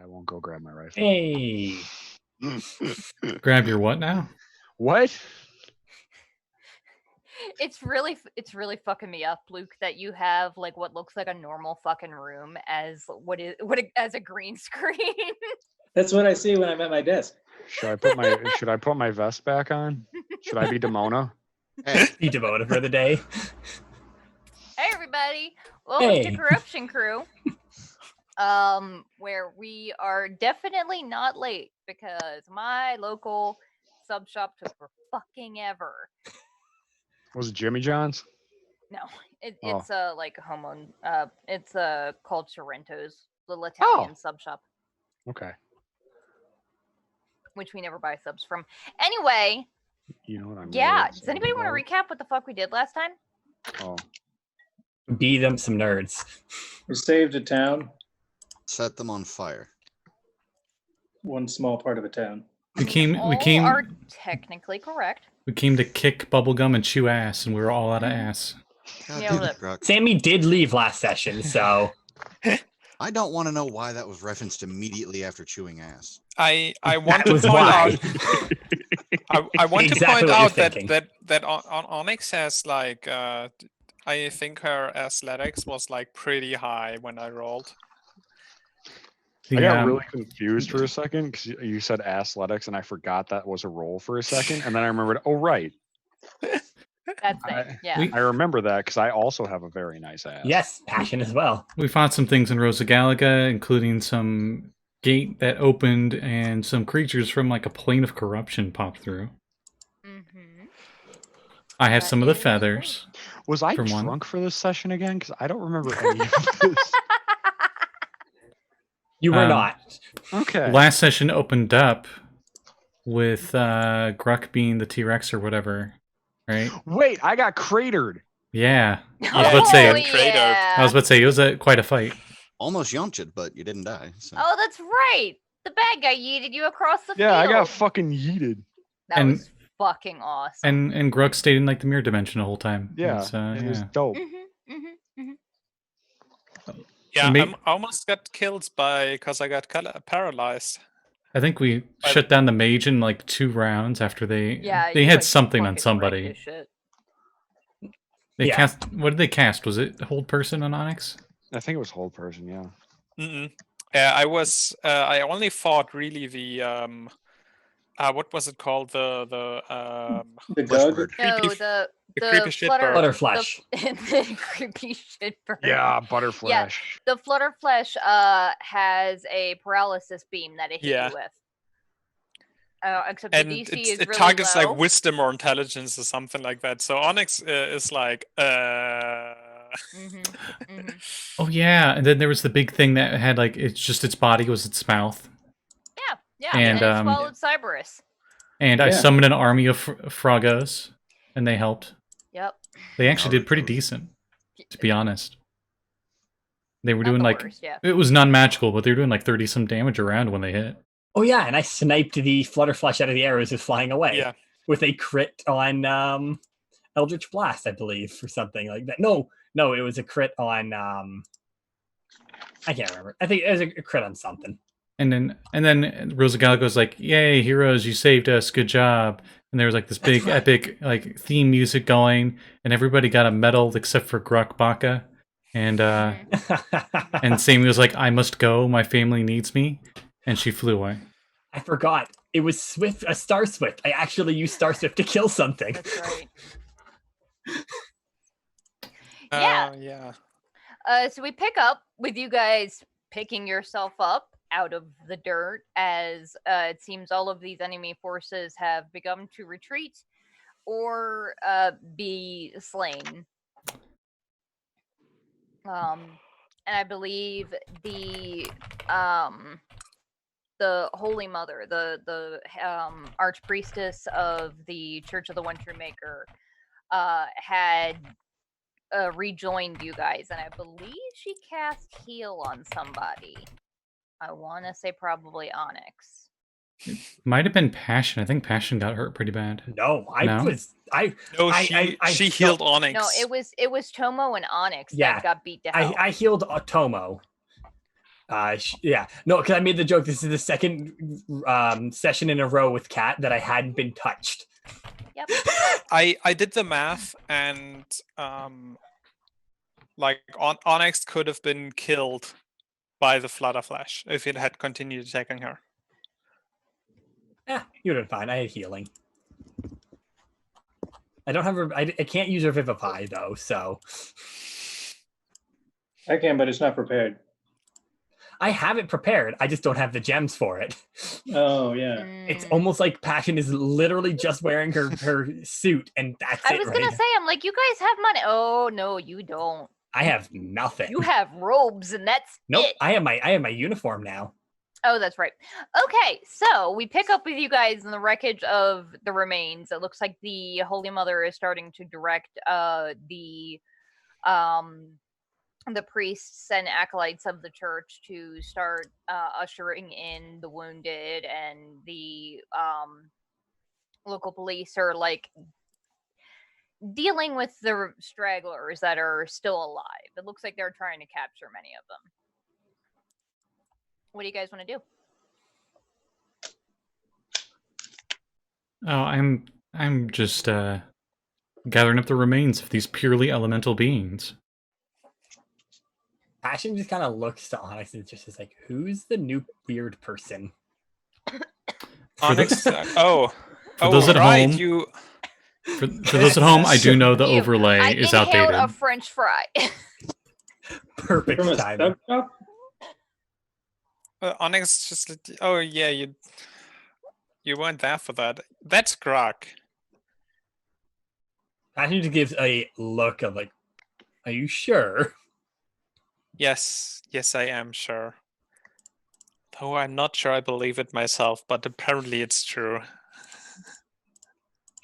I won't go grab my rifle. Hey. Grab your what now? What? It's really fucking me up, Luke, that you have like what looks like a normal fucking room as as a green screen. That's what I see when I'm at my desk. Should I put my vest back on? Should I be Demona? Be Demona for the day. Hey everybody, welcome to Hey. Corruption Crew. Where we are definitely not late because my local sub shop took for fucking ever. Was it Jimmy John's? No, it's Oh. like a home-owned. It's called Sorrento's, little Italian sub shop, Okay. which we never buy subs from. Anyway, You know what I'm yeah. really Does excited anybody want to about? recap what the fuck we did last time? Oh. Be them some nerds. We saved a town, Set them on fire. one small part of a town. All are technically correct. We came to kick bubblegum and chew ass, and we were all out of ass. God Yeah, damn well, it, Gurk. Sammy did leave last session, so I don't want to know why that was referenced immediately after chewing ass. I want to was point why. out. I want Exactly to point what out you're that thinking. Onyx has like I think her athletics was like pretty high when I rolled. I got really confused for a second because you said athletics, and I forgot that was a roll for a second, and then I remembered. Oh, right. That's it. Yeah. I remember that because I also have a very nice ass. yes, passion as well. We fought some things in Rosa Galaga, including some gate that opened and some creatures from like a plane of corruption popped through. Mm-hmm. I have That some of the is feathers. Was I From one. drunk for this session again? Because I don't remember any of this. You were not. Okay. Last session opened up with Gurk being the T-Rex or whatever, right? Wait, I got cratered. Yeah. I was Yeah, about to say, Oh, yeah. I was about to say it was quite a fight. Almost yonked it, but you didn't die. So. Oh, that's right. The bad guy yeeted you across the field. Yeah, I got fucking yeeted. That And- was fucking awesome. And Gurk stayed in like the mirror dimension the whole time. Yeah, It's, it was yeah. dope. Mm-hmm, mm-hmm, mm-hmm. Yeah, May- I almost got killed because I got paralyzed. I think we shut down the mage in like 2 rounds after they Yeah, they you, had like, something on fucking somebody. wrecked his shit. They Yeah. cast. What did they cast? Was it Hold Person on Onyx? I think it was hold person. Yeah. Mm-mm. I was. I only fought really the what was it called? The The Flesh Gug. bird. No, Creepy- the creepy shit flutter, bird. Flutterflesh. The creepy shit bird. Yeah, butterflesh. The flutterflesh has a paralysis beam that it hit Yeah. you with. Except the and DC is it really targets low. like wisdom or intelligence or something like that. So Onyx is like Mhm, mhm. Oh yeah, and then there was the big thing that had like it's just its body was its mouth, Yeah, And, and it swallowed Cyberus. and I Yeah. summoned an army of Frogos, and they helped. Yep. They actually did pretty Naruto's. decent, to be honest. They were Not doing the like worst, yeah. it was non-magical, but they were doing like 30 some damage around when they hit. Oh yeah, and I sniped the Flutterflesh out of the air as it was flying away. yeah. With a crit on Eldritch Blast, I believe, or something like that. No, it was a crit on I can't remember. I think it was a crit on something. And then Rosa Galago's like, "Yay, heroes! You saved us! Good job!" And there was like this big right. epic like theme music going, and everybody got a medal except for Gurk Baka, and and Sammy was like, "I must go. My family needs me," and she flew away. I forgot. It was Swift, a Star Swift. I actually used Star Swift to kill something. That's right. Yeah. Yeah. So we pick up with you guys picking yourself up out of the dirt as it seems all of these enemy forces have begun to retreat or be slain. And I believe the Holy Mother, the Archpriestess of the Church of the One True Maker, had rejoined you guys, and I believe she cast heal on somebody. I want to say probably Onyx. Might have been Passion. I think Passion got hurt pretty bad. No, No? No, I she healed felt- Onyx. No, it was Tomo and Onyx Yeah, that got beat to hell. I healed Tomo. Yeah. No, because I made the joke. This is the second session in a row with Kat that I hadn't been touched. Yep. I did the math, and like Onyx could have been killed by the Flutter Flash if it had continued attacking her. Yeah, you would have been fine. I had healing. I don't have. I can't use Revivify though, so I can, but it's not prepared. I have it prepared. I just don't have the gems for it. Oh yeah. It's almost like Passion is literally just wearing her suit, and that's it. I was gonna say, I'm like, you guys have money. Oh no, you don't. I have nothing. You have robes, and that's nope. it. I have my uniform now. Oh, that's right. Okay, so we pick up with you guys in the wreckage of the remains. It looks like the Holy Mother is starting to direct the priests and acolytes of the church to start ushering in the wounded, and the local police are like dealing with the stragglers that are still alive. It looks like they're trying to capture many of them. What do you guys want to do? Oh, I'm just gathering up the remains of these purely elemental beings. Passion just kind of looks to Onyx and just is like, "Who's the new weird person?" Onyx. For those at right, home, for those at home, I do know the overlay I is inhaled outdated. a French fry. Perfect From a timing. stub shop? Onyx just. Oh yeah, you weren't there for that. That's Gurk. Passion just gives a look of like, "Are you sure?" Yes, I am sure. Though I'm not sure I believe it myself, but apparently it's true.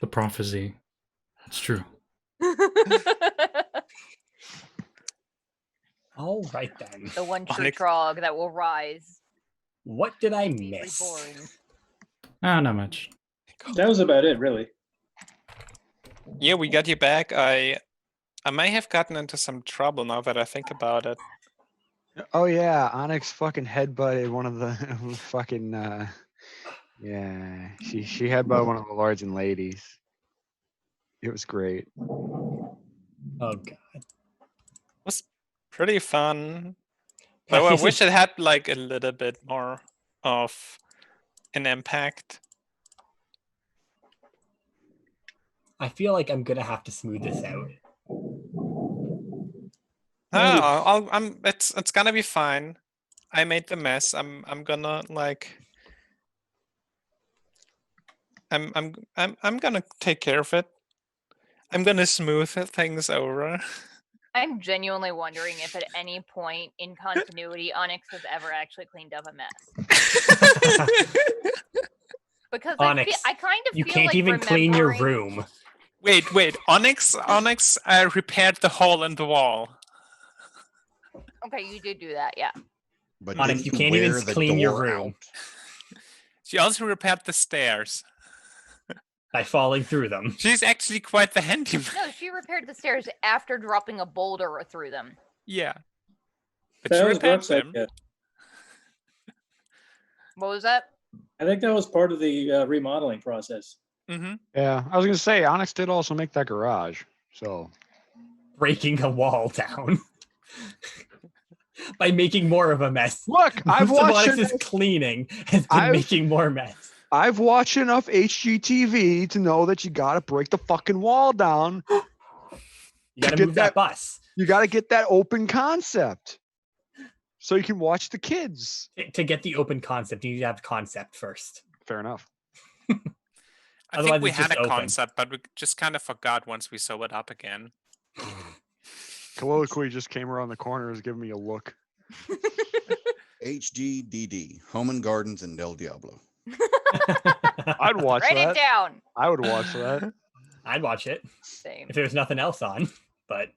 The prophecy. It's true. All right then. The one true Onyx. Trog that will rise. What did I Be miss? reborn. Ah, not much. That was about it, really. Yeah, we got you back. I may have gotten into some trouble now that I think about it. Oh yeah, Onyx fucking headbutted one of the fucking yeah. She headbutted one of the lords and ladies. It was great. Oh god. It was pretty fun. Though I wish it had like a little bit more of an impact. I feel like I'm gonna have to smooth this out. It's gonna be fine. I made the mess. I'm gonna like I'm gonna take care of it. I'm gonna smooth things over. I'm genuinely wondering if at any point in continuity Onyx has ever actually cleaned up a mess. Because Onyx, I kind of you feel can't like even clean your remembering- room. Wait. Onyx repaired the hole in the wall. Okay, you did do that, yeah. But Onyx, didn't you can't even wear the clean your door room. out. She also repaired the stairs. By falling through them. She's actually quite the handyman. No, she repaired the stairs after dropping a boulder through them. Yeah. But That she was repaired Gurk's them. idea. What was that? I think that was part of the remodeling process. Mm-hmm. Yeah, I was gonna say Onyx did also make that garage. So Breaking a wall down. By making more of a mess. look, I've Most of watched Onyx's cleaning has been making more mess. I've watched enough HGTV to know that you gotta break the fucking wall down. You gotta Get move that bus. You gotta get that open concept. So you can watch the kids. To get the open concept, you need to have concept first. Fair enough. I Otherwise, think we it's had just a open. concept, but we just kind of forgot once we sew it up again. Colloquy just came around the corner, was giving me a look. HGDD, Home and Gardens and Del Diablo. I'd watch Write that. it down. I would watch that. I'd watch it Same. if there was nothing else on. But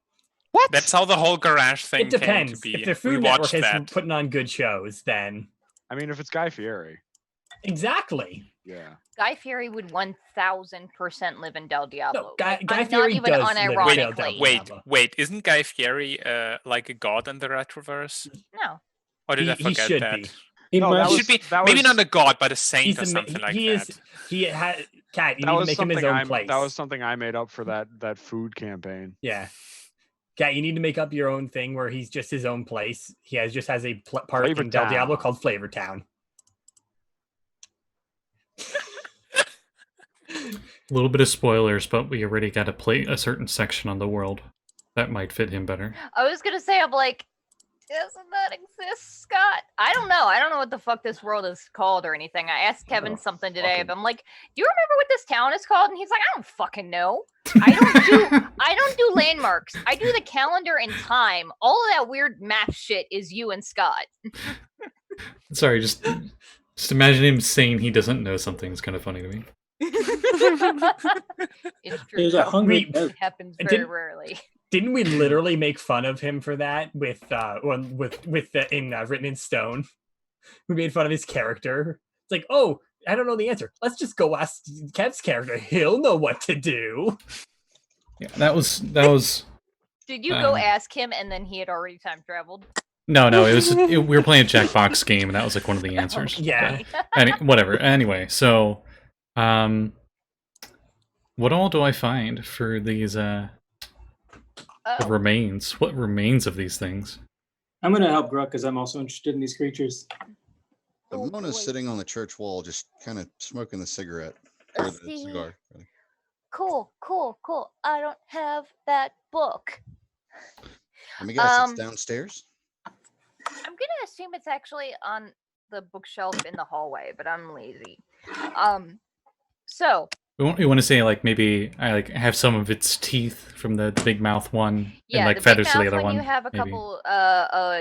What? That's how the whole garage thing it depends. came to be. If the We Food Network watched is that. putting on good shows, then I mean, if it's Guy Fieri, exactly. yeah. Guy Fieri would 1000% live in Del Diablo. No, Guy I'm Fieri not even does live in Del unironically. Diablo. Wait, isn't Guy Fieri like a god in the Retroverse? No. Or did I He forget should that? be. He No, might that He be- should be that maybe was- not a god, but a saint He's or the something like he that. is. He had Cat. You That need to was make him his something own I place. that was something I made up for that food campaign. Yeah. Cat, you need to make up your own thing where he's just his own place. He just has a part Flavor in Del Diablo Town. called Flavor Town. A little bit of spoilers, but we already got to play a certain section on the world. That might fit him better. I was gonna say, I'm like, doesn't that exist, Scott? I don't know. I don't know what the fuck this world is called or anything. I asked Kevin something today, fucking- but I'm like, do you remember what this town is called? And he's like, I don't fucking know. I don't do landmarks. I do the calendar and time. All of that weird map shit is you and Scott. Sorry, just imagine him saying he doesn't know something. It's kind of funny to me. It's true. There's a hungry. Wait. desert. It happens And very didn't- rarely. Didn't we literally make fun of him for that with written in stone? We made fun of his character. It's like, oh, I don't know the answer. Let's just go ask Kev's character. He'll know what to do. Yeah, that was. Did you go Um, ask him and then he had already time traveled? No, we were playing a Jackbox game, and that was like one of the answers. Yeah. Whatever. Anyway, so, what all do I find for these the Oh, remains? What remains of these things? I'm gonna help Gurk because I'm also interested in these creatures. Oh, Demona's boy. sitting on the church wall, just kind of smoking the cigarette or the See? cigar. rather. Cool. I don't have that book. Let me guess, Um, it's downstairs. I'm gonna assume it's actually on the bookshelf in the hallway, but I'm lazy. So You want to say like maybe I like have some of its teeth from the big mouth one, yeah, and like the big feathers to the mouth other one. You have a maybe. couple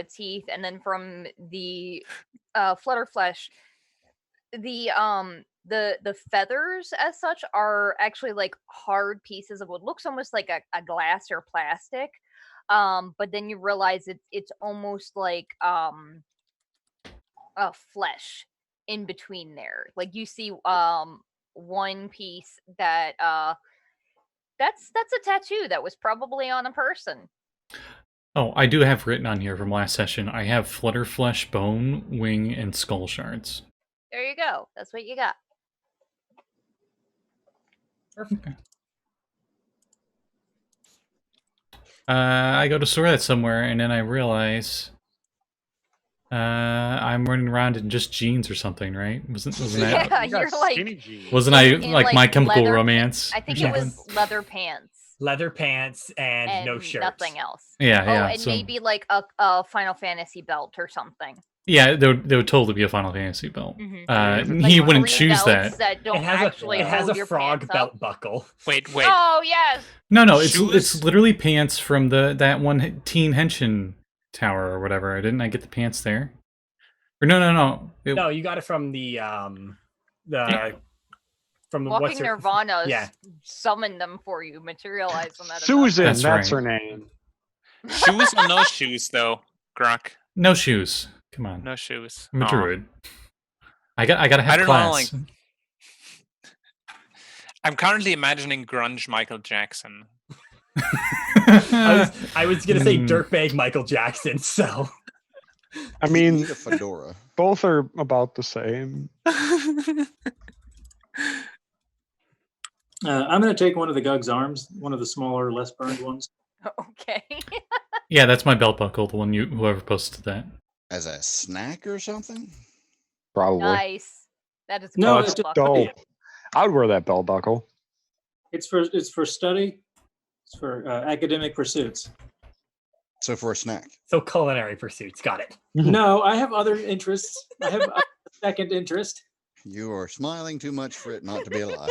teeth, and then from the flutterflesh, the feathers as such are actually like hard pieces of what looks almost like a glass or plastic. But then you realize it's almost like a flesh in between there. Like you see one piece that that's a tattoo that was probably on a person. Oh, I do have written on here from last session. I have flutterflesh, bone, wing, and skull shards. There you go. That's what you got. Perfect. I go to store that somewhere, and then I realize I'm running around in just jeans or something, right? Wasn't that? Yeah, You got you're like skinny jeans. Wasn't I in, like My Chemical leather Romance? I think or it was something? leather pants Leather pants and no shirt. nothing else. Yeah, Oh, yeah. and so, maybe like a Final Fantasy belt or something. yeah, there would totally be a Final Fantasy belt. Mhm. He Like wouldn't green choose belts that. don't actually It has hold a your frog pants belt up. buckle. Wait. Oh yes. No, it's Shoes? literally pants from that one teen Henshin tower or whatever. Didn't I get the pants there? Or no. No, you got it from the from the Walking Nirvana's Yeah. summoned them for you, materialize them out of Susan, That's that's right. her name. Shoes or no shoes though, Grok? No shoes. Come on. No shoes. I'm a Aw. druid. I gotta have I don't know, class. I'm currently imagining grunge Michael Jackson. I was gonna say Mm. dirtbag Michael Jackson, so I You mean, need a fedora. both are about the same. I'm gonna take one of the Gug's arms, one of the smaller, less burned ones. Okay. Yeah, that's my belt buckle. The one whoever posted that. As a snack or something? Probably. Nice. That is a No, Oh, cool it's it's buckle. dope. I would wear that belt buckle. It's for study. It's for academic pursuits. So for a snack. so culinary pursuits. Got it. No, I have other interests. I have a second interest. You are smiling too much for it not to be a lie.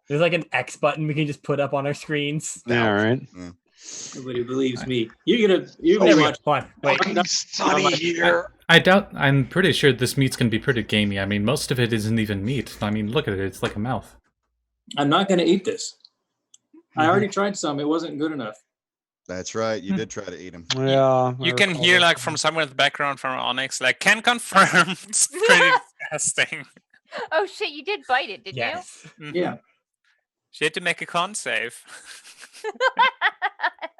There's like an X button we can just put up on our screens. Yeah, right. Nobody believes me. You're There gonna we go. watch. Hold on. Wait. Fucking sunny here. I doubt. I'm pretty sure this meat's gonna be pretty gamey. I mean, most of it isn't even meat. I mean, look at it. It's like a mouth. I'm not gonna eat this. I already tried some. It wasn't good enough. That's right. You did try to eat them. Yeah. You I can recall hear that. like from somewhere in the background from Onyx, like can confirm. It's pretty disgusting. Oh shit, you did bite it, didn't Yes. Mhm. Yeah. She had to make a con save.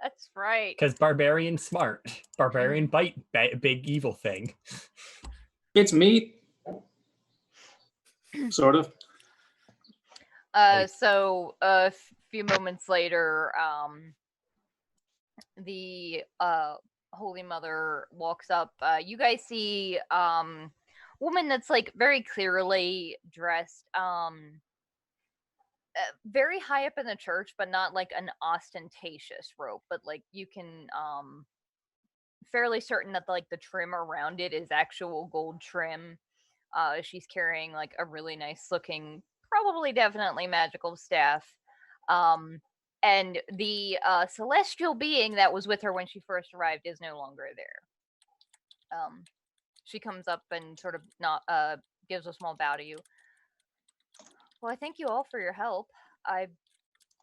That's right. Because barbarian smart. Barbarian bite, big evil thing. It's meat. Sort of. So a few moments later, the Holy Mother walks up. You guys see woman that's like very clearly dressed, very high up in the church, but not like an ostentatious robe, but like you can fairly certain that like the trim around it is actual gold trim. She's carrying like a really nice looking, probably definitely magical staff. And the celestial being that was with her when she first arrived is no longer there. She comes up and sort of gives a small bow to you. Well, I thank you all for your help. I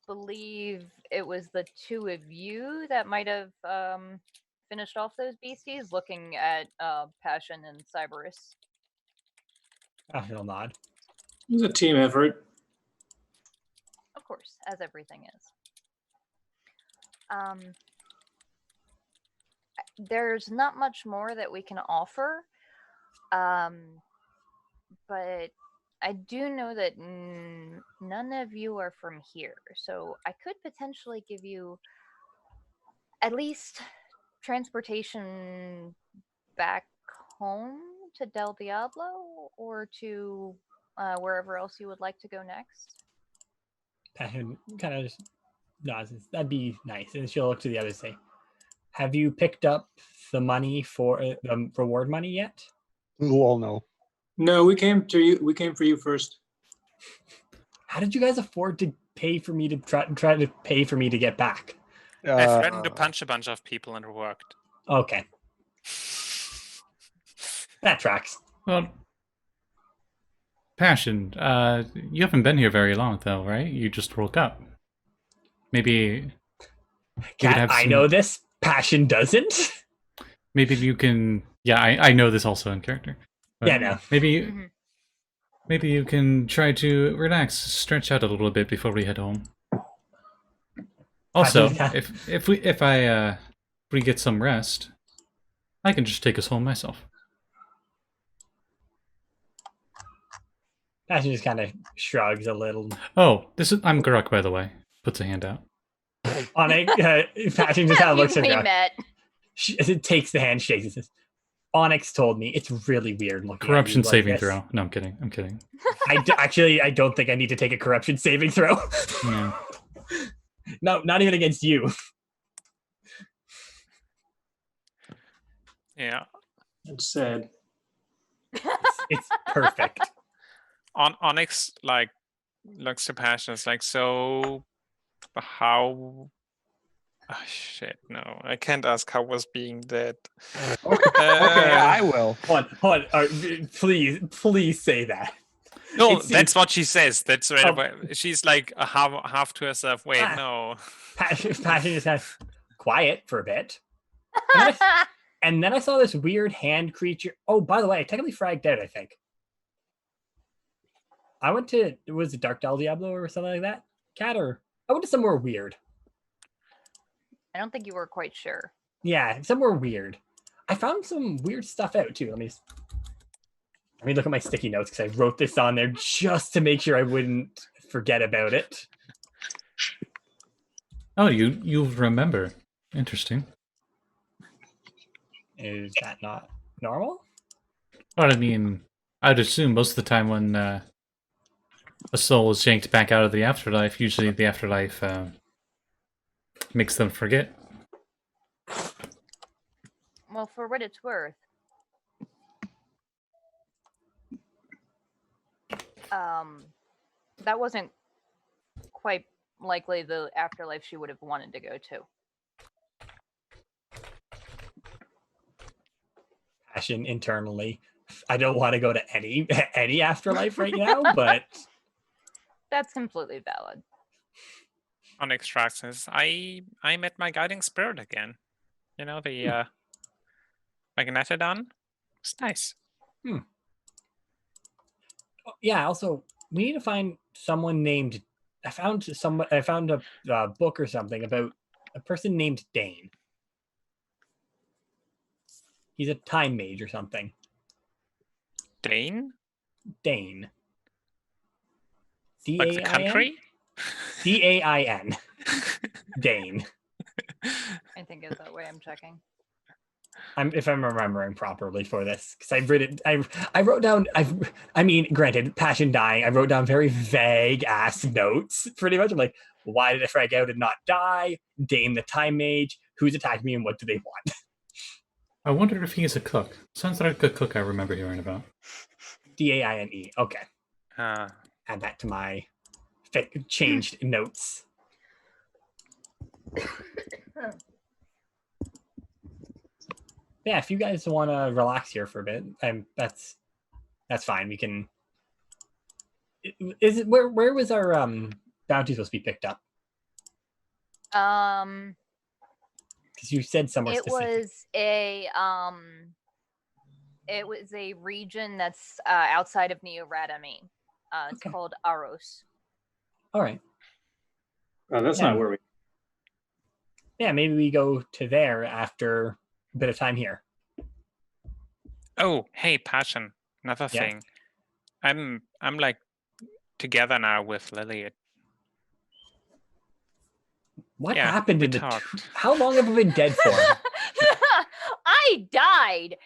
believe it was the two of you that might have finished off those beasties, looking at Passion and Cyberus. He'll nod. It was a team effort. Of course, as everything is. There's not much more that we can offer, but I do know that none of you are from here, so I could potentially give you at least transportation back home to Del Diablo or to wherever else you would like to go next. Passion kind of just nods. That'd be nice. And she'll look to the others and say, have you picked up the money for the reward money yet? Well, no. No, we came to you. We came for you first. How did you guys afford to pay for me to try to pay for me to get back? I threatened to punch a bunch of people and it worked. Okay. That tracks. Well, Passion, you haven't been here very long, though, right? You just woke up. Maybe... Cat, I know this. Passion doesn't. Maybe you can... Yeah, I know this also in character. Yeah, no. Maybe... Maybe you can try to relax, stretch out a little bit before we head home. Also, if we get some rest, I can just take us home myself. Passion just kind of shrugs a little. Oh, I'm Gurk, by the way. Puts a hand out. Onyx, Passion just kind of looks at We her. met. She takes the hand, shakes and says, Onyx told me it's really weird looking Corruption at you like saving this. throw. No, I'm kidding. Actually, I don't think I need to take a corruption saving throw. No. No, not even against you. Yeah. It's sad. It's perfect. Onyx like looks to Passion. It's like, so how? Oh, shit, no, I can't ask how was being dead. Okay, I will. Hold on. Please say that. No, that's what she says. That's right. Away. She's like half to herself. Wait, no. Passion is kind of quiet for a bit. And then I saw this weird hand creature. Oh, by the way, I technically fragged out, I think. I went to, was it Dark Del Diablo or something like that? Cat, or I went to somewhere weird. I don't think you were quite sure. Yeah, somewhere weird. I found some weird stuff out too. Let me look at my sticky notes because I wrote this on there just to make sure I wouldn't forget about it. Oh, you remember. Interesting. Is that not normal? Well, I mean, I'd assume most of the time when a soul is yanked back out of the afterlife, usually the afterlife makes them forget. Well, for what it's worth, that wasn't quite likely the afterlife she would have wanted to go to. Passion internally. I don't want to go to any afterlife right now, but That's completely valid. Onyx tracks says, I met my guiding spirit again. You know, the Magnetodon. It's nice. Yeah, also, we need to find someone named I found a book or something about a person named Dane. He's a time mage or something. Dane? Dane. Like the D-A-I-N? country? D-A-I-N. Dane. I think it's that way. I'm checking. If I'm remembering properly for this, because I've written, I wrote down, I mean, granted, passion dying, I wrote down very vague ass notes, pretty much. I'm like, why did I frag out and not die? Dane the time mage, who's attacking me and what do they want? I wondered if he's a cook. Sounds like a cook I remember hearing about. D-A-I-N-E. Okay. Uh, Add that to my changed notes. Yeah, if you guys want to relax here for a bit, that's fine. We can. Is it where was our bounty supposed to be picked up? Because you said somewhere It specific. was a region that's outside of Neo-Radami. It's Okay. called Aros. All right. Oh, that's Yeah. not where we. Yeah, maybe we go to there after a bit of time here. oh, hey, passion. Another Yeah. thing. I'm like together now with Lily. What Yeah, happened we in the? talked. How long have we been dead for? I died.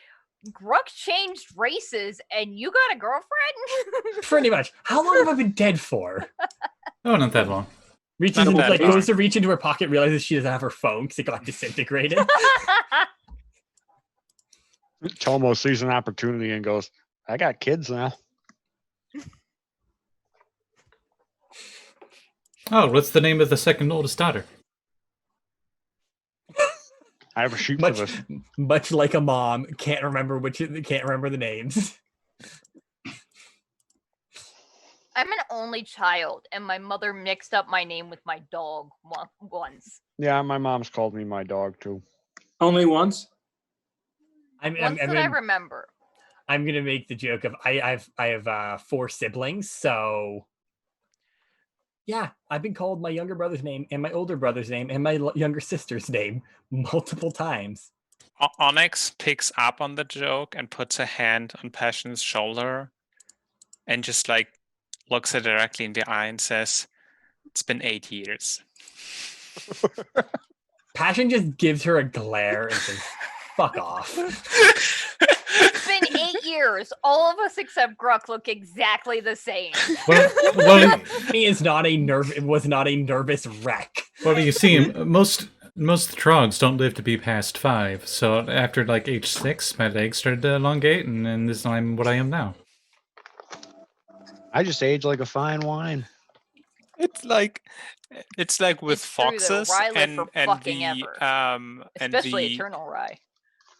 Gurk changed races, and you got a girlfriend? Pretty much. How long have I been dead for? Oh, not that long. Reaches Not that like long. goes to reach into her pocket, realizes she doesn't have her phone because it got disintegrated. Tomo sees an opportunity and goes, I got kids now. Oh, what's the name of the second oldest daughter? I have a sheep much, for this. much like a mom, can't remember the names. I'm an only child, and my mother mixed up my name with my dog once. Yeah, my mom's called me my dog too. Only once? Once that I remember. I'm gonna make the joke of I have 4 siblings, so yeah, I've been called my younger brother's name and my older brother's name and my younger sister's name multiple times. Onyx picks up on the joke and puts a hand on Passion's shoulder and just like looks her directly in the eye and says, "It's been 8 years." Passion just gives her a glare and says, "Fuck off." It's been 8 years. All of us except Gurk look exactly the same. Well, He is not was not a nervous wreck. well, you see, most Trogs don't live to be past 5. So after like age 6, my legs started to elongate, and then this I'm what I am now. I just age like a fine wine. It's like with It's true, though. foxes Rye live and for and fucking the ever. and Especially the Eternal Rye.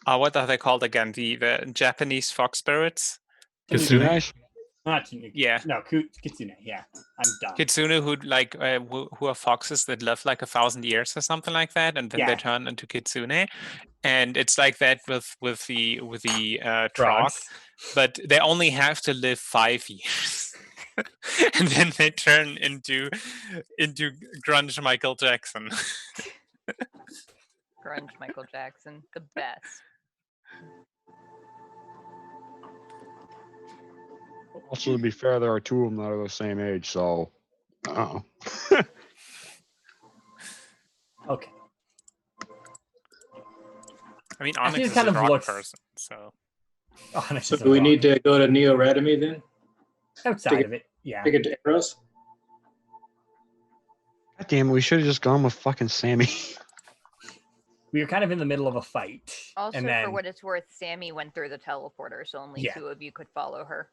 what are they called again? The Japanese fox spirits. Kitsune. Nice. Not Yeah. No, Kitsune. Yeah, I'm done. Kitsune who like who are foxes that live like 1,000 years or something like that, and then they Yeah. turn into kitsune, and it's like that with the Trog, Frogs. but they only have to live 5 years, and then they turn into grunge Michael Jackson. Grunge Michael Jackson. The best. Also, to be fair, there are 2 of them that are the same age, so. Okay. I mean, Actually, Onyx it is kind a of rock looks- person, so Onyx So is a do we rock. need to go to Neo-Radami then? Outside of it, yeah. Take it to Eros? God damn it, we should have just gone with fucking Sammy. We were kind of in the middle of a fight, Also, and then for what it's worth, Sammy went through the teleporter, so only Yeah. 2 of you could follow her.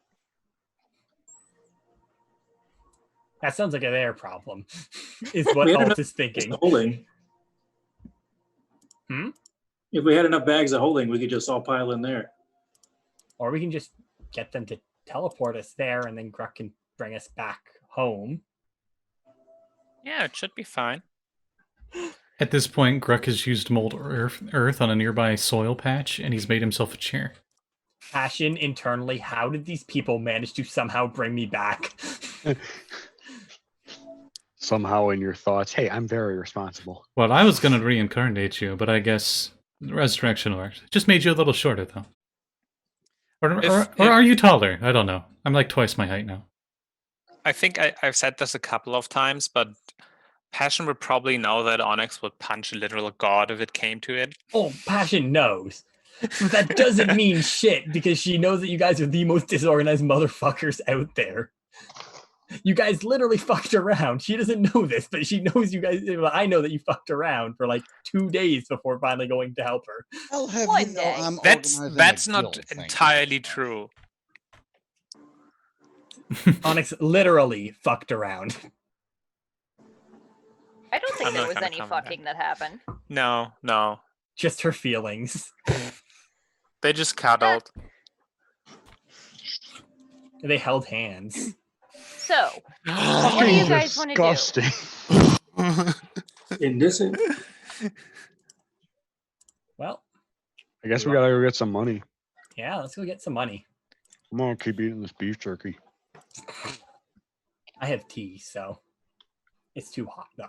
that sounds like their problem. Is what We had Alt enough is thinking. holding. Hmm? If we had enough bags of holding, we could just all pile in there. Or we can just get them to teleport us there, and then Gurk can bring us back home. yeah, it should be fine. At this point, Gurk has used mold earth on a nearby soil patch, and he's made himself a chair. Passion internally, how did these people manage to somehow bring me back? somehow in your thoughts, hey, I'm very responsible. Well, I was gonna reincarnate you, but I guess the resurrection worked. Just made you a little shorter, though. Or are you taller? I don't know. I'm like twice my height now. I think I've said this a couple of times, but Passion would probably know that Onyx would punch a literal god if it came to it. Oh, Passion knows. That doesn't mean shit because she knows that you guys are the most disorganized motherfuckers out there. You guys literally fucked around. She doesn't know this, but she knows you guys. Well, I know that you fucked around for like 2 days before finally going to help her. I'll have One you know day. I'm That's organizing a not guild, thank you. entirely true. Onyx literally fucked around. I don't think I'm there not was gonna any comment on fucking that happened. No. Just her feelings. They just cuddled. They held hands. So, what do you guys want to do? Disgusting. Indecent. Well, I guess we gotta go get some money. yeah, let's go get some money. I'm gonna keep eating this beef jerky. I have tea, so it's too hot. No,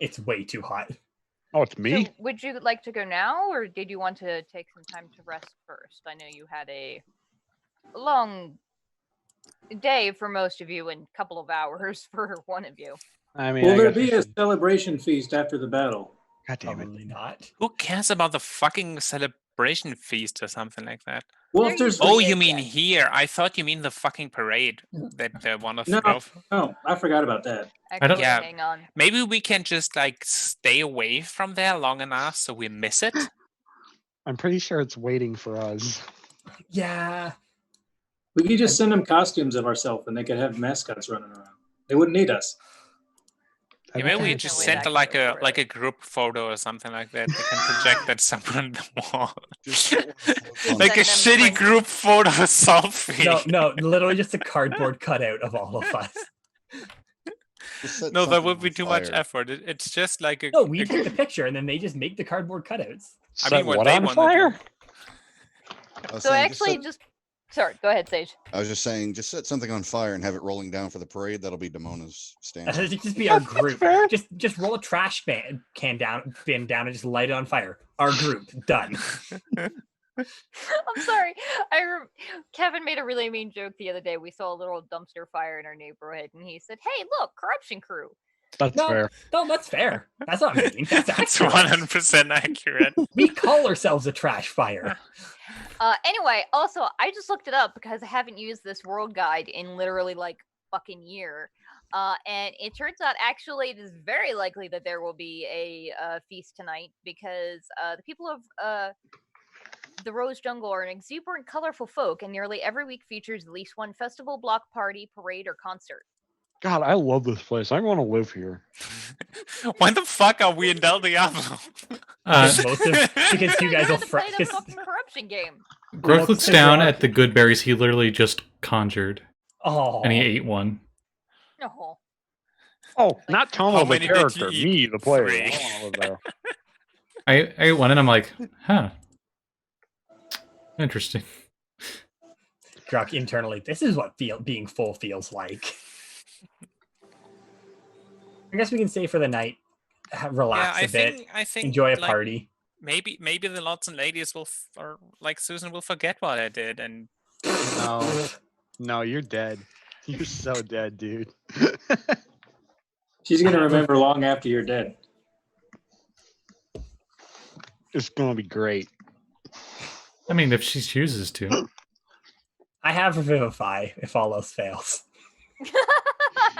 it's way too hot. Oh, it's me? So, would you like to go now, or did you want to take some time to rest first? I know you had a long day for most of you and a couple of hours for one of you. I mean, Will I there guess we be a should- celebration feast after the battle? God damn it. Probably not. Who cares about the fucking celebration feast or something like that? Well, There if there's usually Oh, is, you mean yeah. here? I thought you mean the fucking parade that one of No. the oh, I forgot about that. Actually, Yeah. hang on. Maybe we can just like stay away from there long enough so we miss it. I'm pretty sure it's waiting for us. Yeah. We could just send them costumes of ourselves, and they could have mascots running around. They wouldn't need us. Yeah, maybe we There's just no way sent that like could go a for like it. a group photo or something like that. They can project that somewhere on the wall. Just put one photo on Like a Send them shitty group photo selfie. No, literally just a cardboard cutout of all of us. Just set No, that something would be on too much fire. effort. It's just like a. No, we take the picture and then they just make the cardboard cutouts. I Set mean, what what they on wanna fire? do. I was So saying, actually, sorry, go ahead, Saege. I was just saying, just set something on fire and have it rolling down for the parade. That'll be Demona's stand. That'd just be our That's group. fair. Just roll a trash bin down and just light it on fire. Our group done. I'm sorry. Kevin made a really mean joke the other day. We saw a little dumpster fire in our neighborhood, and he said, "Hey, look, corruption crew." That's No, fair. no, that's fair. That's not mean. That's That's accurate. 100% accurate. We call ourselves a trash fire. Anyway, also, I just looked it up because I haven't used this world guide in literally like fucking year. And it turns out actually it is very likely that there will be a feast tonight because the people of the Rose Jungle are an exuberant, colorful folk, and nearly every week features at least one festival, block party, parade, or concert. God, I love this place. I want to live here. Why the fuck are we in Del Diablo? Because you guys will to play the because fucking corruption game. Growth looks down at the good berries he literally just conjured, Oh, and he ate one. No. Oh, not Tomo How the many did character, you me eat? the player. 3. I wanna live there. I ate one, and I'm like, huh. Interesting. Druck internally. This is what being full feels like. I guess we can stay for the night, relax a bit, I think enjoy a like, party. Maybe the lots and ladies will, or like Susan will forget what I did, and No, you're dead. You're so dead, dude. She's gonna remember long after you're dead. It's gonna be great. I mean, if she chooses to. I have Revivify if all else fails.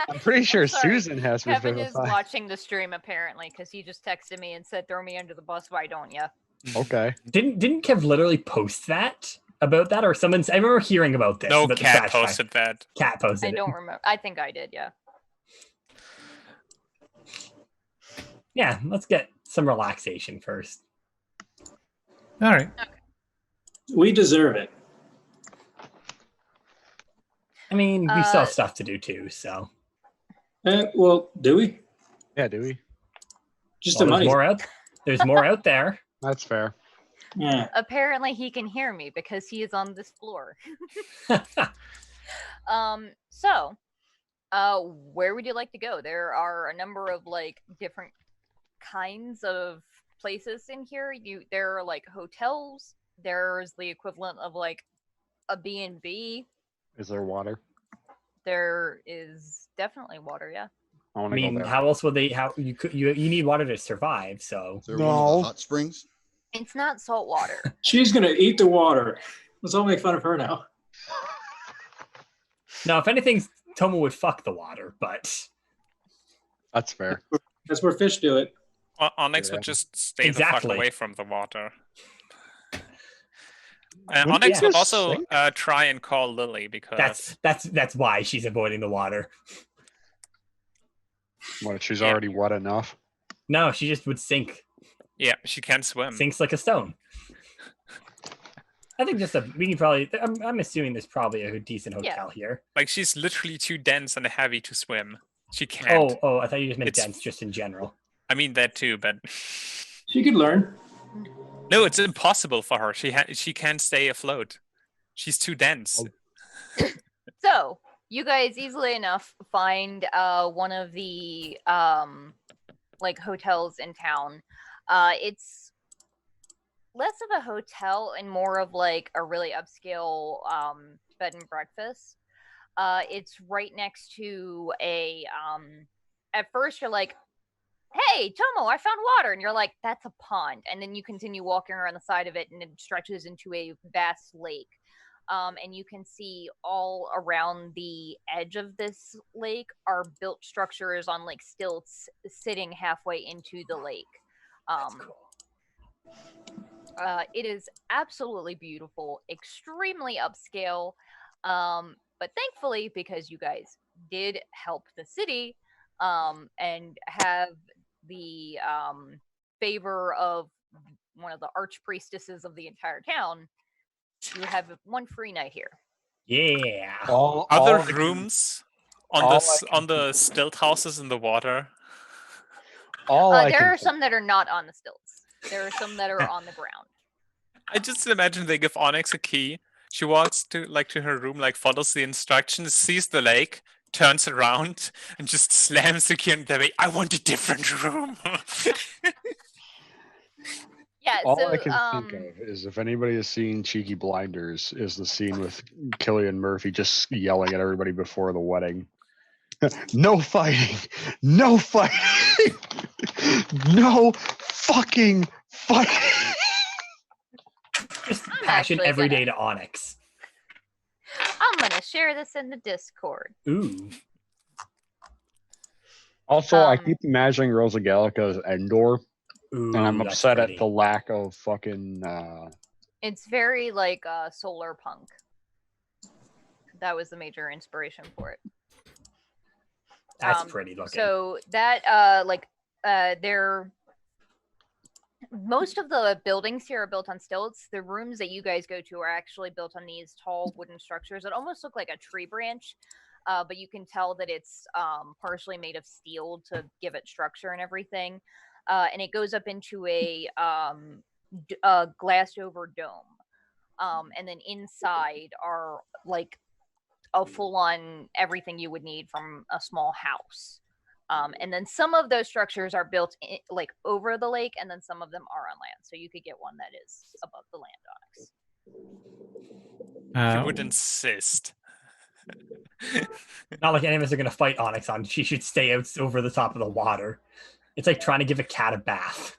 I'm pretty sure Sorry, Susan has Kevin is Revivify. watching the stream apparently because he just texted me and said, "Throw me under the bus, why don't you?" Okay. Didn't Kev literally post that about that, or someone's? I remember hearing about this. no about the cat trash fire. posted that. Cat posted I it. don't remember. I think I did, yeah. Yeah, let's get some relaxation first. All right. We deserve it. I mean, we still have stuff to do too, so. Well, do we? Yeah, do we? Just Well, the money. there's more out there. That's fair. Yeah. Apparently he can hear me because he is on this floor. So Where would you like to go? There are a number of like different kinds of places in here. There are like hotels. There's the equivalent of like a B&B. Is there water? There is definitely water, yeah. I I want to go mean, there. how else would they? How you need water to survive? So Is there one of No. the hot springs? It's not salt water. She's gonna eat the water. Let's all make fun of her now. now, if anything, Tomo would fuck the water, but That's fair. That's where fish do it. Onyx Yeah. would just stay the Exactly. fuck away from the water. Wouldn't Onyx you would just also sink? try and call Lily because that's why she's avoiding the water. What? She's Yeah. already wet enough. No, she just would sink. yeah, she can't swim. Sinks like a stone. I think we can probably. I'm assuming there's probably a decent hotel here. Like she's literally too dense and heavy to swim. She can't. Oh, I thought you just meant It's- dense, just in general. I mean that too, but She could learn. no, it's impossible for her. She can't stay afloat. She's too dense. So you guys easily enough find one of the like hotels in town. It's less of a hotel and more of like a really upscale bed and breakfast. It's right next to a at first you're like, hey Tomo, I found water, and you're like, that's a pond, and then you continue walking around the side of it and it stretches into a vast lake. And you can see all around the edge of this lake are built structures on like stilts sitting halfway into the lake. That's cool. It is absolutely beautiful, extremely upscale. But thankfully, because you guys did help the city and have the favor of one of the archpriestesses of the entire town, you have one free night here. Yeah. Other rooms on the stilt houses in the water. There are some that are not on the stilts. There are some that are on the ground. I just imagine they give Onyx a key. She walks to her room, like follows the instructions, sees the lake, turns around, and just slams the key in the way. I want a different room. Yeah, All so I can think of is if anybody has seen Cheeky Blinders, is the scene with Cillian Murphy just yelling at everybody before the wedding. No fighting! No fighting! No fucking fighting! Just I'm passion actually every gonna- day to Onyx. I'm gonna share this in the Discord. Ooh. Also, I Um, keep imagining Rosa Gallica as Endor, Ooh, and I'm that's upset pretty. at the lack of fucking. It's very like solar punk. That was the major inspiration for it. That's pretty looking. So that they're most of the buildings here are built on stilts. The rooms that you guys go to are actually built on these tall wooden structures that almost look like a tree branch, but you can tell that it's partially made of steel to give it structure and everything. And it goes up into a glassed over dome. And then inside are like a full-on everything you would need from a small house. And then some of those structures are built like over the lake, and then some of them are on land. So you could get one that is above the land, Onyx. She would insist. Not like any of us are gonna fight Onyx on. She should stay out over the top of the water. It's like trying to give a cat a bath.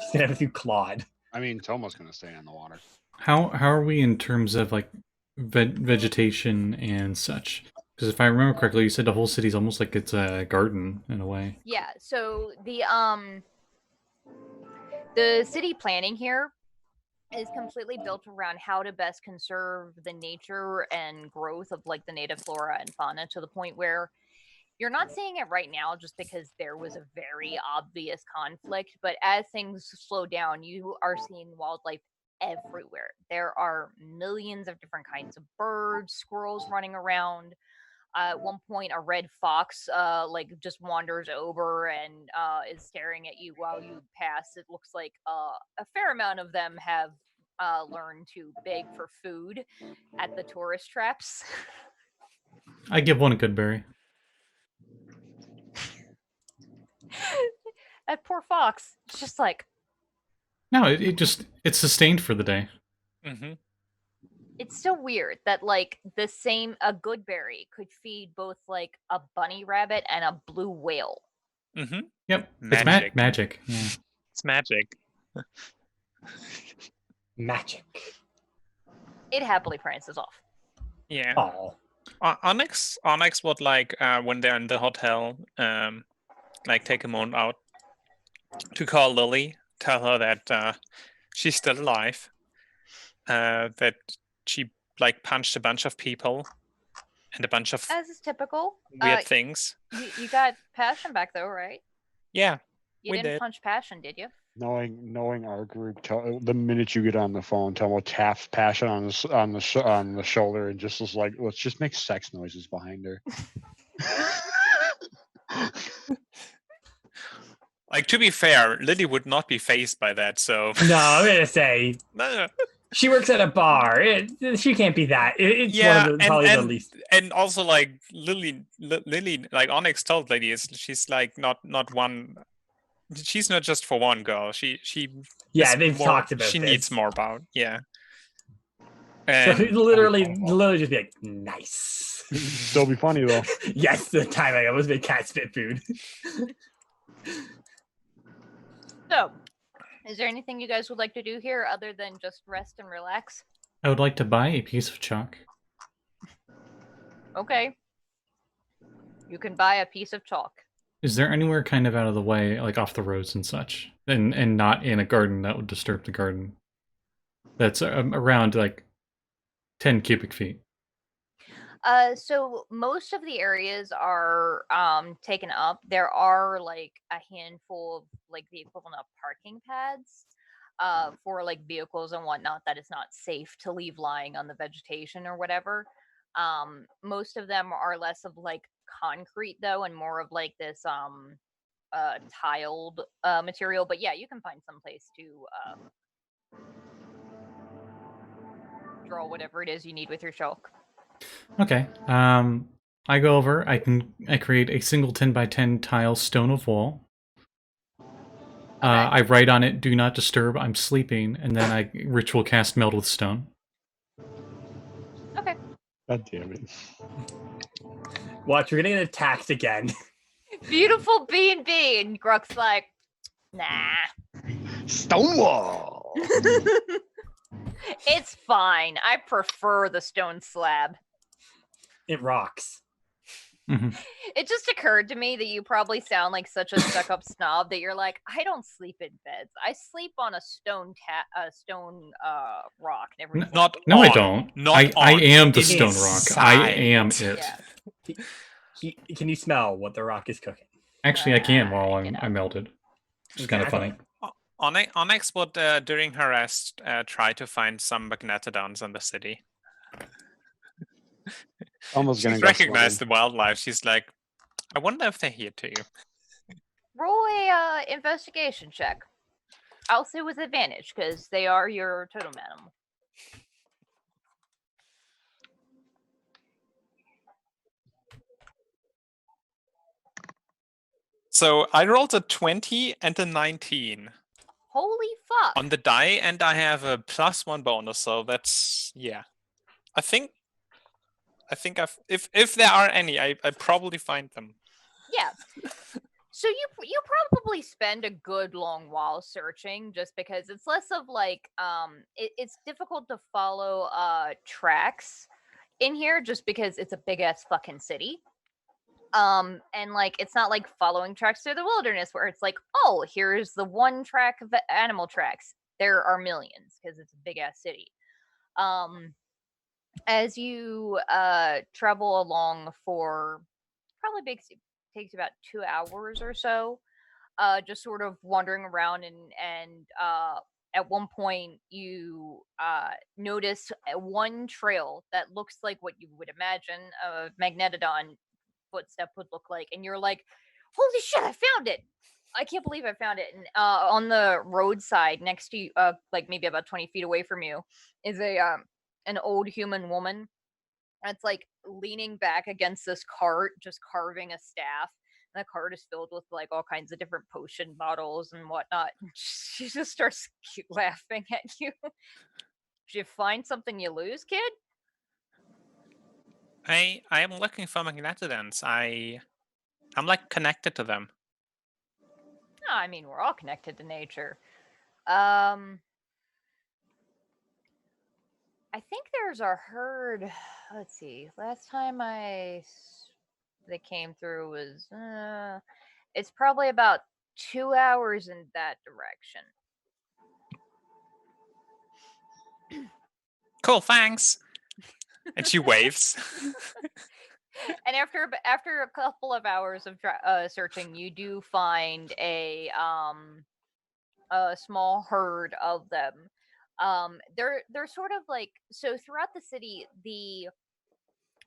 She's gonna have a few clawed. I mean, Tomo's gonna stay in the water. How are we in terms of like vegetation and such? Because if I remember correctly, you said the whole city's almost like it's a garden in a way. Yeah. So the city planning here is completely built around how to best conserve the nature and growth of like the native flora and fauna, to the point where you're not seeing it right now just because there was a very obvious conflict, but as things slow down, you are seeing wildlife everywhere. There are millions of different kinds of birds, squirrels running around. At one point, a red fox like just wanders over and is staring at you while you pass. It looks like a fair amount of them have learned to beg for food at the tourist traps. I give one a good berry. That poor fox. It's just like, No, it's sustained for the day. Mm-hmm. it's still weird that like a good berry could feed both like a bunny rabbit and a blue whale. Mm-hmm. Yep. Magic. It's magic. Yeah. It's magic. Magic. It happily prances off. Yeah. Oh. Onyx would like when they're in the hotel, like take a moment out to call Lily, tell her that she's still alive, that she like punched a bunch of people and a bunch of As is typical. weird things. You got passion back though, right? Yeah, You we didn't did. punch passion, did you? Knowing our group, the minute you get on the phone, Tomo taps Passion on the shoulder and just is like, let's just make sex noises behind her. Like, to be fair, Lily would not be phased by that, so No, I'm gonna say no. she works at a bar. She can't be that. It's Yeah, one of the, probably the least. and also like Lily, like Onyx told Lily, she's like not one. She's not just for one girl. She Yeah, is they've more, talked about she this. needs more about. Yeah. So And literally just be like, nice. Still be funny though. Yes, the time I almost made cat spit food. So, is there anything you guys would like to do here other than just rest and relax? I would like to buy a piece of chalk. Okay. You can buy a piece of chalk. Is there anywhere kind of out of the way, like off the roads and such, and not in a garden that would disturb the garden? That's around like 10 cubic feet. So most of the areas are taken up. There are like a handful of like the equivalent of parking pads for like vehicles and whatnot that it's not safe to leave lying on the vegetation or whatever. Most of them are less of like concrete though, and more of like this tiled material. But yeah, you can find some place to draw whatever it is you need with your chalk. Okay. I go over. I create a single 10 by 10 tile stone of wall. I write on it, "Do not disturb. I'm sleeping," and then I ritual cast Meld with Stone. Okay. God damn it. Watch, we're gonna get attacked again. Beautiful B&B, and Gruk's like, nah. Stonewall. It's fine. I prefer the stone slab. It rocks. Mhm. It just occurred to me that you probably sound like such a stuck-up snob that you're like, I don't sleep in beds. I sleep on a stone rock. Never mind. not No, on, I don't. Not I on, am the it stone is rock. I am side. it. Yeah. Can you smell what the rock is cooking? Actually, I can while you know. I'm melted. It's kind of funny. Onyx would, during her rest, try to find some magnetodons in the city. Almost gonna She's go recognized the swimming. wildlife. She's like, I wonder if they're here too. Roll a investigation check. I'll say with advantage because they are your totem animal. So I rolled a 20 and a 19 Holy fuck! on the die, and I have a +1 bonus. So that's, yeah. I think if there are any, I probably find them. Yeah. So you probably spend a good long while searching, just because it's less of like it's difficult to follow tracks in here, just because it's a big ass fucking city. And like it's not like following tracks through the wilderness where it's like, oh, here's the one track of animal tracks. There are millions because it's a big ass city. As you travel along for probably takes about 2 hours or so, just sort of wandering around, and at one point you notice one trail that looks like what you would imagine a magnetodon footstep would look like, and you're like, holy shit, I found it. I can't believe I found it. And on the roadside next to you, like maybe about 20 feet away from you, is an old human woman that's like leaning back against this cart, just carving a staff. And the cart is filled with like all kinds of different potion bottles and whatnot. She just starts laughing at you. Did you find something you lose, kid? I am looking for magnetodons. I'm like connected to them. No, I mean, we're all connected to nature. I think there's a herd. Let's see. Last time they came through was it's probably about 2 hours in that direction. Cool, thanks. And she waves. And after a couple of hours of searching, you do find a small herd of them. They're sort of like, so throughout the city,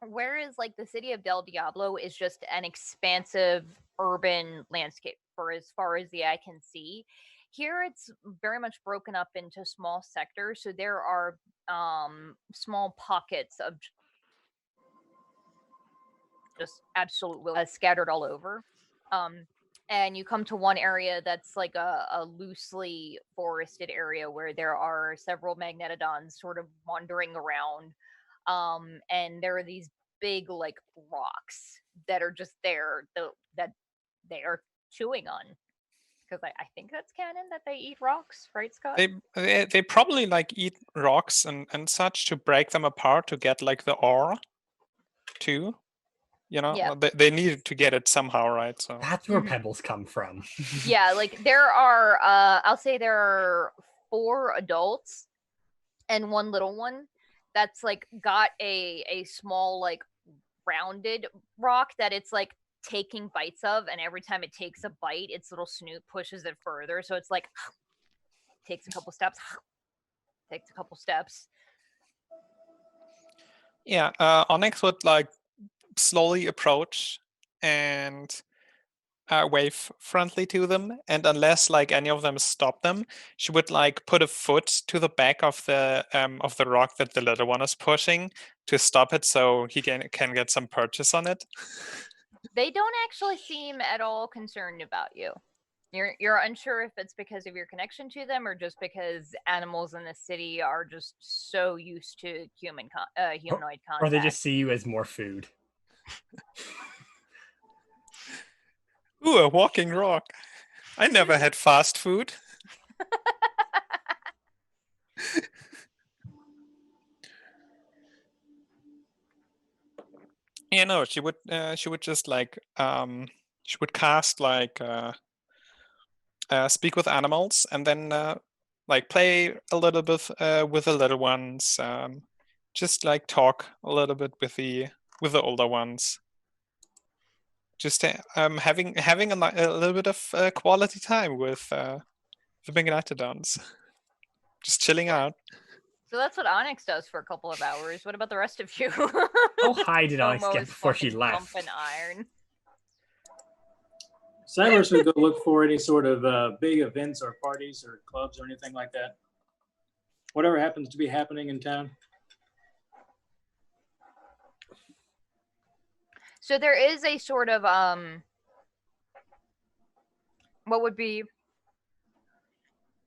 whereas like the city of Del Diablo is just an expansive urban landscape for as far as the eye can see, here it's very much broken up into small sectors. So there are small pockets of just absolute scattered all over. And you come to one area that's like a loosely forested area where there are several magnetodons sort of wandering around. And there are these big like rocks that are just there that they are chewing on. Because I think that's canon that they eat rocks, right, Scott? They probably like eat rocks and such to break them apart to get like the ore too. You know, Yeah. they needed to get it somehow, right? So That's where pebbles come from. Yeah, like there are I'll say there are 4 adults and 1 little one that's like got a small like rounded rock that it's like taking bites of, and every time it takes a bite its little snoot pushes it further, so it's like takes a couple steps, takes a couple steps. yeah, Onyx would like slowly approach and wave friendly to them, and unless like any of them stop them, she would like put a foot to the back of the rock that the little one is pushing to stop it, so he can get some purchase on it. They don't actually seem at all concerned about you. You're unsure if it's because of your connection to them or just because animals in the city are just so used to humanoid contact. Or they just see you as more food. Ooh, a walking rock. I never had fast food. Yeah, no, she would just like she would cast like speak with animals, and then like play a little bit with the little ones, just like talk a little bit with the older ones, just having a little bit of quality time with the magnetodons, just chilling out. So that's what Onyx does for a couple of hours. What about the rest of you? How high did Onyx Tomo get is before she fucking left? pumping iron. Cyberus would go look for any sort of big events or parties or clubs or anything like that. Whatever happens to be happening in town. So there is a sort of what would be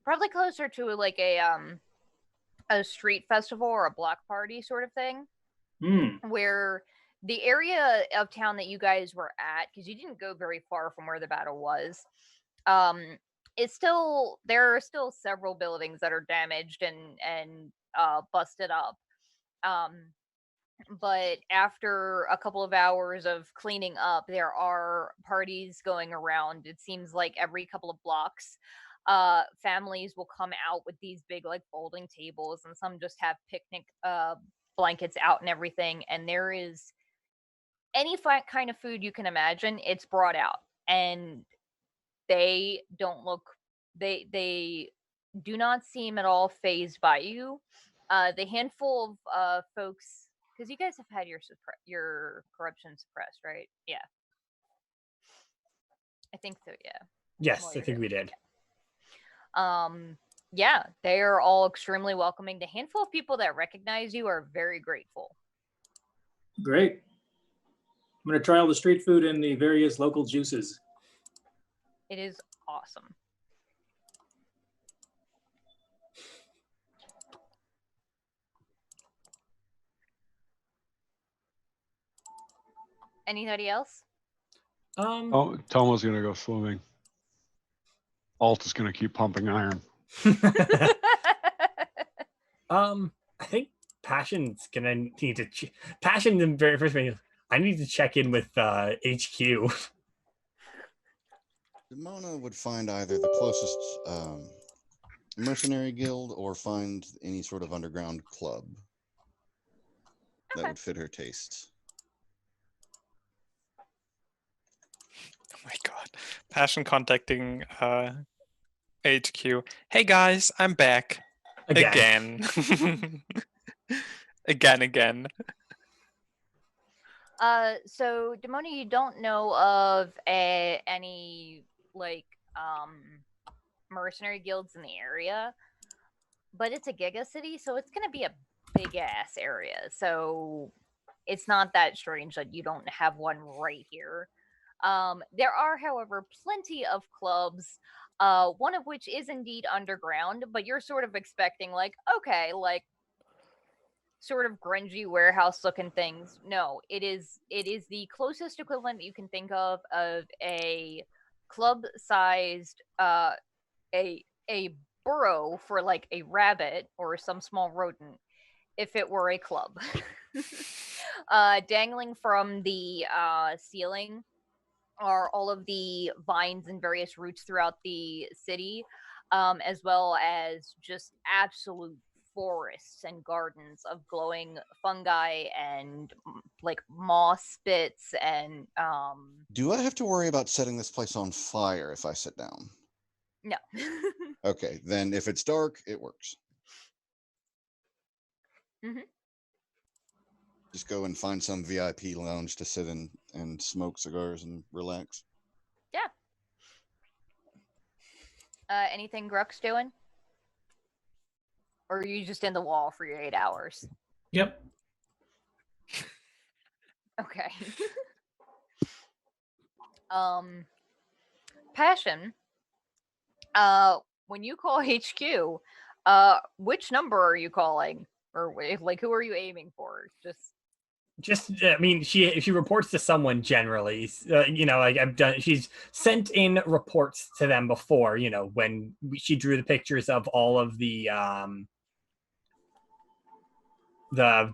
probably closer to like a street festival or a block party sort of thing, where the area of town that you guys were at, because you didn't go very far from where the battle was, it's still, there are still several buildings that are damaged and busted up. But after a couple of hours of cleaning up, there are parties going around. It seems like every couple of blocks, families will come out with these big like folding tables, and some just have picnic blankets out and everything. And there is any kind of food you can imagine, it's brought out, and they don't look, they do not seem at all phased by you. The handful of folks, because you guys have had your corruption suppressed, right? Yeah, I think so. Yeah. Yes, Well, I you're think here. we did. Yeah, they are all extremely welcoming. The handful of people that recognize you are very grateful. Great. I'm going to try all the street food and the various local juices. It is awesome. Anybody else? Oh, Tomo's gonna go swimming. Alt is gonna keep pumping iron. I think Passion's gonna need to. Passion, the very first thing, I need to check in with HQ. Demona would find either the closest mercenary guild or find any sort of underground club that Okay. would fit her tastes. Oh my god. Passion contacting HQ. Hey guys, I'm back. Again. Again. So Demona, you don't know of any like mercenary guilds in the area, but it's a giga city, so it's gonna be a big ass area. So it's not that strange that you don't have one right here. There are, however, plenty of clubs. One of which is indeed underground, but you're sort of expecting like, okay, like sort of grungy warehouse looking things. No, it is the closest equivalent you can think of a club sized a burrow for like a rabbit or some small rodent if it were a club. Dangling from the ceiling are all of the vines and various roots throughout the city, as well as just absolute forests and gardens of glowing fungi and like moss spits and Do I have to worry about setting this place on fire if I sit down? no. Okay, then if it's dark, it works. Mhm. Just go and find some VIP lounge to sit in and smoke cigars and relax. Anything Gruk's doing? Or are you just in the wall for your 8 hours? Yep. Okay. Passion. When you call HQ, which number are you calling? Or like who are you aiming for? I mean, she reports to someone generally. Like I've done. She's sent in reports to them before. When she drew the pictures of all of the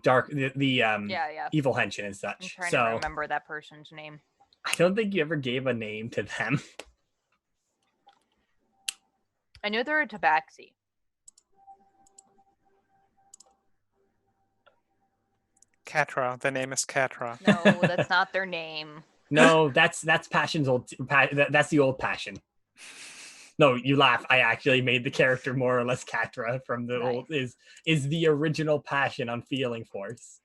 dark, yeah. evil Henshin and such. I'm trying to remember that person's name. I don't think you ever gave a name to them. I knew they're a tabaxi. Catra. The name is Catra. No, that's not their name. No, that's Passion's old. That's the old Passion. No, you laugh. I actually made the character more or less Catra from the old is the original Passion on Feeling Force.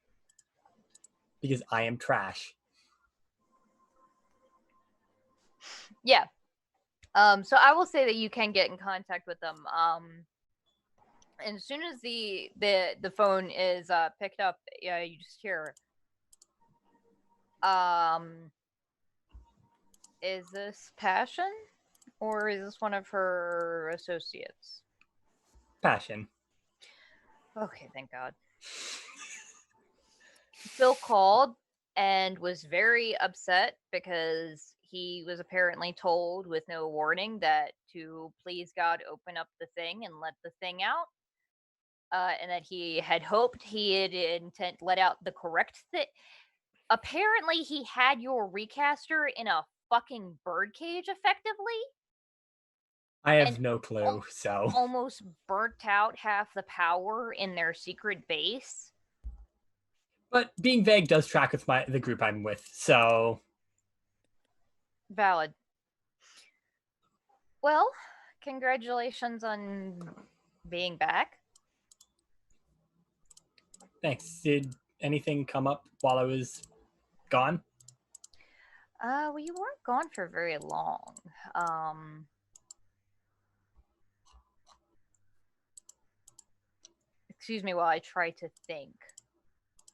Because I am trash. Yeah. So I will say that you can get in contact with them. And as soon as the phone is picked up, you just hear, is this Passion? Or is this one of her associates? Passion. Okay, thank God. Phil called and was very upset because he was apparently told with no warning that to please God open up the thing and let the thing out. And that he had hoped he had let out the correct thing. Apparently, he had your recaster in a fucking birdcage, effectively. I have no clue, so almost burnt out half the power in their secret base. But being vague does track with the group I'm with, so valid. Well, congratulations on being back. Thanks. Did anything come up while I was gone? Well, you weren't gone for very long. Excuse me while I try to think,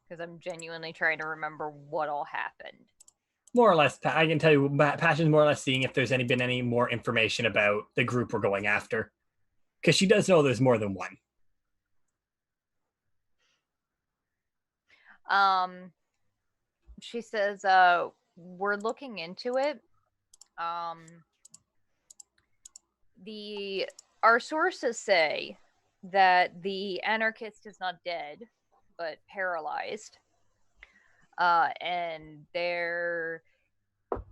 because I'm genuinely trying to remember what all happened. more or less, I can tell you, Passion's more or less seeing if there's been any more information about the group we're going after. Because she does know there's more than one. She says, we're looking into it. Our sources say that the anarchist is not dead, but paralyzed. And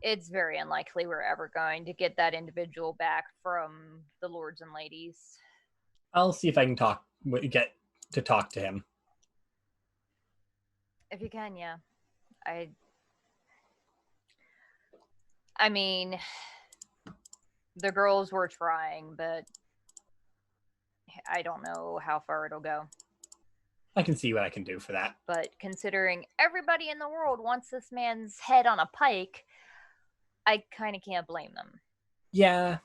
it's very unlikely we're ever going to get that individual back from the lords and ladies. I'll see if I can get to talk to him. If you can, yeah. I mean, the girls were trying, but I don't know how far it'll go. I can see what I can do for that. But considering everybody in the world wants this man's head on a pike, I kind of can't blame them. Yeah.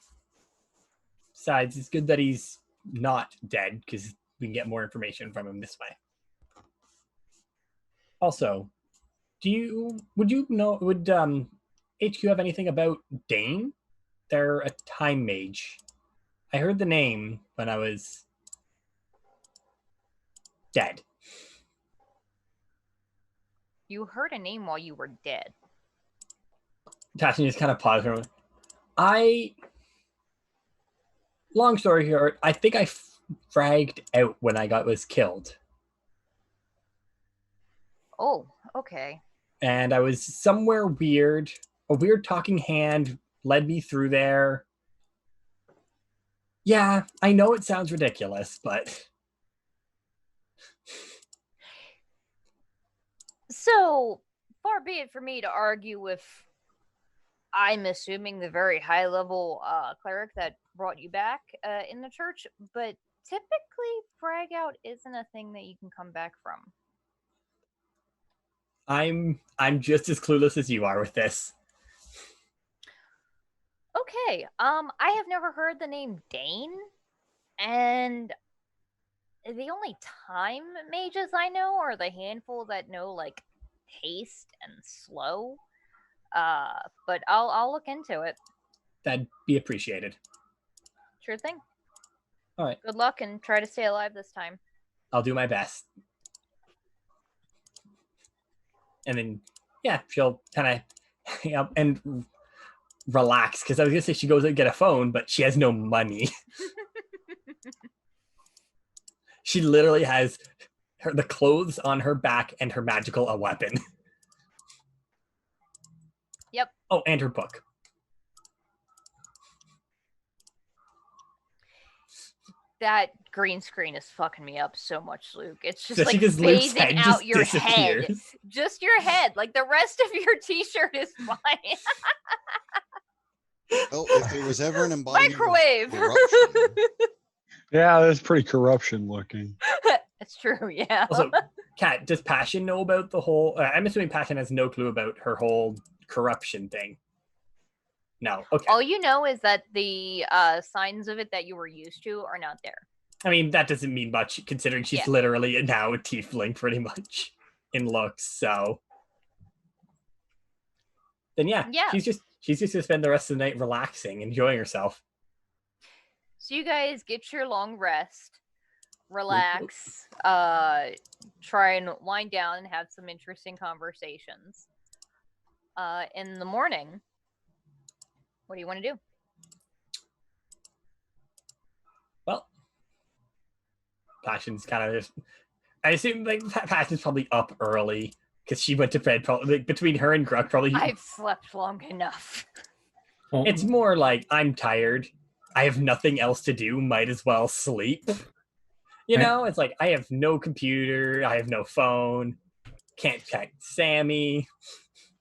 Besides, it's good that he's not dead, because we can get more information from him this way. Also, would HQ have anything about Dane? They're a time mage. I heard the name when I was dead. You heard a name while you were dead. Tashin just kind of paused for a moment. Long story short, I think I fragged out when I was killed. Oh, okay. And I was somewhere weird. A weird talking hand led me through there. Yeah, I know it sounds ridiculous, but... So, far be it for me to argue with, I'm assuming, the very high-level cleric that brought you back in the church, but typically, frag out isn't a thing that you can come back from. I'm just as clueless as you are with this. Okay, I have never heard the name Dane, and the only time mages I know are the handful that know, like, haste and slow. But I'll look into it. That'd be appreciated. Sure thing. All right. Good luck and try to stay alive this time. I'll do my best. And then, yeah, she'll kind of hang up and relax, because I was going to say she goes and get a phone, but she has no money. She literally has the clothes on her back and her magical weapon. Yep. Oh, and her book. That green screen is fucking me up so much, Luke. It's just So like she just Luke's phasing head out just your head. disappears. Just your head. Like the rest of your t-shirt is fine. Well, if there was ever an embodiment of Microwave. corruption, Yeah, that's pretty corruption looking. It's true, yeah. Also, Kat, does Passion know about the whole... I'm assuming Passion has no clue about her whole corruption thing. No, okay. All you know is that the signs of it that you were used to are not there. I mean, that doesn't mean much, considering she's literally now a tiefling, pretty much, in looks, so... Then yeah, she's just gonna spend the rest of the night relaxing, enjoying herself. So you guys get your long rest, relax, try and wind down and have some interesting conversations. In the morning, what do you want to do? Well, Passion's kind of just... I assume like Passion's probably up early, because she went to bed probably between her and Gurk probably. I've slept long enough. It's more like I'm tired. I have nothing else to do. Might as well sleep. You know, it's like I have no computer. I have no phone. Can't check Sammy.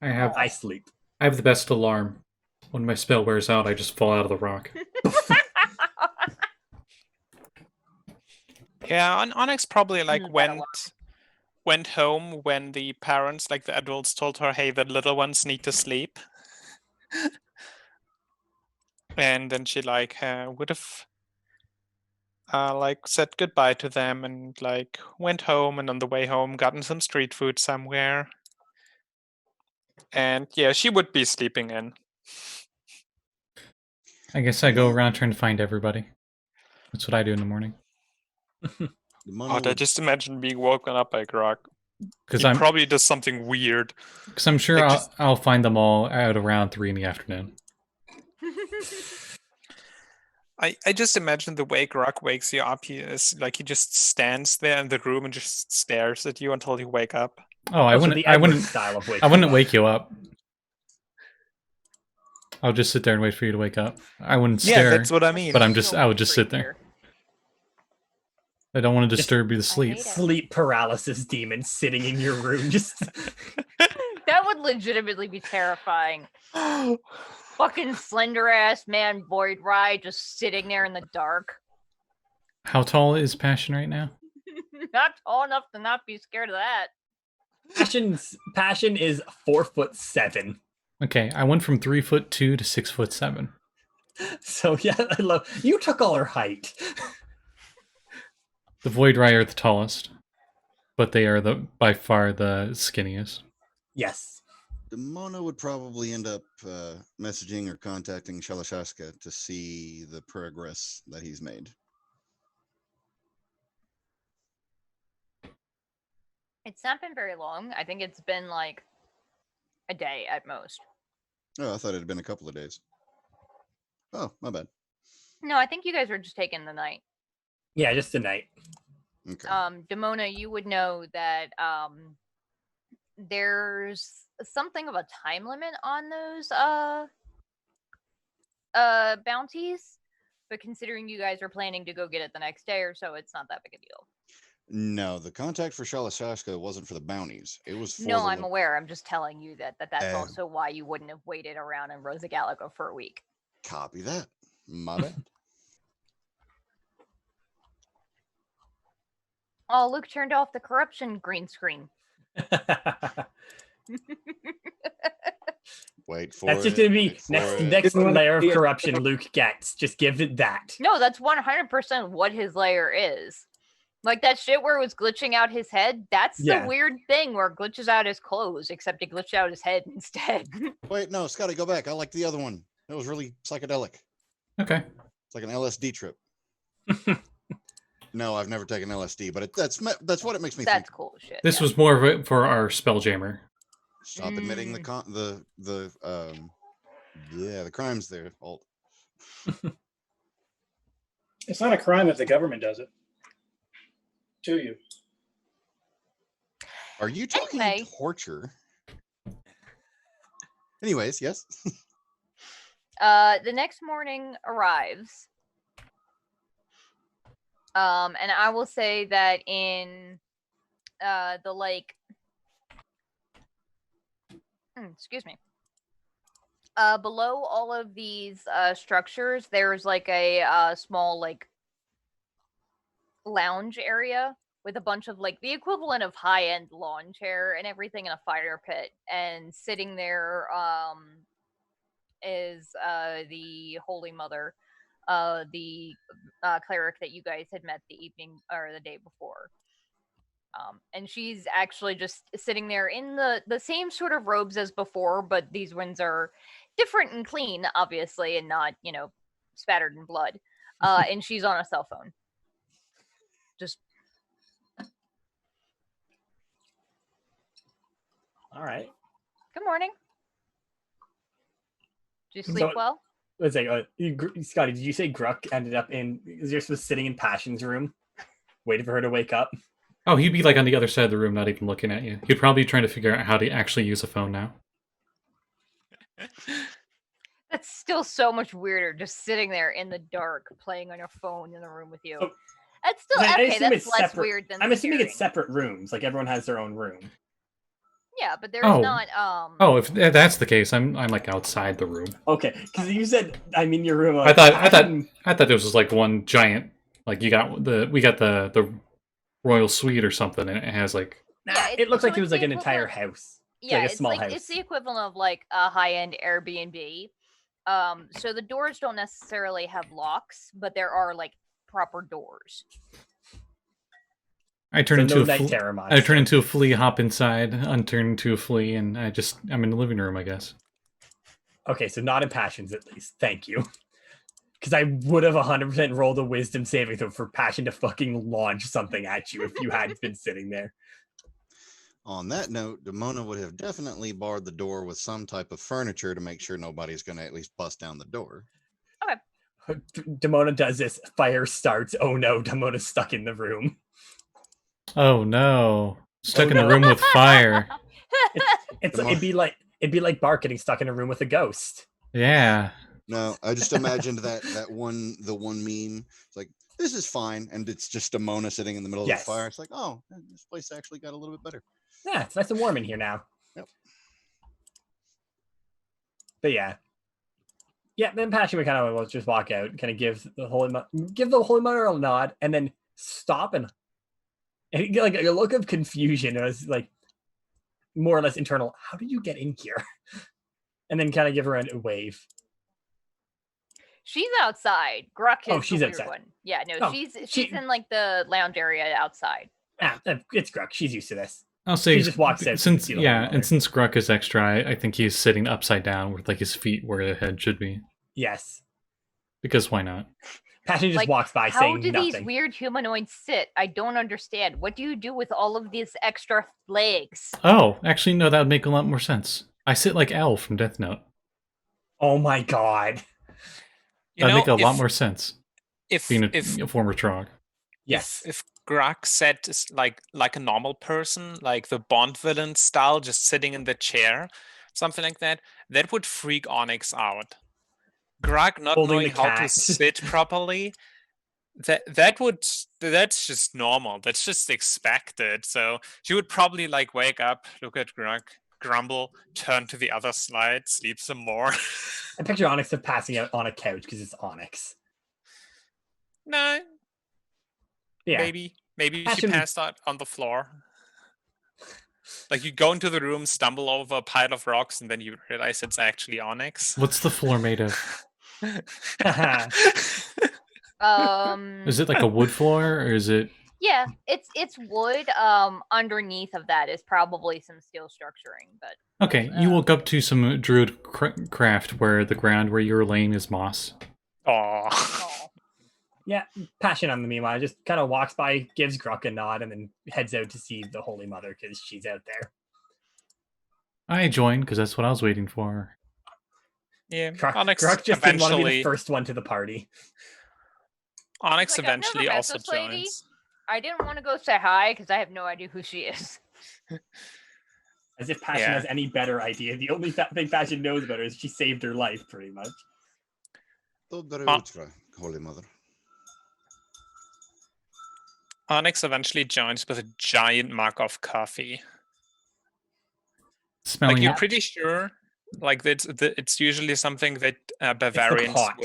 I sleep. I have the best alarm. When my spell wears out, I just fall out of the rock. Yeah, Onyx probably like went home when the parents, like the adults, told her, "Hey, the little ones need to sleep." And then she like would have like said goodbye to them and like went home, and on the way home gotten some street food somewhere. And yeah, she would be sleeping in. I guess I go around trying to find everybody. That's what I do in the morning. Demona I would, just imagine being woken up by Grog. Because He I'm probably does something weird. sure like just- I'll find them all out around 3 in the afternoon. I just imagine the way Grog wakes you up, he just stands there in the room and just stares at you until you wake up. Oh, I Also, wouldn't. the I Edward wouldn't. style of I wouldn't up. wake you up. I'll just sit there and wait for you to wake up. I wouldn't Yeah, stare. that's what I mean. But I would just sit there. I don't want to disturb you to sleep. hate it. Sleep paralysis demon sitting in your room. Just That would legitimately be terrifying. Fucking slender ass man Void Rye just sitting there in the dark. How tall is Passion right now? Not tall enough to not be scared of that. Passion is 4'7". Okay, I went from 3'2" to 6'7". So yeah, I love you took all her height. The Void Rye are the tallest, but they are by far the skinniest. Yes. Demona would probably end up messaging or contacting Shalashashka to see the progress that he's made. It's not been very long. I think it's been like a day at most. Oh, I thought it had been a couple of days. Oh, my bad. No, I think you guys were just taking the night. Yeah, just tonight. Okay. Demona, you would know that there's something of a time limit on those bounties, but considering you guys are planning to go get it the next day or so, it's not that big a deal. No, the contact for Shalashashka wasn't for the bounties. It was for No, the I'm aware. I'm just telling you that's Um, also why you wouldn't have waited around in Rosa Gallico for a week. Copy that. My bad. Oh, Luke turned off the corruption green screen. Wait for That's it. just gonna be wait for next it. next Didn't wanna layer of be a- corruption Luke gets. Just give it that. No, that's 100% what his layer is. Like that shit where it was glitching out his head, that's Yeah. the weird thing where it glitches out his clothes, except it glitched out his head instead. Wait, no, Scotty, go back. I like the other one. It was really psychedelic. Okay. It's like an LSD trip. No, I've never taken LSD, but that's what it makes me That's think. cool as shit. This yeah. was more of it for our Spelljammer. Stop admitting the crimes there, Alt. It's not a crime if the government does it to you. Are you talking Anyway. torture? Anyways, yes. The next morning arrives. And I will say that in the like excuse me. Below all of these structures, there's like a small like lounge area with a bunch of like the equivalent of high-end lawn chair and everything in a fire pit. And sitting there is the Holy Mother, the cleric that you guys had met the evening or the day before. And she's actually just sitting there in the same sort of robes as before, but these ones are different and clean, obviously, and not, spattered in blood. And she's on a cell phone. Just All right. good morning. Did you sleep So- well? Let's say, Scotty, did you say Gurk ended up was sitting in Passion's room, waiting for her to wake up? Oh, he'd be like on the other side of the room, not even looking at you. He'd probably be trying to figure out how to actually use a phone now. That's still so much weirder, just sitting there in the dark, playing on your phone in the room with you. So- That's still I okay. assume That's it's less separate. weird than I'm assuming it's staring. separate rooms, like everyone has their own room. Yeah, but there's Oh. not. Oh, if that's the case, I'm like outside the room. Okay, because you said I'm in your room. I thought this was like one giant. Like we got the royal suite or something, and it has like. Yeah, it looks so like it was it's like the an entire equivalent- house. Yeah, like a small house. It's the equivalent of like a high-end Airbnb. So the doors don't necessarily have locks, but there are like proper doors. I turn So into no a night fl- terror I monster. turn into a flea, hop inside, unturn into a flea, and I'm in the living room, I guess. Okay, so not in passions at least. Thank you. Because I would have 100% rolled a wisdom saving throw for passion to fucking launch something at you if you had been sitting there. On that note, Demona would have definitely barred the door with some type of furniture to make sure nobody's going to at least bust down the door. Demona does this. Fire starts. Oh no, Demona's stuck in the room. Oh no. Stuck Oh, in the no. room with fire. It'd be like Bark getting stuck in a room with a ghost. Yeah. No, I just imagined the one meme. It's like, this is fine, and it's just Demona sitting in the middle of the fire. It's like, oh, this place actually got a little bit better. Yeah, it's nice and warm in here now. Yep. But yeah, then Passion would kind of just walk out, kind of give the Holy Mother a nod, and then stop and get like a look of confusion. It was like more or less internal. How did you get in here? And then kind of give her a wave. She's outside. Gurk is she's the weird outside. one. Yeah, no, Oh, she's in like the lounge area outside. It's Gurk. She's used to this. I'll say She just walks out. since since Gurk is extra, I think he's sitting upside down with like his feet where the head should be. Yes. Because why not? Passion just Like, walks by How saying do nothing. these weird humanoids sit? I don't understand. What do you do with all of these extra legs? Oh, actually no, that would make a lot more sense. I sit like L from Death Note. Oh my god. That'd make a lot more sense. Being a former Trog. Yes. If Gurk sat like a normal person, like the Bond villain style, just sitting in the chair, something like that, that would freak Onyx out. Gurk not Holding knowing the how to cat. sit properly, that's just normal. That's just expected. So she would probably like wake up, look at Gurk, grumble, turn to the other side, sleep some more. I picture Onyx of passing out on a couch because it's Onyx. No, Yeah. maybe she Passion- passed out on the floor. Like you go into the room, stumble over a pile of rocks, and then you realize it's actually Onyx. What's the floor made of? Is it like a wood floor or is it? Yeah, it's wood. Underneath of that is probably some steel structuring, but Okay, you woke up to some druid craft where the ground where you're laying is moss. Oh. Yeah, Passion on the meanwhile just kind of walks by, gives Gurk a nod, and then heads out to see the Holy Mother because she's out there. I joined because that's what I was waiting for. Yeah, Gurk just didn't want to be eventually the first one to the party. Onyx Like, I've never eventually met also this lady. joins. I didn't want to go say hi because I have no idea who she is. As if Passion Yeah. has any better idea. The only thing Passion knows about her is she saved her life, pretty much. Holy Mother. Onyx eventually joins with a giant mug of coffee. Smelling Like you're it. pretty sure, like it's usually something that Bavarians pot.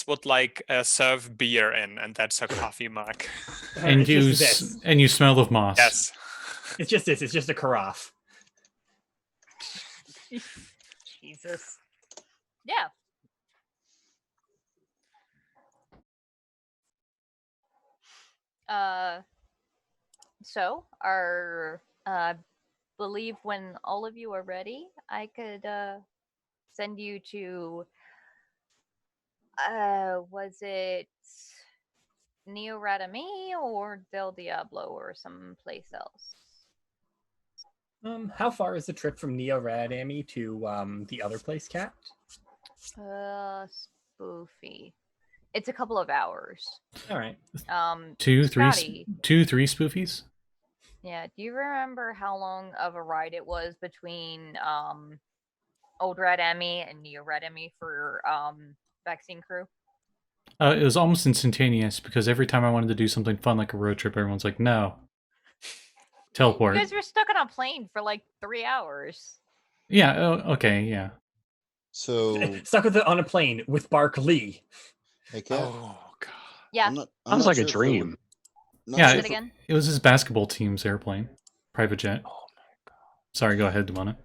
would like serve beer in, and that's a coffee mug. And It's you just this. and you smell of moss. Yes. It's just this. It's just a carafe. Jesus. Yeah. So believe when all of you are ready, I could send you to was it Neo Radami or Del Diablo or someplace else? How far is the trip from Neo Radami to the other place, Cat? Spoofy. It's a couple of hours. All right. Two, three Scotty, spoofies. yeah, do you remember how long of a ride it was between Old Radami and Neo Radami for Vaccine Crew? It was almost instantaneous because every time I wanted to do something fun like a road trip, everyone's like, "No, teleport." You guys were stuck on a plane for like 3 hours. Yeah. Okay. Yeah. So, Stuck on a plane with Bark Lee. hey, Kat, Oh god. Yeah. I'm Sounds not like sure a if it dream. would- not Yeah, sure Say if it again. It was his basketball team's airplane, private jet. Oh my god. Sorry. Go ahead, Demona.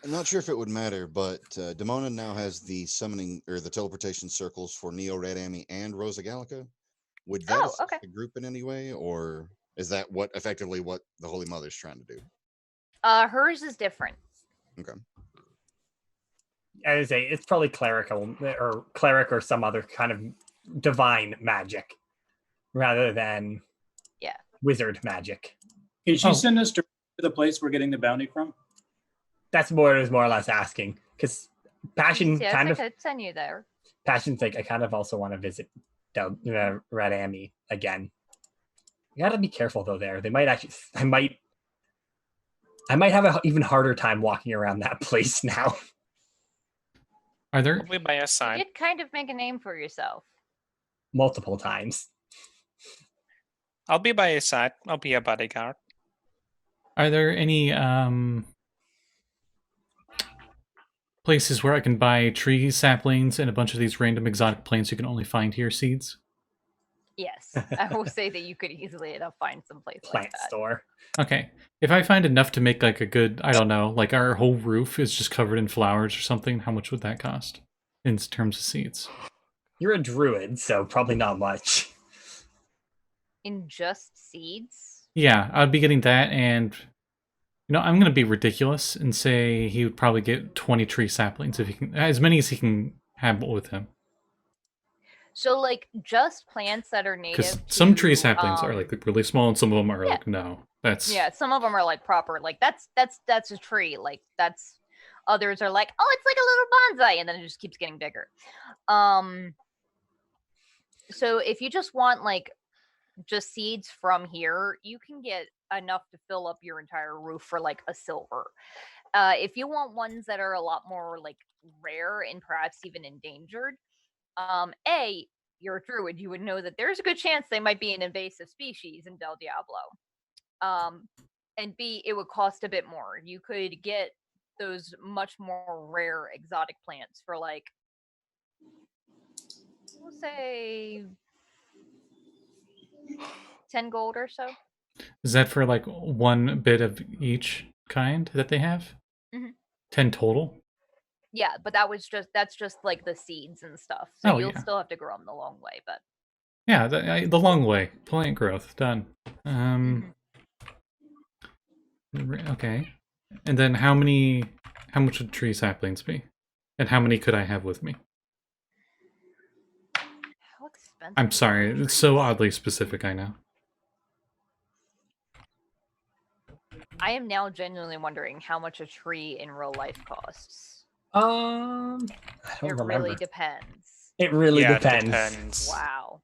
I'm not sure if it would matter, but Demona now has the summoning or the teleportation circles for Neo Radami and Rosa Gallica. Would that Oh, affect okay. the group in any way, or is that effectively what the Holy Mother's trying to do? Hers is different. Okay. I would say it's probably cleric or some other kind of divine magic rather than wizard magic. Can she send us to the place we're getting the bounty from? That's what I was more or less asking, because Passion Yes, kind I of could send you there. Passion's like, I kind of also want to visit Red Amy again. You gotta be careful though. There, they might actually. I might have an even harder time walking around that place now. Are there? Probably by your You side. did kind of make a name for yourself. Multiple times. I'll be by your side. I'll be your bodyguard. Are there any places where I can buy tree saplings and a bunch of these random exotic plants you can only find here seeds? Yes, I will say that you could easily enough find some place Plant like that. store. Okay. If I find enough to make like a good, I don't know, like our whole roof is just covered in flowers or something, how much would that cost in terms of seeds? You're a druid, so probably not much. In just seeds? Yeah, I'd be getting that, and I'm going to be ridiculous and say he would probably get 20 tree saplings if he can, as many as he can have with him. So, like, just plants that are native. Because some tree to, saplings are like really small, and some of them are like no. That's some of them are like proper, like that's a tree. Like that's others are like, oh, it's like a little bonsai, and then it just keeps getting bigger. So if you just want like just seeds from here, you can get enough to fill up your entire roof for like a silver. If you want ones that are a lot more like rare and perhaps even endangered, you're a druid, you would know that there's a good chance they might be an invasive species in Del Diablo. And B, it would cost a bit more. You could get those much more rare exotic plants for like, we'll say 10 gold or so. Is that for like one bit of each kind that they have? 10 total? Yeah, but that's just like the seeds and stuff. So you'll still have to grow them the long way, but yeah, the long way. Plant growth done. Okay, and then how much would tree saplings be, and how many could I have with me? How expensive? I'm sorry, it's so oddly specific. I know. I am now genuinely wondering how much a tree in real life costs. I don't remember. Really depends. It really depends. It depends. Wow.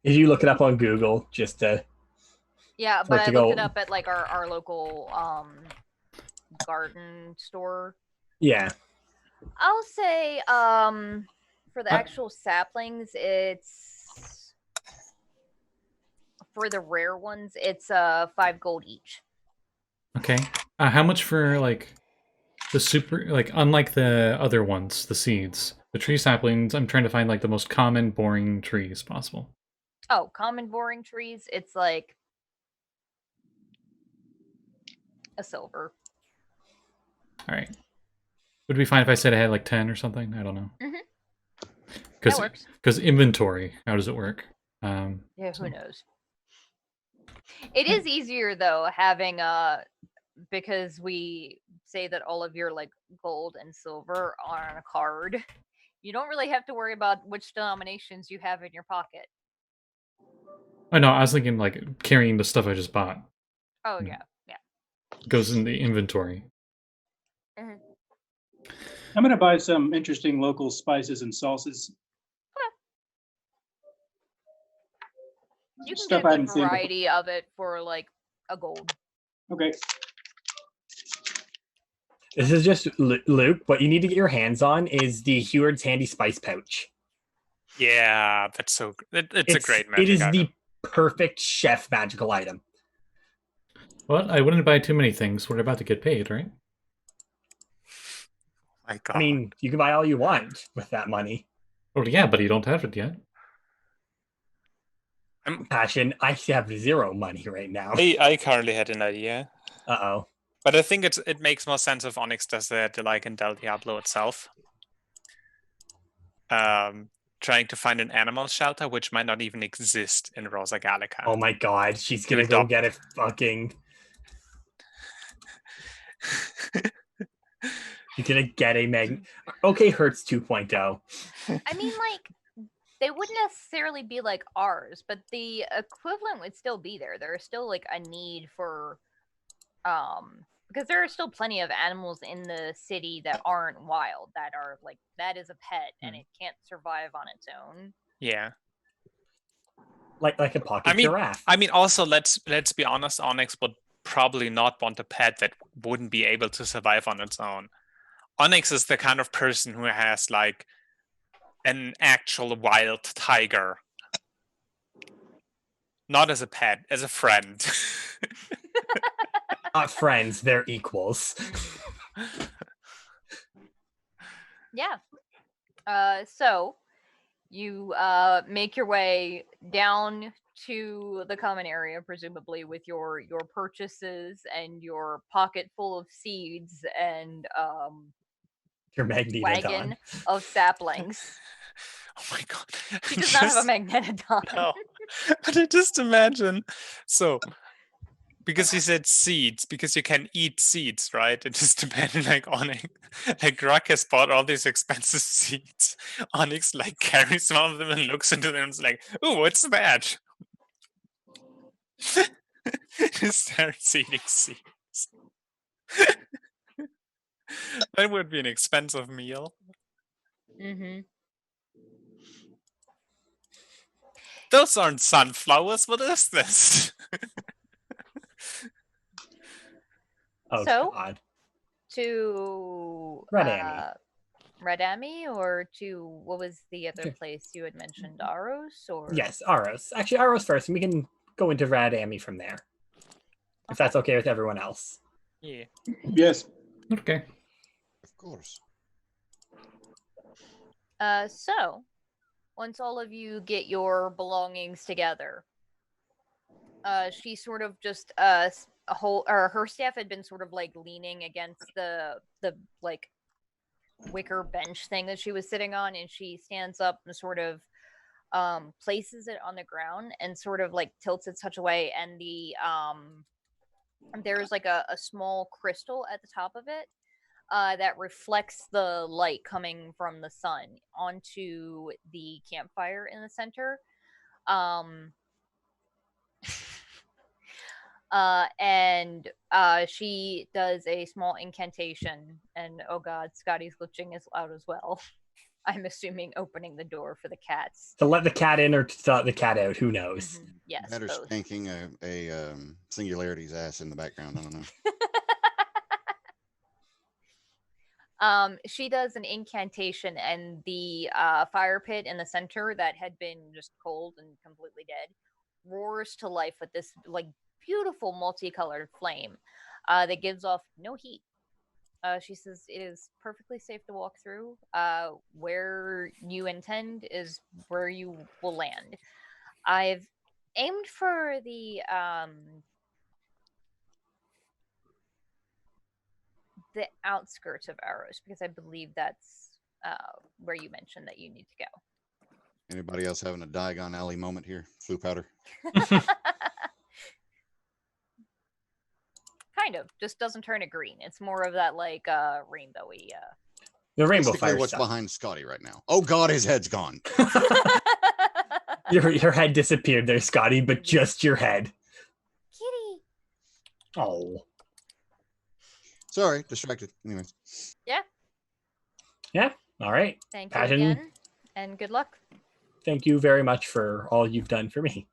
If you look it up on Google, just to yeah, but I looked it up at like our local garden store. Yeah. I'll say for the actual saplings, it's for the rare ones, it's 5 gold each. Okay. How much for like the super, like unlike the other ones, the seeds, the tree saplings? I'm trying to find like the most common, boring trees possible. Oh, common boring trees, it's like a silver. All right. Would it be fine if I said I had like 10 or something? I don't know. That works. Because inventory, how does it work? Yeah, who knows? It is easier though having because we say that all of your like gold and silver are on a card. You don't really have to worry about which denominations you have in your pocket. Oh no, I was thinking like carrying the stuff I just bought. Oh yeah. Goes in the inventory. I'm gonna buy some interesting local spices and sauces. You can get a variety of it for like a gold. Okay. This is just Luke. What you need to get your hands on is the Heward's Handy Spice Pouch. Yeah, that's so. It's a great magic It is item. the perfect chef magical item. Well, I wouldn't buy too many things. We're about to get paid, right? My God. I mean, you can buy all you want with that money. Oh yeah, but you don't have it yet. Passion, I have 0 money right now. I currently had an idea. Uh-oh. But I think it makes more sense if Onyx does that like in Del Diablo itself. trying to find an animal shelter, which might not even exist in Rosa Gallica. Oh my god, she's gonna You go adopt- get a fucking. She's gonna get a Okay, Hertz 2.0. I mean, like, they wouldn't necessarily be like ours, but the equivalent would still be there. There is still like a need for, because there are still plenty of animals in the city that aren't wild, that are like, that is a pet and it can't survive on its own. Yeah. Like a pocket giraffe. I mean, also let's be honest. Onyx would probably not want a pet that wouldn't be able to survive on its own. Onyx is the kind of person who has like an actual wild tiger, not as a pet, as a friend. Not friends, they're equals. Yeah. So you make your way down to the common area, presumably with your purchases and your pocket full of seeds and Your magnetodon. wagon of saplings. Oh my god. He does not have a magnetodon. No. But I just imagine. So, because he said seeds, because you can eat seeds, right? It just depended like Onyx. Like Gurk has bought all these expensive seeds. Onyx like carries one of them and looks into them and is like, ooh, what's that? Just starts eating seeds. That would be an expensive meal. Mm-hmm. Those aren't sunflowers. What is this? Oh So? god. To Red Amy. Red Amy, or to what was the other place you had mentioned, Aros? Or Yes, Aros. Actually, Aros first, and we can go into Rad Amy from there. If that's okay with everyone else. Yeah. Yes. Okay. Of course. So once all of you get your belongings together, she sort of just her staff had been sort of like leaning against the like wicker bench thing that she was sitting on, and she stands up and sort of places it on the ground and sort of like tilts it such a way, and the there's like a small crystal at the top of it that reflects the light coming from the sun onto the campfire in the center. And she does a small incantation, and oh god, Scotty's glitching as loud as well. I'm assuming opening the door for the cats. To let the cat in or to let the cat out, who knows? Mm-hmm. Yes, Better both. spanking a Singularity's ass in the background. I don't know. She does an incantation, and the fire pit in the center that had been just cold and completely dead roars to life with this like beautiful multicolored flame that gives off no heat. She says it is perfectly safe to walk through. Where you intend is where you will land. I've aimed for the outskirts of Aros because I believe that's where you mentioned that you need to go. Anybody else having a Diagon Alley moment here? Flu powder. Kind of, just doesn't turn it green. It's more of that like rainbowy. The rainbow Basically fire what's stuff. behind Scotty right now? Oh God, his head's gone. Your head disappeared there, Scotty, but just your head. Kitty. Oh. Sorry, distracted. Anyways. Yeah. All right. Thank Passion. you again, and good luck. Thank you very much for all you've done for me.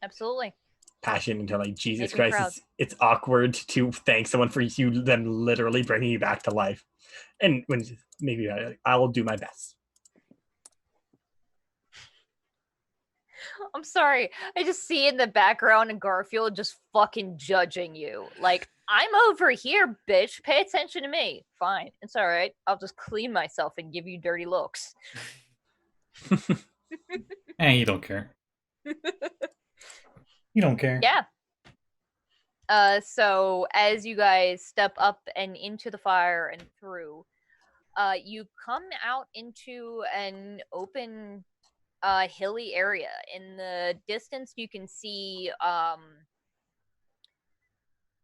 Absolutely. Passion until like Jesus Make me Christ, it's awkward to thank someone for them literally bringing you back to life. And when maybe I will do my best. I'm sorry. I just see in the background and Garfield just fucking judging you. Like, I'm over here, bitch. Pay attention to me. Fine. It's all right. I'll just clean myself and give you dirty looks. You don't care. You don't care. Yeah. So as you guys step up and into the fire and through, you come out into an open, hilly area. In the distance, you can see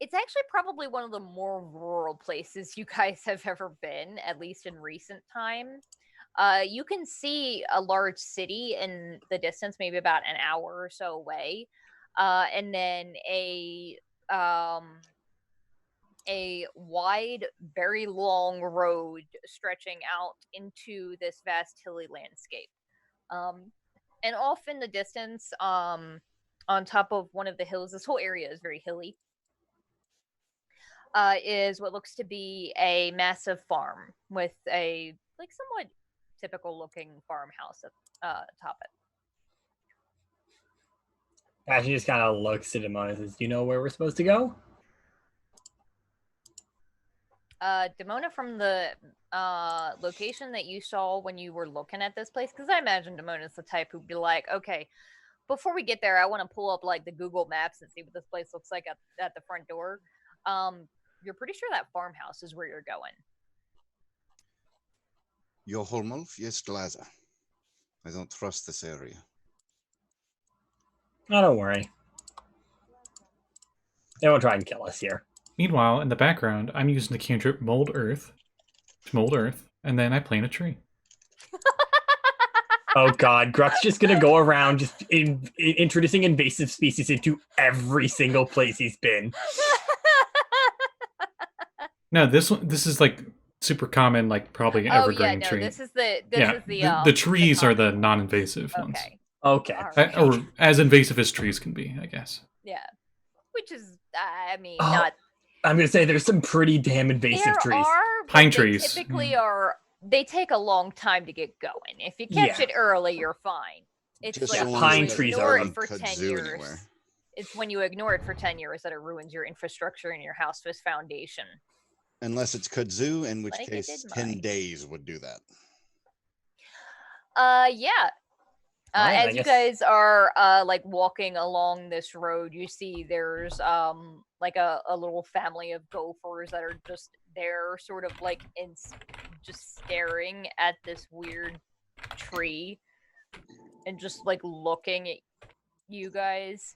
it's actually probably one of the more rural places you guys have ever been, at least in recent time. You can see a large city in the distance, maybe about an hour or so away, and then a wide, very long road stretching out into this vast hilly landscape. And off in the distance, on top of one of the hills, this whole area is very hilly, is what looks to be a massive farm with a somewhat typical looking farmhouse at top it. Ashley just kind of looks at Demona and says, "Do you know where we're supposed to go?" Demona, from the location that you saw when you were looking at this place, because I imagine Demona's the type who'd be like, okay, before we get there, I want to pull up like the Google Maps and see what this place looks like at the front door. You're pretty sure that farmhouse is where you're going. Yoholmolf, yes, Glaza. I don't trust this area. Oh, don't worry. They won't try and kill us here. Meanwhile, in the background, I'm using the cantrip Mold Earth, and then I plant a tree. Oh god, Gruk's just gonna go around just introducing invasive species into every single place he's been. No, this is like super common, like probably an evergreen tree. This is the the trees are the non-invasive ones. Okay. Right. Or as invasive as trees can be, I guess. Yeah, which is, I mean, not. I'm gonna say there's some pretty damn invasive trees. Pine trees typically are. They take a long time to get going. If you catch it early, you're fine. It's Just like so long pine as trees they are don't for 10 kudzu years. anywhere. It's when you ignore it for 10 years that it ruins your infrastructure and your house's foundation. Unless it's kudzu, in which Like it case did 10 mine. days would do that. Yeah. Alright, As you guys are like walking along this road, you see there's like a little family of gophers that are just there, sort of like just staring at this weird tree and just like looking at you guys.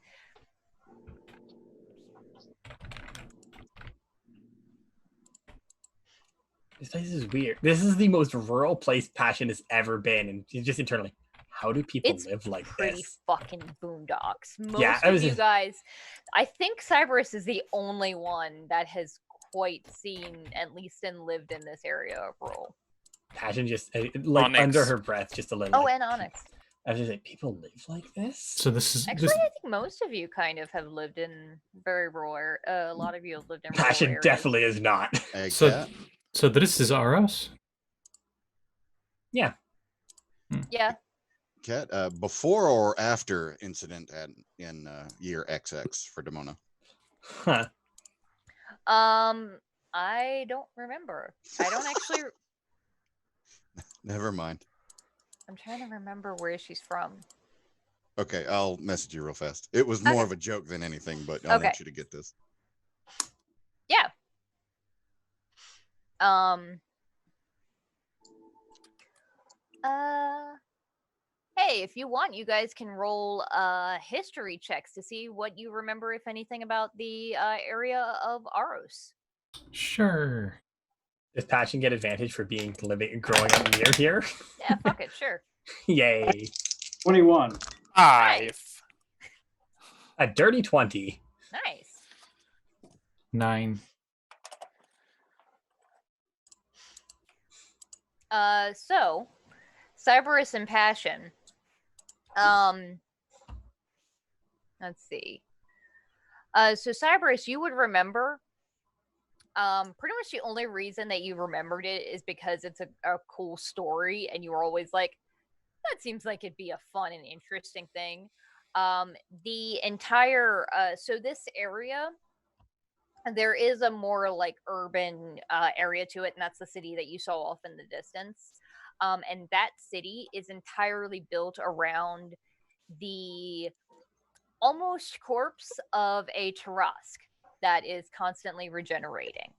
This place is weird. This is the most rural place Passion has ever been, and just internally, how do people live like Pretty this? fucking boondocks. Most of you guys, I think Cyberus is the only one that has quite seen, at least, and lived in this area of rural. Passion just like Onyx. Under her breath, just a little. Oh, and Onyx. I was just like, people live like this. So this is Actually, I think most of you kind of have lived in very rural. A lot of you have lived in rural Passion areas. definitely is not. So this is Aros? Yeah. Yeah. Cat, before or after incident in year XX for Demona? Huh. I don't remember. I don't actually. Never mind. I'm trying to remember where she's from. Okay, I'll message you real fast. It was more of a joke than anything, but I want you to get this. Yeah. Hey, if you want, you guys can roll history checks to see what you remember, if anything, about the area of Aros. Sure. Does Passion get advantage for growing up near here? Yeah, fuck it, sure. Yay. 21. 5. A dirty 20. Nice. 9. So Cyberus and Passion. Let's see. So Cyberus, you would remember. Pretty much the only reason that you remembered it is because it's a cool story, and you were always like, that seems like it'd be a fun and interesting thing. The entire so this area, there is a more like urban area to it, and that's the city that you saw off in the distance. And that city is entirely built around the almost corpse of a Tarask that is constantly regenerating.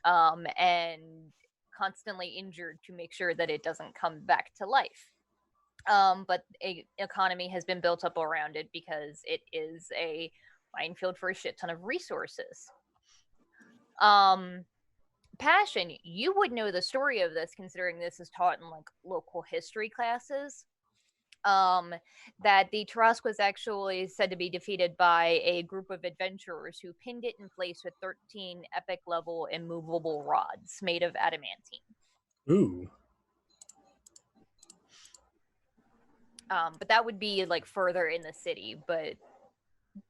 And constantly injured to make sure that it doesn't come back to life. But a economy has been built up around it because it is a minefield for a shit ton of resources. Passion, you would know the story of this, considering this is taught in like local history classes. That the Tarask was actually said to be defeated by a group of adventurers who pinned it in place with 13 epic level immovable rods made of adamantine. Ooh. But that would be like further in the city, but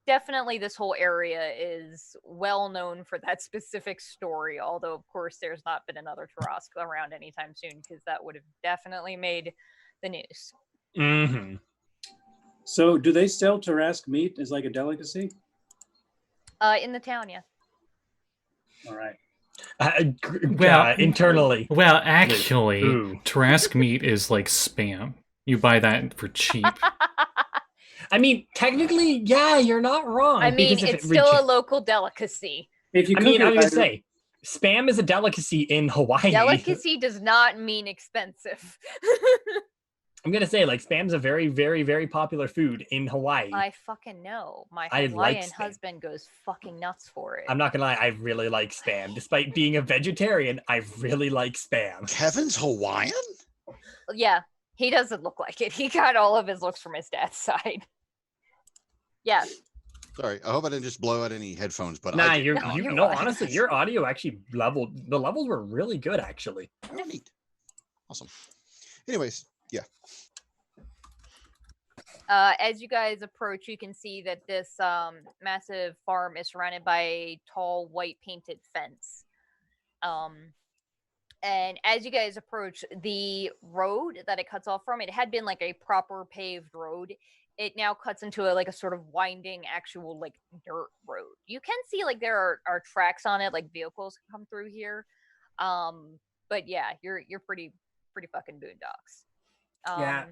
definitely this whole area is well known for that specific story, although of course there's not been another Tarask around anytime soon, because that would have definitely made the news. Mm-hmm. So, do they sell Tarask meat as like a delicacy? In the town, yeah. All right. Internally. Well, actually, Ooh. Tarask meat is like spam. You buy that for cheap. I mean, technically, yeah, you're not wrong. I mean, because if it's it still a local delicacy. If you I cook mean, it I'm gonna right, say, spam is a delicacy in Hawaii. Delicacy does not mean expensive. I'm gonna say, like, spam's a very, very, very popular food in Hawaii. I fucking know. My I like Hawaiian spam. husband goes fucking nuts for it. I'm not gonna lie, I really like spam. Despite being a vegetarian, I really like spam. Kevin's Hawaiian? Yeah, he doesn't look like it. He got all of his looks from his dad's side. Yeah. Sorry, I hope I didn't just blow out any headphones, but Nah, I did you're not. you're no, fine. honestly, your audio actually leveled. The levels were really good, actually. Oh, neat. Awesome. Anyways, yeah. As you guys approach, you can see that this massive farm is surrounded by a tall white painted fence. And as you guys approach, the road that it cuts off from, it had been like a proper paved road. It now cuts into a sort of winding actual like dirt road. You can see like there are tracks on it, like vehicles can come through here. But yeah, you're pretty fucking boondocks. Yeah.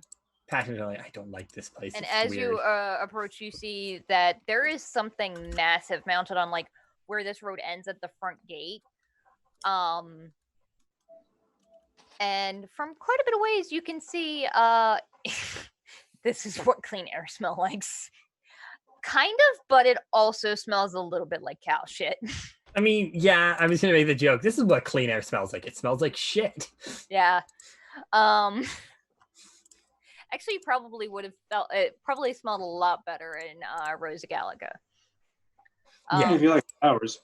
Passionately, I don't like this place. And It's as weird. you approach, you see that there is something massive mounted on like where this road ends at the front gate. And from quite a bit of ways, you can see this is what clean air smells like. Kind of, but it also smells a little bit like cow shit. I mean, yeah, I was gonna make the joke. This is what clean air smells like. It smells like shit. Yeah. Actually, you probably would have felt it. Probably smelled a lot better in Rosa Gallica. Yeah. If you like flowers.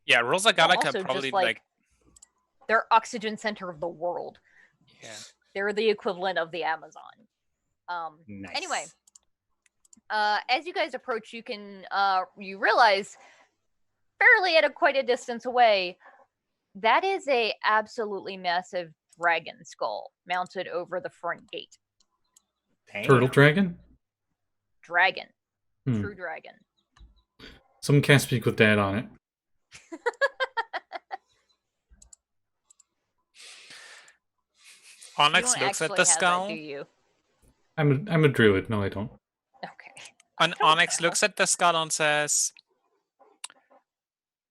Yeah, Rosa Well, Gallica also just, probably like, like they're oxygen center of the world. yeah. They're the equivalent of the Amazon. Nice. Anyway, as you guys approach, you can you realize fairly at quite a distance away that is a absolutely massive dragon skull mounted over the front gate. Damn. Turtle dragon? Dragon, Hmm. true dragon. Someone can't speak with Dad on it. Onyx You looks at don't the actually have skull. that, do you? I'm a druid. No, I don't. Okay. And don't Onyx know. looks at the skull and says,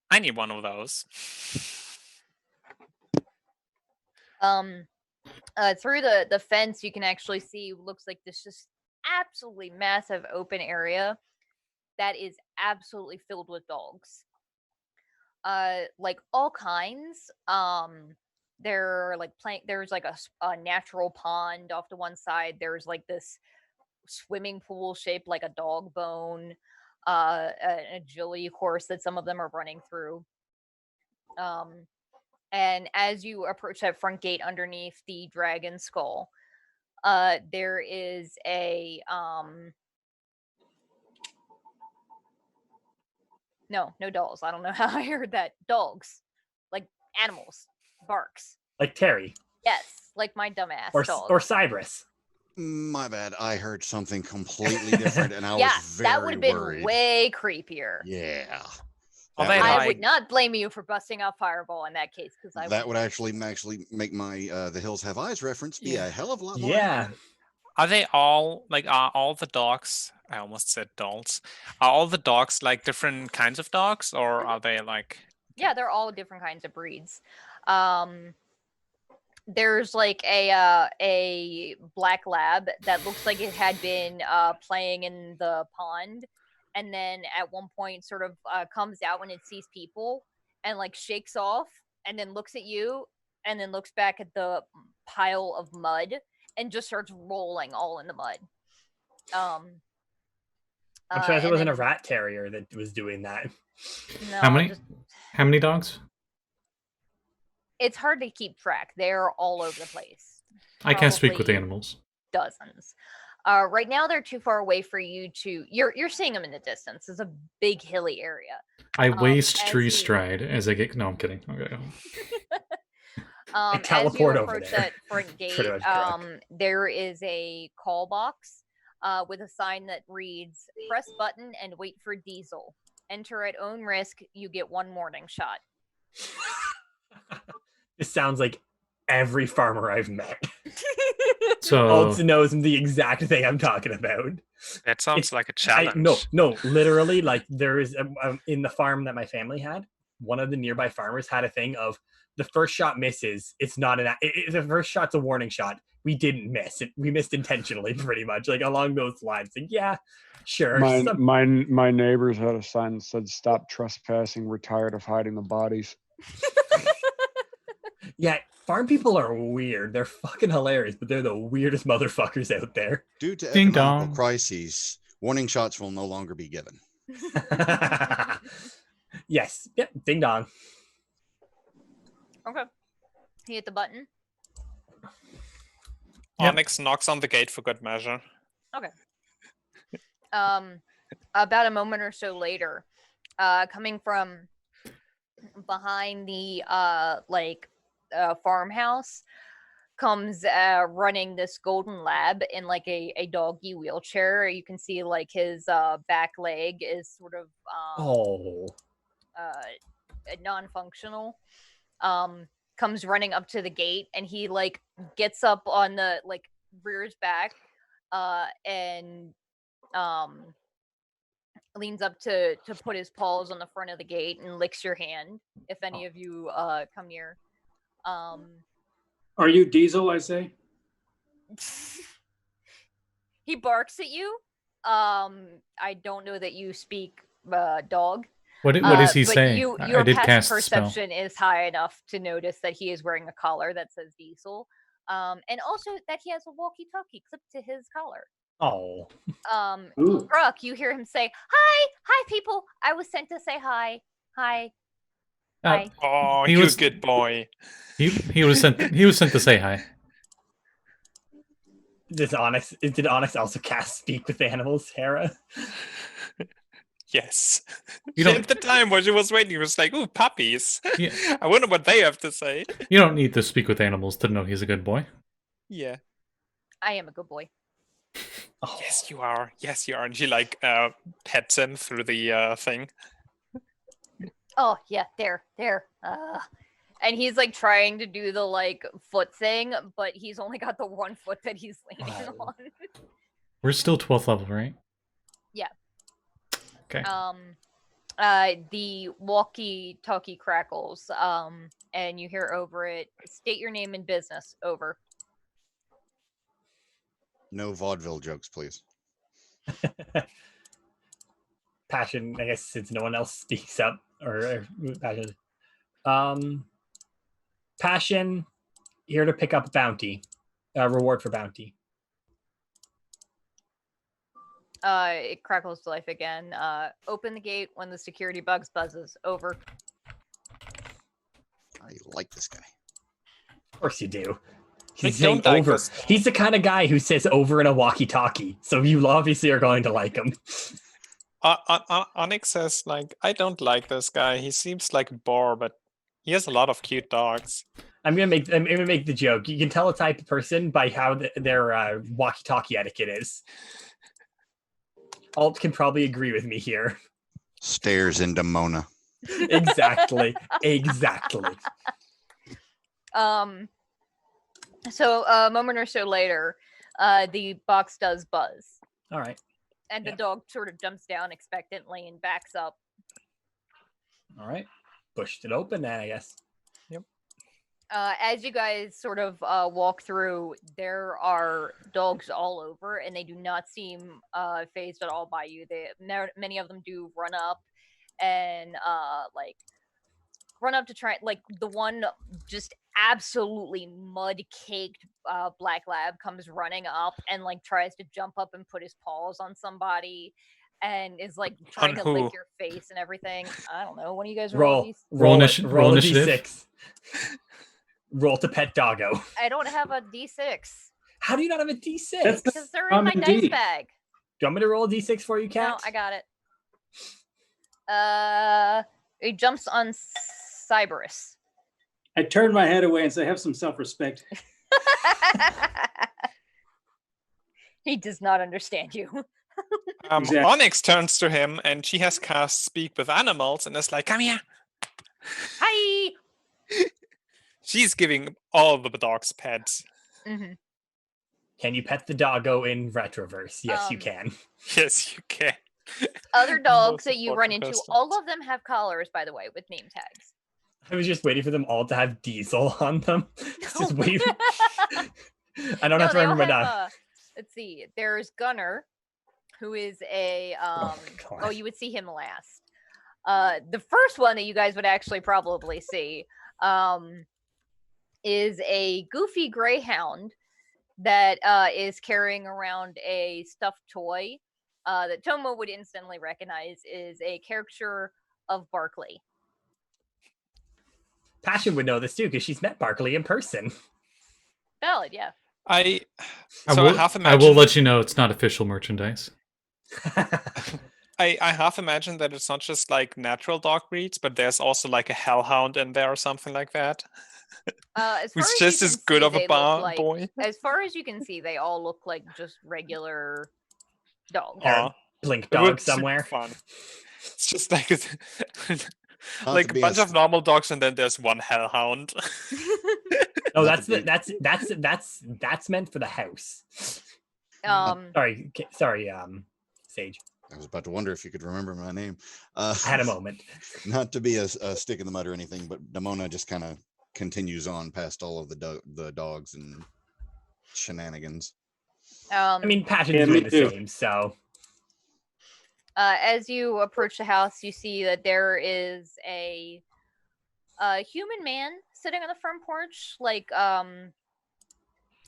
I need one of those. Through the fence, you can actually see looks like this just absolutely massive open area that is absolutely filled with dogs. Like all kinds. They're like there's like a natural pond off to one side. There's like this swimming pool shaped like a dog bone, an agility course that some of them are running through. And as you approach that front gate underneath the dragon skull, there is a no dolls. I don't know how I heard that. Dogs, like animals, barks. Like Terry Yes, like my dumbass or dog. Cyberus. My bad. I heard something completely different, and I Yeah, was very that would have been worried. way creepier. Yeah. Are That they would- I like- would not blame you for busting out Fireball in that case, because that would actually make my The Hills Have Eyes reference be a hell of a lot more. Yeah. accurate. Are they all like are all the dogs? I almost said dolls. Are all the dogs like different kinds of dogs, or are they like? Yeah, they're all different kinds of breeds. There's like a black lab that looks like it had been playing in the pond, and then at one point sort of comes out when it sees people and like shakes off, and then looks at you, and then looks back at the pile of mud and just starts rolling all in the mud. I'm surprised it and wasn't a then- rat terrier that was doing that. No, How many? just- How many dogs? it's hard to keep track. They're all over the place. I can't speak with Probably animals. Dozens. Right now, they're too far away for you to. You're seeing them in the distance. It's a big hilly area. I waste as tree you- stride as I get. No, I'm kidding. Okay. I As you teleport over approach there. that front gate, Pretty much correct. there is a call box with a sign that reads, "Press button and wait for Diesel. Enter at own risk. You get one warning shot." This sounds like every farmer I've met. So Also knows the exact thing I'm talking about. That sounds It's- like a challenge. No, literally, like there is in the farm that my family had. One of the nearby farmers had a thing of the first shot misses. It's not the first shot's a warning shot. We didn't miss it. We missed intentionally, pretty much, like along those lines. Like, yeah, sure. My neighbors had a sign that said, "Stop trespassing. We're tired of hiding the bodies." Yeah, farm people are weird. They're fucking hilarious, but they're the weirdest motherfuckers out there. Due to Ding economical dong. crises, warning shots will no longer be given. Yes. Yep. Ding dong. Okay. You hit the button. Yep. Onyx knocks on the gate for good measure. About a moment or so later, coming from behind the farmhouse comes running this golden lab in like a doggy wheelchair. You can see like his back leg is sort of non-functional. Comes running up to the gate, and he like gets up on the like rears back and leans up to put his paws on the front of the gate and licks your hand if any of you come near. Are you Diesel, I say? He barks at you. I don't know that you speak dog. what does he but say? Your I did passive cast a spell. perception is high enough to notice that he is wearing a collar that says Diesel, and also that he has a walkie-talkie clipped to his collar. Oh. Ooh. Brooke, you hear him say, "Hi, people. I was sent to say hi. Hi." Hi. Oh, He you was- good boy. He was sent to say hi. Did Onyx also cast Speak with Animals, Hera? Yes. You don't- At the time when she was waiting, he was like, "Ooh, puppies." Yeah. I wonder what they have to say. You don't need to speak with animals to know he's a good boy. Yeah. I am a good boy. Oh. Yes, you are. Yes, you are. And she like pets him through the thing. Oh yeah, there. And he's like trying to do the like foot thing, but he's only got the one foot that he's leaning Oh. on. We're still 12th level, right? Yeah. Okay. The walkie-talkie crackles, and you hear over it, "State your name and business." Over. No vaudeville jokes, please. Passion, I guess, since no one else speaks up, or Passion. Passion, here to pick up a bounty, reward for bounty. It crackles to life again. Open the gate when the security buzzes. Over. I like this guy. Of course you do. I He's saying don't like over. this guy. He's the kind of guy who says over in a walkie-talkie, so you obviously are going to like him. Onyx says, like, "I don't like this guy. He seems like a bore, but he has a lot of cute dogs." I'm gonna make the joke. You can tell a type of person by how their walkie-talkie etiquette is. Alt can probably agree with me here. Stares in Demona. Exactly. So a moment or so later, the box does buzz, All right. and the Yeah. dog sort of jumps down expectantly and backs up. All right. Pushed it open then, I guess. As you guys sort of walk through, there are dogs all over, and they do not seem phased at all by you. Many of them do run up and run up to try. Like the one just absolutely mud-caked black lab comes running up and like tries to jump up and put his paws on somebody. And is like trying to lick who? your face and everything. I don't know. When you guys Roll Roll a initiative. d6. Roll to pet doggo. I don't have a D6 How do you not have a d6? That's because they're in my Common dice D. bag. Do you want me to roll a d6 for you, Cat? No, I got it. It jumps on Cyberus. I turn my head away and say, "Have some self-respect." He does not understand you. Exactly. Onyx turns to him and she has cast Speak with Animals and is like, come here. Hi. She's giving all the dogs pets. Mm-hmm. Can you pet the doggo in Retroverse? Yes, you can. Yes, you can. Other dogs Most that you run important into, question. all of them have collars, by the way, with name tags. I was just waiting for them all to have Diesel on them. Just wait. I don't have to they all remember now. have, let's see. There's Gunner, who is a my God. you would see him last. The first one that you guys would actually probably see is a goofy greyhound that is carrying around a stuffed toy that Tomo would instantly recognize is a caricature of Barkley. Passion would know this too because she's met Barkley in person. Valid, yeah. I will, half I imagine. will let you know it's not official merchandise. I half imagine that it's not just like natural dog breeds, but there's also like a hellhound in there or something like that. As far Who's as just you as can good see, of a they look like, boy. as far as you can see, they all look like just regular dogs. Or Aw, Blink it would dog be super somewhere. Fun. It's just like Not like to a be bunch a- of normal dogs, and then there's one hellhound. Oh, Not that's to that's meant for the house. Um, Sorry, Sage. I was about to wonder if you could remember my name. I had a moment. Not to be a stick in the mud or anything, but Demona just kind of continues on past all of the dogs and shenanigans. I mean, Passion's Yeah, doing me the too. same, so as you approach the house, you see that there is a human man sitting on the front porch, like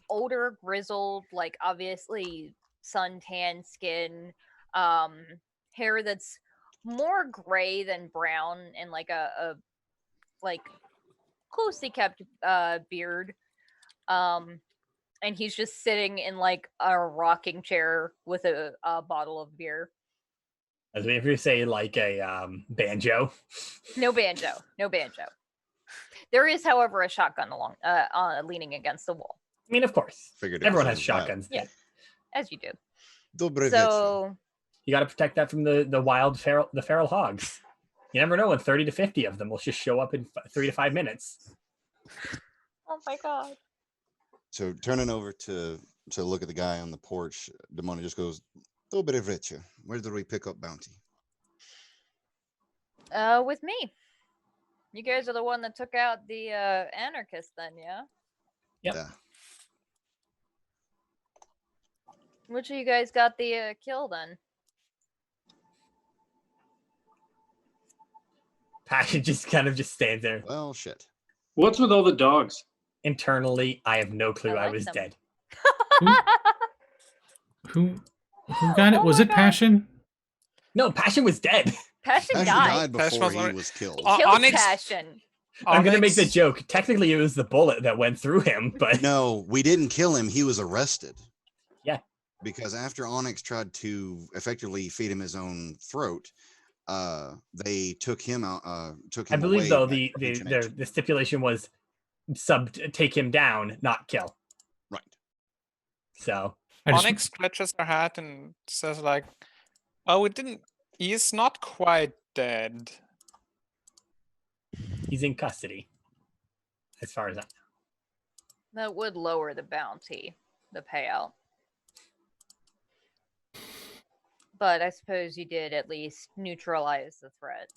older, grizzled, like obviously suntan skin, hair that's more gray than brown, and like a like closely kept beard. And he's just sitting in like a rocking chair with a bottle of beer. as we if you say like a banjo. No banjo. No banjo. There is, however, a shotgun along leaning against the wall, I mean, of course, Figured it everyone was has that. shotguns. Yeah. as you do. Dobre večer. So You got to protect that from the wild feral hogs. You never know when 30 to 50 of them will just show up in 3 to 5 minutes. oh my god. So turning over to look at the guy on the porch, Demona just goes, Dobre večer. Where do we pick up bounty? With me. You guys are the one that took out the anarchist then, yeah? Yep. Yeah. Which of you guys got the kill then? Passion just kind of just stands there. Well, shit. What's with all the dogs? Internally, I have no clue I I like was them. dead. Who got it? Oh Was my it God. Passion? No, Passion was dead. Passion Passion died. died Passion before was he already- was killed. Killed Onyx- Passion. I'm gonna make the Onyx- joke. Technically, it was the bullet that went through him, but No, we didn't kill him. He was arrested. Yeah. Because after Onyx tried to effectively feed him his own throat, they took him out. Took him I believe away though back to H&H. the stipulation was take him down, not kill. Right. So Onyx scratches her hat and says like, "Oh, it didn't. He is not quite dead." he's in custody, as far as I know. That would lower the bounty, the payout. But I suppose you did at least neutralize the threat.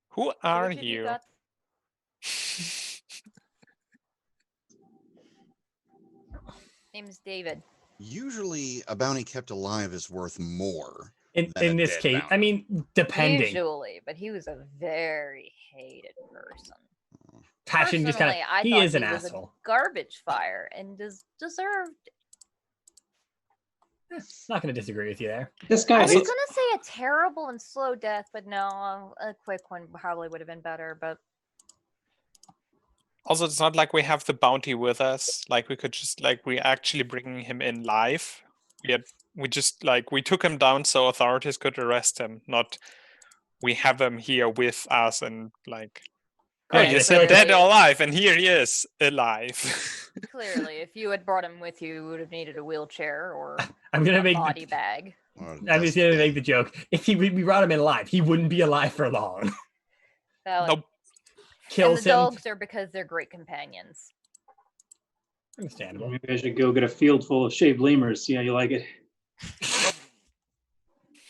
Who are Which of you? got Name is David. Usually, a bounty kept alive is worth more. In than a this dead case, bounty. I mean, depending. Usually, but he was a very hated person. Passion just kind Personally, of. I He thought is an he was asshole. a garbage fire and deserved. Not going to disagree with you there. This I guy was hates. gonna say a terrible and slow death, but no, a quick one probably would have been better. But Also, it's not like we have the bounty with us. Like we could just we're actually bringing him in live. Yet we just we took him down so authorities could arrest him. Not we have him here with us and Right, you I said feel like dead it's- or alive, and here he is alive. clearly, if you had brought him with you, you would have needed a wheelchair or I'm going to a make body bag. I'm just going to make the joke. If we brought him in alive, he wouldn't be alive for long. Valid. Nope. And the Kills him. dogs are because they're great companions. Understandable. Maybe I should go get a field full of shaved lemurs. See how you like it.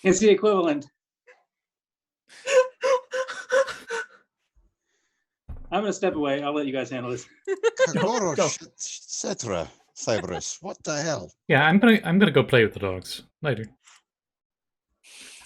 It's the equivalent. I'm gonna step away. I'll let you guys handle this. Go. etc. Cyberus. What the hell? Yeah, I'm gonna go play with the dogs later.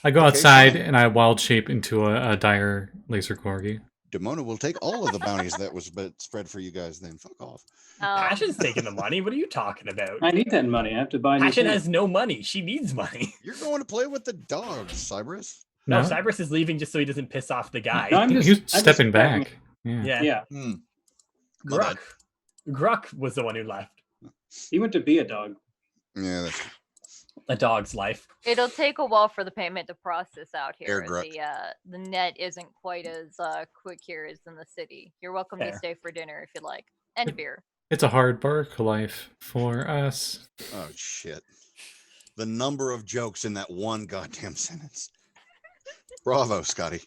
I go Okay, outside fine. and I wild shape into a dire laser corgi. Demona will take all of the bounties that was spread for you guys. Then fuck off. Passion's taking the money. What are you talking about? I need that money. I have to buy new Passion things. has no money. She needs money. You're going to play with the dogs, Cyberus. No, No, Cyberus is leaving just so he doesn't piss off the guy. No, I'm he just- was I'm just stepping grabbing- back. Yeah. Yeah. Yeah, Hmm. My bad. Gruck was the one who left. he went to be a dog. Yeah, that's A dog's life. It'll take a while for the payment to process out Air here. Gurk. The net isn't quite as quick here as in the city. You're welcome Fair. to stay for dinner if you'd like, and a beer. It's a hard bark life for us. oh shit. The number of jokes in that one goddamn sentence. Bravo, Scotty.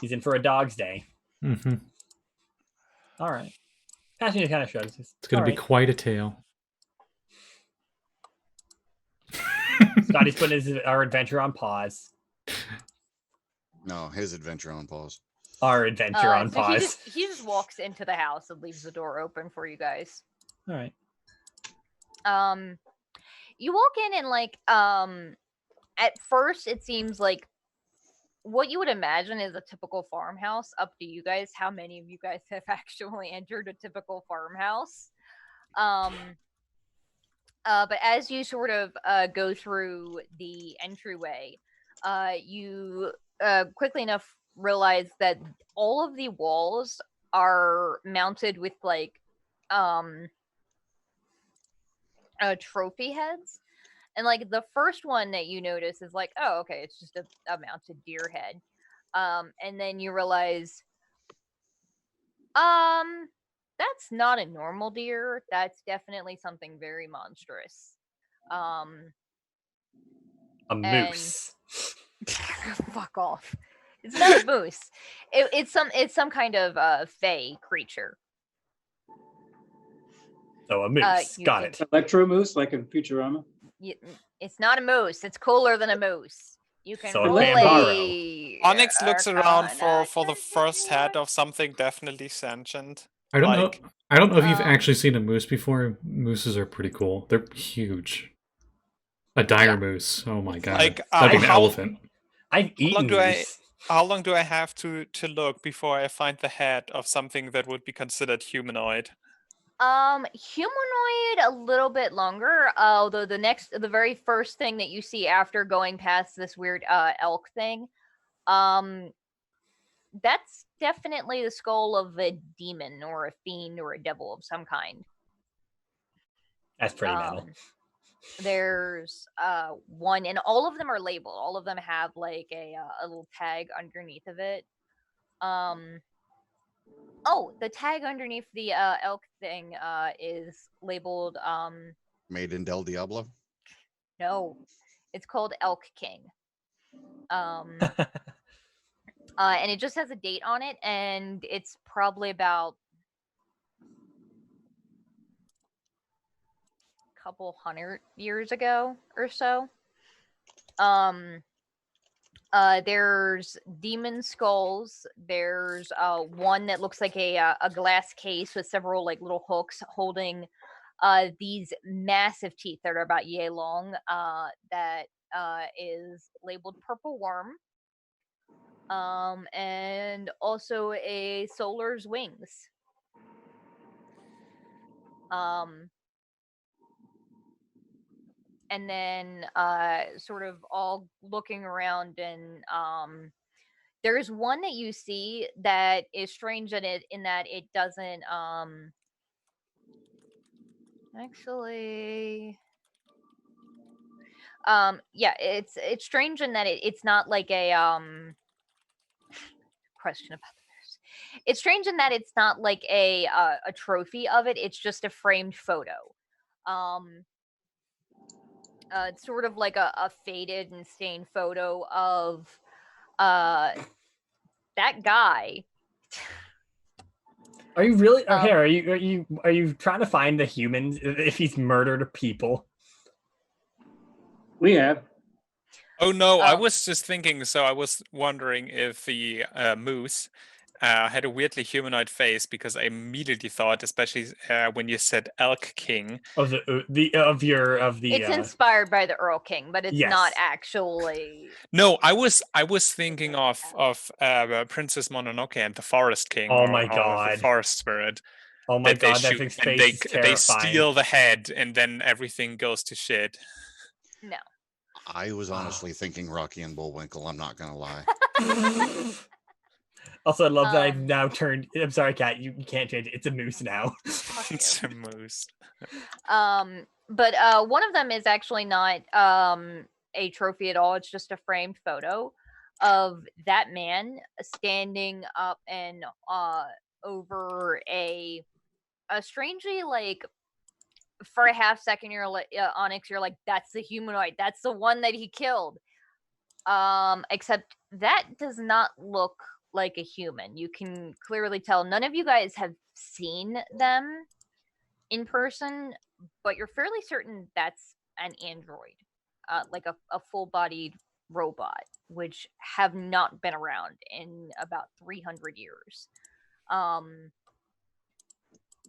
He's in for a dog's day. hmm All right. Passion just kind of shrugs. It's gonna be quite a tale. Scotty's putting our adventure on pause. No, his adventure on pause. Our adventure on So pause. he just walks into the house and leaves the door open for you guys. All right. You walk in and at first it seems like what you would imagine is a typical farmhouse. Up to you guys how many of you guys have actually entered a typical farmhouse. But as you sort of go through the entryway, you quickly enough realize that all of the walls are mounted with trophy heads. And the first one that you notice is oh, okay, it's just a mounted deer head. And then you realize, that's not a normal deer. That's definitely something very monstrous. A and- moose. Fuck off. It's not a moose. It's some kind of fey creature. So a moose. you Got can- it. Electro moose, like in Futurama. It's not a moose. It's cooler than a moose. You can So a roll Bambaro. Onyx looks around Arcana for the check first if you head want. of something definitely sentient. I don't know. Like- I don't know if you've Um, actually seen a moose before. Mooses are pretty cool. They're huge. A dire moose. Oh my god. Like, That'd be an how- elephant. I've eaten long do I- moose. How long do I have to look before I find the head of something that would be considered humanoid? Humanoid a little bit longer. Although the very first thing that you see after going past this weird elk thing, that's definitely the skull of a demon or a fiend or a devil of some kind. That's pretty metal. There's one, and all of them are labeled. All of them have a little tag underneath of it. Oh, the tag underneath the elk thing is labeled Made in Del Diablo. no, it's called Elk King. And it just has a date on it, and it's probably about a couple 100 years ago or so. There's demon skulls. There's one that looks like a glass case with several little hooks holding these massive teeth that are about yay long that is labeled purple worm. And also a solar's wings. And then sort of all looking around, and there's one that you see that is strange in that it doesn't actually yeah, it's strange in that it's not like a question about the nurse. It's strange in that it's not like a trophy of it, it's just a framed photo. It's sort of like a faded and stained photo of that guy. Are you really? Okay, are you trying to find the humans if he's murdered people? We have. Oh no, I was just thinking. So I was wondering if the moose had a weirdly humanoid face, because I immediately thought, especially when you said Elk King. Of It's inspired by the Earl King, but it's not Yes. actually. No, I was thinking of Princess Mononoke and the Forest King. Oh or- my or the God. Forest Spirit. Oh my that they God, that shoot, thing's and face is they terrifying. steal the head, and then everything goes to shit. No. I was honestly thinking Rocky and Bullwinkle. I'm not gonna lie. Also, I love that I've now turned. I'm sorry, Kat. You can't change it. It's a moose now. It's a moose. But one of them is actually not a trophy at all. It's just a framed photo of that man standing up and over a strangely, like, for a half second you're like, Onyx, you're like, that's the humanoid, that's the one that he killed. Except that does not look like a human. You can clearly tell none of you guys have seen them in person, but you're fairly certain that's an android, like a full-bodied robot, which have not been around in about 300 years.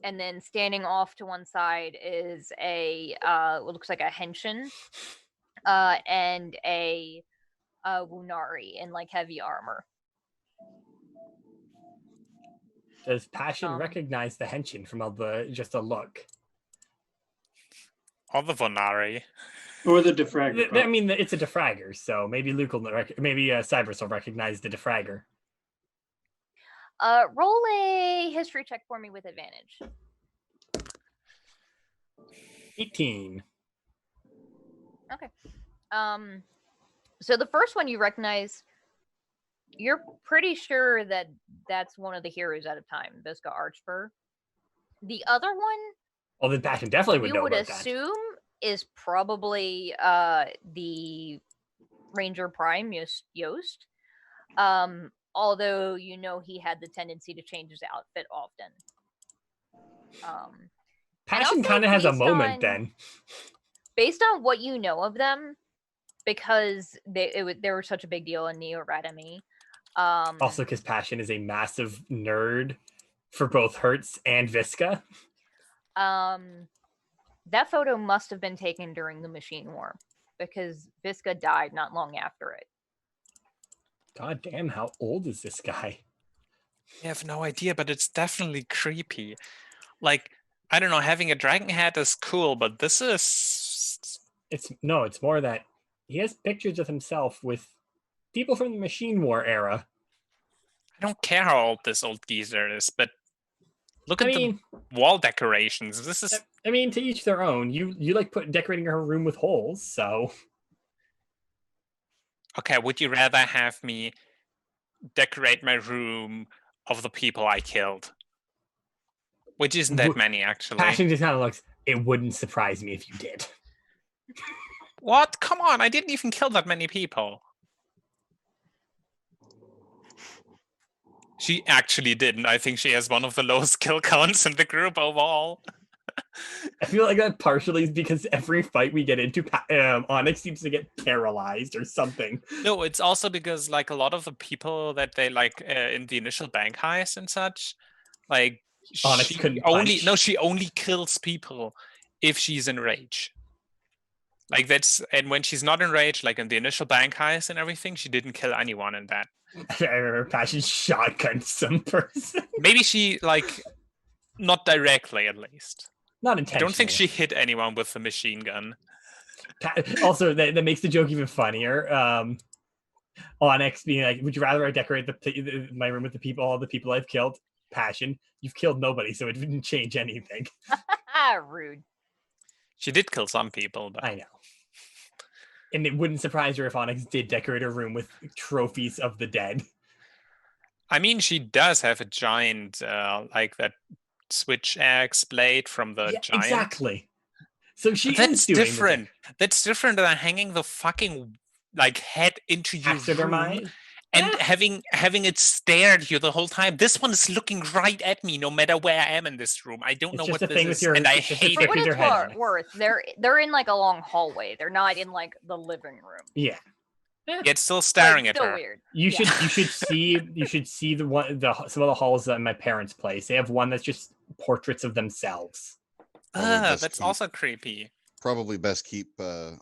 And then standing off to one side is a what looks like a Henshin, and a Wunari in like heavy armor. Does Passion recognize the Henshin from just a look? Or the Vonari. Or the De-Fragger. I mean, it's a De-Fragger, so maybe Luke will maybe Cyberus will recognize the De-Fragger. Roll a history check for me with advantage. 18. Okay. So the first one you recognize, you're pretty sure that that's one of the heroes out of time, Visca Archfur. The other one, well, then Passion definitely would know about that. You would assume is probably the Ranger Prime, Yost. Although you know he had the tendency to change his outfit often. Passion kind of has a moment then. Based on what you know of them, because they were such a big deal in Neo Radami. Also, because Passion is a massive nerd for both Hertz and Visca. That photo must have been taken during the Machine War, because Visca died not long after it. God damn, how old is this guy? I have no idea, but it's definitely creepy. Like, I don't know, having a dragon hat is cool, but this is... It's more that he has pictures of himself with people from the Machine War era. I don't care how old this old geezer is, but look at the wall decorations. This is... I mean, to each their own. You like decorating her room with holes, so... Okay, would you rather have me decorate my room of the people I killed? Which isn't that many, actually. Passion just kind of looks, it wouldn't surprise me if you did. What? Come on, I didn't even kill that many people. She actually didn't. I think she has one of the lowest kill counts in the group overall. I feel like that partially is because every fight we get into, Onyx seems to get paralyzed or something. No, it's also because like a lot of the people that they like in the initial bank heist and such, like Onyx couldn't punch. She only kills people if she's in rage. Like that's, and when she's not in rage, like in the initial bank heist and everything, she didn't kill anyone in that. I remember Passion shotgun some person. Maybe she like, not directly at least. Not I intentionally. don't think she hit anyone with the machine gun. Also, that makes the joke even funnier. Onyx being like, "Would you rather I decorate my room with all the people I've killed?" Passion, you've killed nobody, so it didn't change anything. Rude. She did kill some people, but I know. And it wouldn't surprise her if Onyx did decorate her room with trophies of the dead. I mean, she does have a giant, like that switch axe blade from the giant. Exactly. So she That's is doing different. That's different than hanging the fucking like head into your room and having it stare at you the whole time. This one is looking right at me, no matter where I am in this room. I don't know what this is, and I hate For it. what it's worth, they're in like a long hallway. They're not in like the living room. Yeah. It's still staring But at still her. Weird. You should see some of the halls at my parents' place. They have one that's just portraits of themselves. That's also creepy. Probably best keep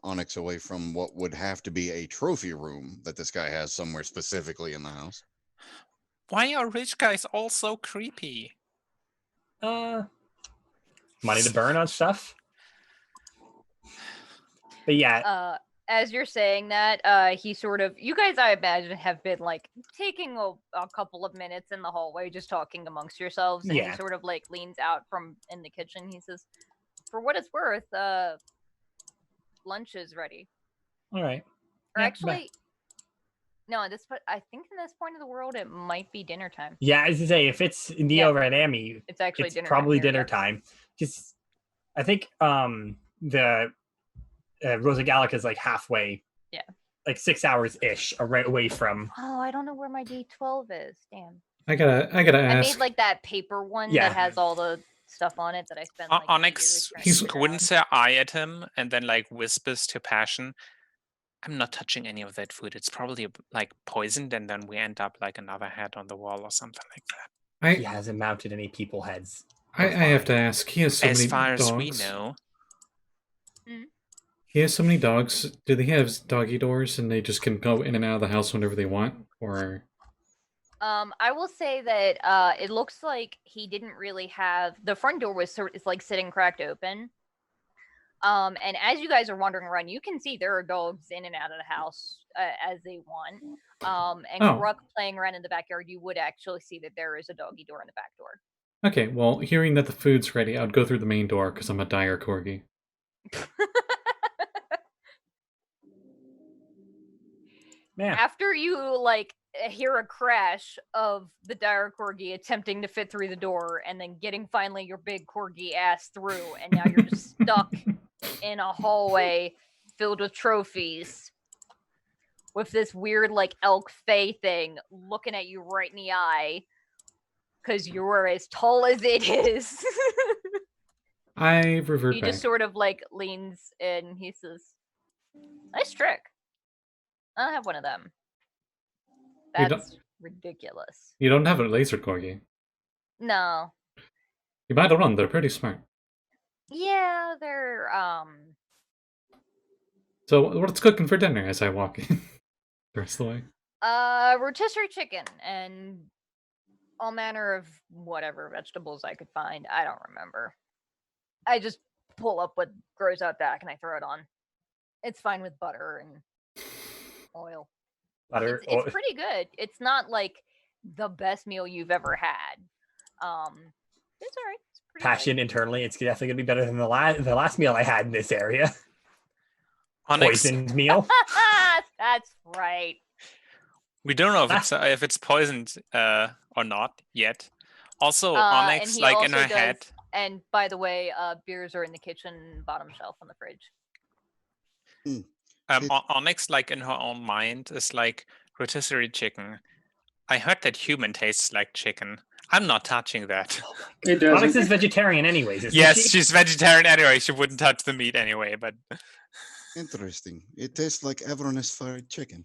Onyx away from what would have to be a trophy room that this guy has somewhere specifically in the house. Why are rich guys all so creepy? Money to burn on stuff. But yeah. As you're saying that, he sort of, you guys, I imagine, have been like taking a couple of minutes in the hallway, just talking amongst yourselves. And he sort of like leans out from in the kitchen. He says, "For what it's worth, lunch is ready." All right. Or actually, no, I think in this point of the world, it might be dinner time. Yeah, as you say, if it's Neo Ranami, it's actually dinner probably time dinner time. Because I think the Rosa Gallica is like halfway. Yeah. Like 6 hours ish away from. Oh, I don't know where my D12 is. Damn. I gotta ask. I made like that paper one that has all the stuff on it that I spent. Like, Onyx squints her eye at him and then like whispers to Passion, "I'm not touching any of that food. It's probably like poisoned, and then we end up like another head on the wall or something like that." He hasn't mounted any people heads. I have to ask. He has so many dogs. As far as we know. He has so many dogs. Do they have doggy doors and they just can go in and out of the house whenever they want? Or I will say that it looks like he didn't really have the front door was like sitting cracked open. And as you guys are wandering around, you can see there are dogs in and out of the house as they want. And Gurk playing around in the backyard, you would actually see that there is a doggy door in the back door. Okay, well, hearing that the food's ready, I'd go through the main door because I'm a dire corgi. After you like hear a crash of the dire corgi attempting to fit through the door and then getting finally your big corgi ass through, and now you're just stuck in a hallway filled with trophies with this weird like elk fae thing looking at you right in the eye because you're as tall as it is. I revert he back. Just sort of like leans in. He says, "Nice trick. I'll have one of them." That's ridiculous. You don't have a laser corgi. No. You might have run. They're pretty smart. Yeah, they're So what's cooking for dinner as I walk in the rest of the way? Rotisserie chicken and all manner of whatever vegetables I could find. I don't remember. I just pull up what grows out back and I throw it on. It's fine with butter and oil. It's pretty good. It's not like the best meal you've ever had. It's all right. It's pretty Passion internally, it's definitely gonna be better than the last meal I had in this area. Onyx. Poisoned meal. That's right. We don't know if it's poisoned or not yet. Also, Onyx, like in her head. And by the way, beers are in the kitchen, bottom shelf on the fridge. Onyx, like in her own mind, is like rotisserie chicken. I heard that human tastes like chicken. I'm not touching that. It does. Onyx is vegetarian anyways, isn't yes, she? she's vegetarian anyway. She wouldn't touch the meat anyway, but... Interesting. It tastes like Avernus fried chicken.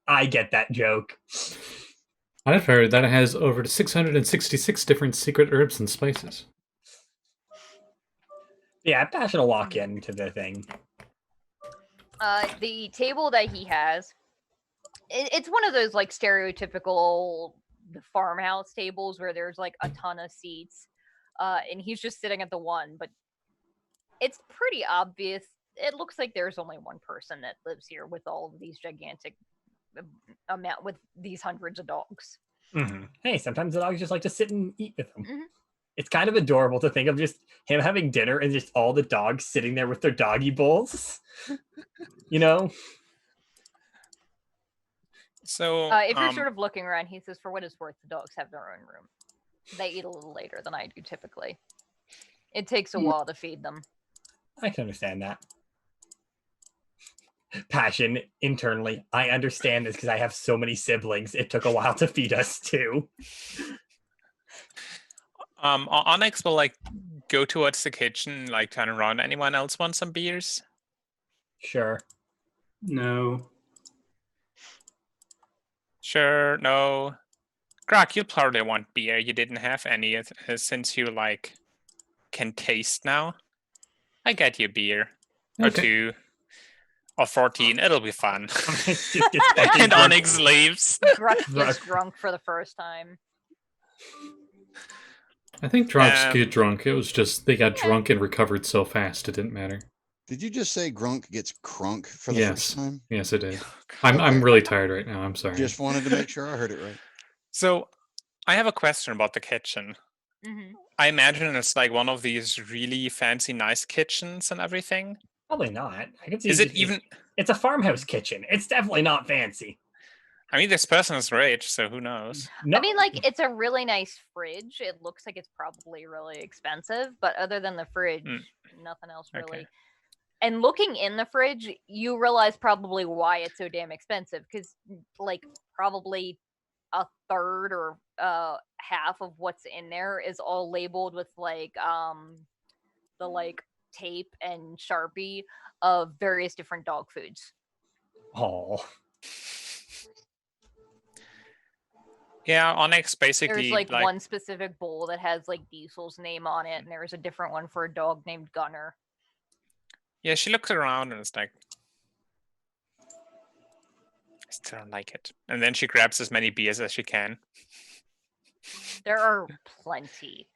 I get that joke. I've heard that it has over 666 different secret herbs and spices. Yeah, Passion will walk into the thing. The table that he has, it's one of those like stereotypical farmhouse tables where there's like a ton of seats, and he's just sitting at the one, but it's pretty obvious. It looks like there's only one person that lives here with all of these gigantic amount with these hundreds of dogs. Mm-hmm. Hey, sometimes the dogs just like to sit and eat with them. Mm-hmm. It's kind of adorable to think of just him having dinner and just all the dogs sitting there with their doggy bowls. You know? So If you're sort of looking around, he says, for what it's worth, the dogs have their own room. They eat a little later than I do typically. It takes a while to feed them. I can understand that. Passion internally. I understand this because I have so many siblings. It took a while to feed us too. Onyx will like go towards the kitchen, like turn around. Anyone else want some beers? Sure. No. Sure, no. Gurk, you'll probably want beer. You didn't have any since you like can taste now. I get you a beer. Or Okay. 2. Or 14. It'll be fun. Just And Onyx leaves. Gurk gets drunk for the first time. I think drunks get drunk. It was just they got drunk and recovered so fast it didn't matter. Did you just say Grunk gets crunk for the first time? Yes, it did. I'm really tired right now. I'm sorry. Just wanted to make sure I heard it right. So, I have a question about the kitchen. Mm-hmm. I imagine it's like one of these really fancy, nice kitchens and everything. Probably not. I can see. Is it even? It's a farmhouse kitchen. It's definitely not fancy. I mean, this person is rich, so who knows? No. I mean, like, it's a really nice fridge. It looks like it's probably really expensive, but other than the fridge, nothing else really. Okay. And looking in the fridge, you realize probably why it's so damn expensive, because, like, probably a third or half of what's in there is all labeled with, like, the, like, tape and Sharpie of various different dog foods. Oh. Yeah, Onyx basically There's like one specific bowl that has like Diesel's name on it, and there's a different one for a dog named Gunner. Yeah, she looks around and is like, I still don't like it. And then she grabs as many beers as she can. There are plenty.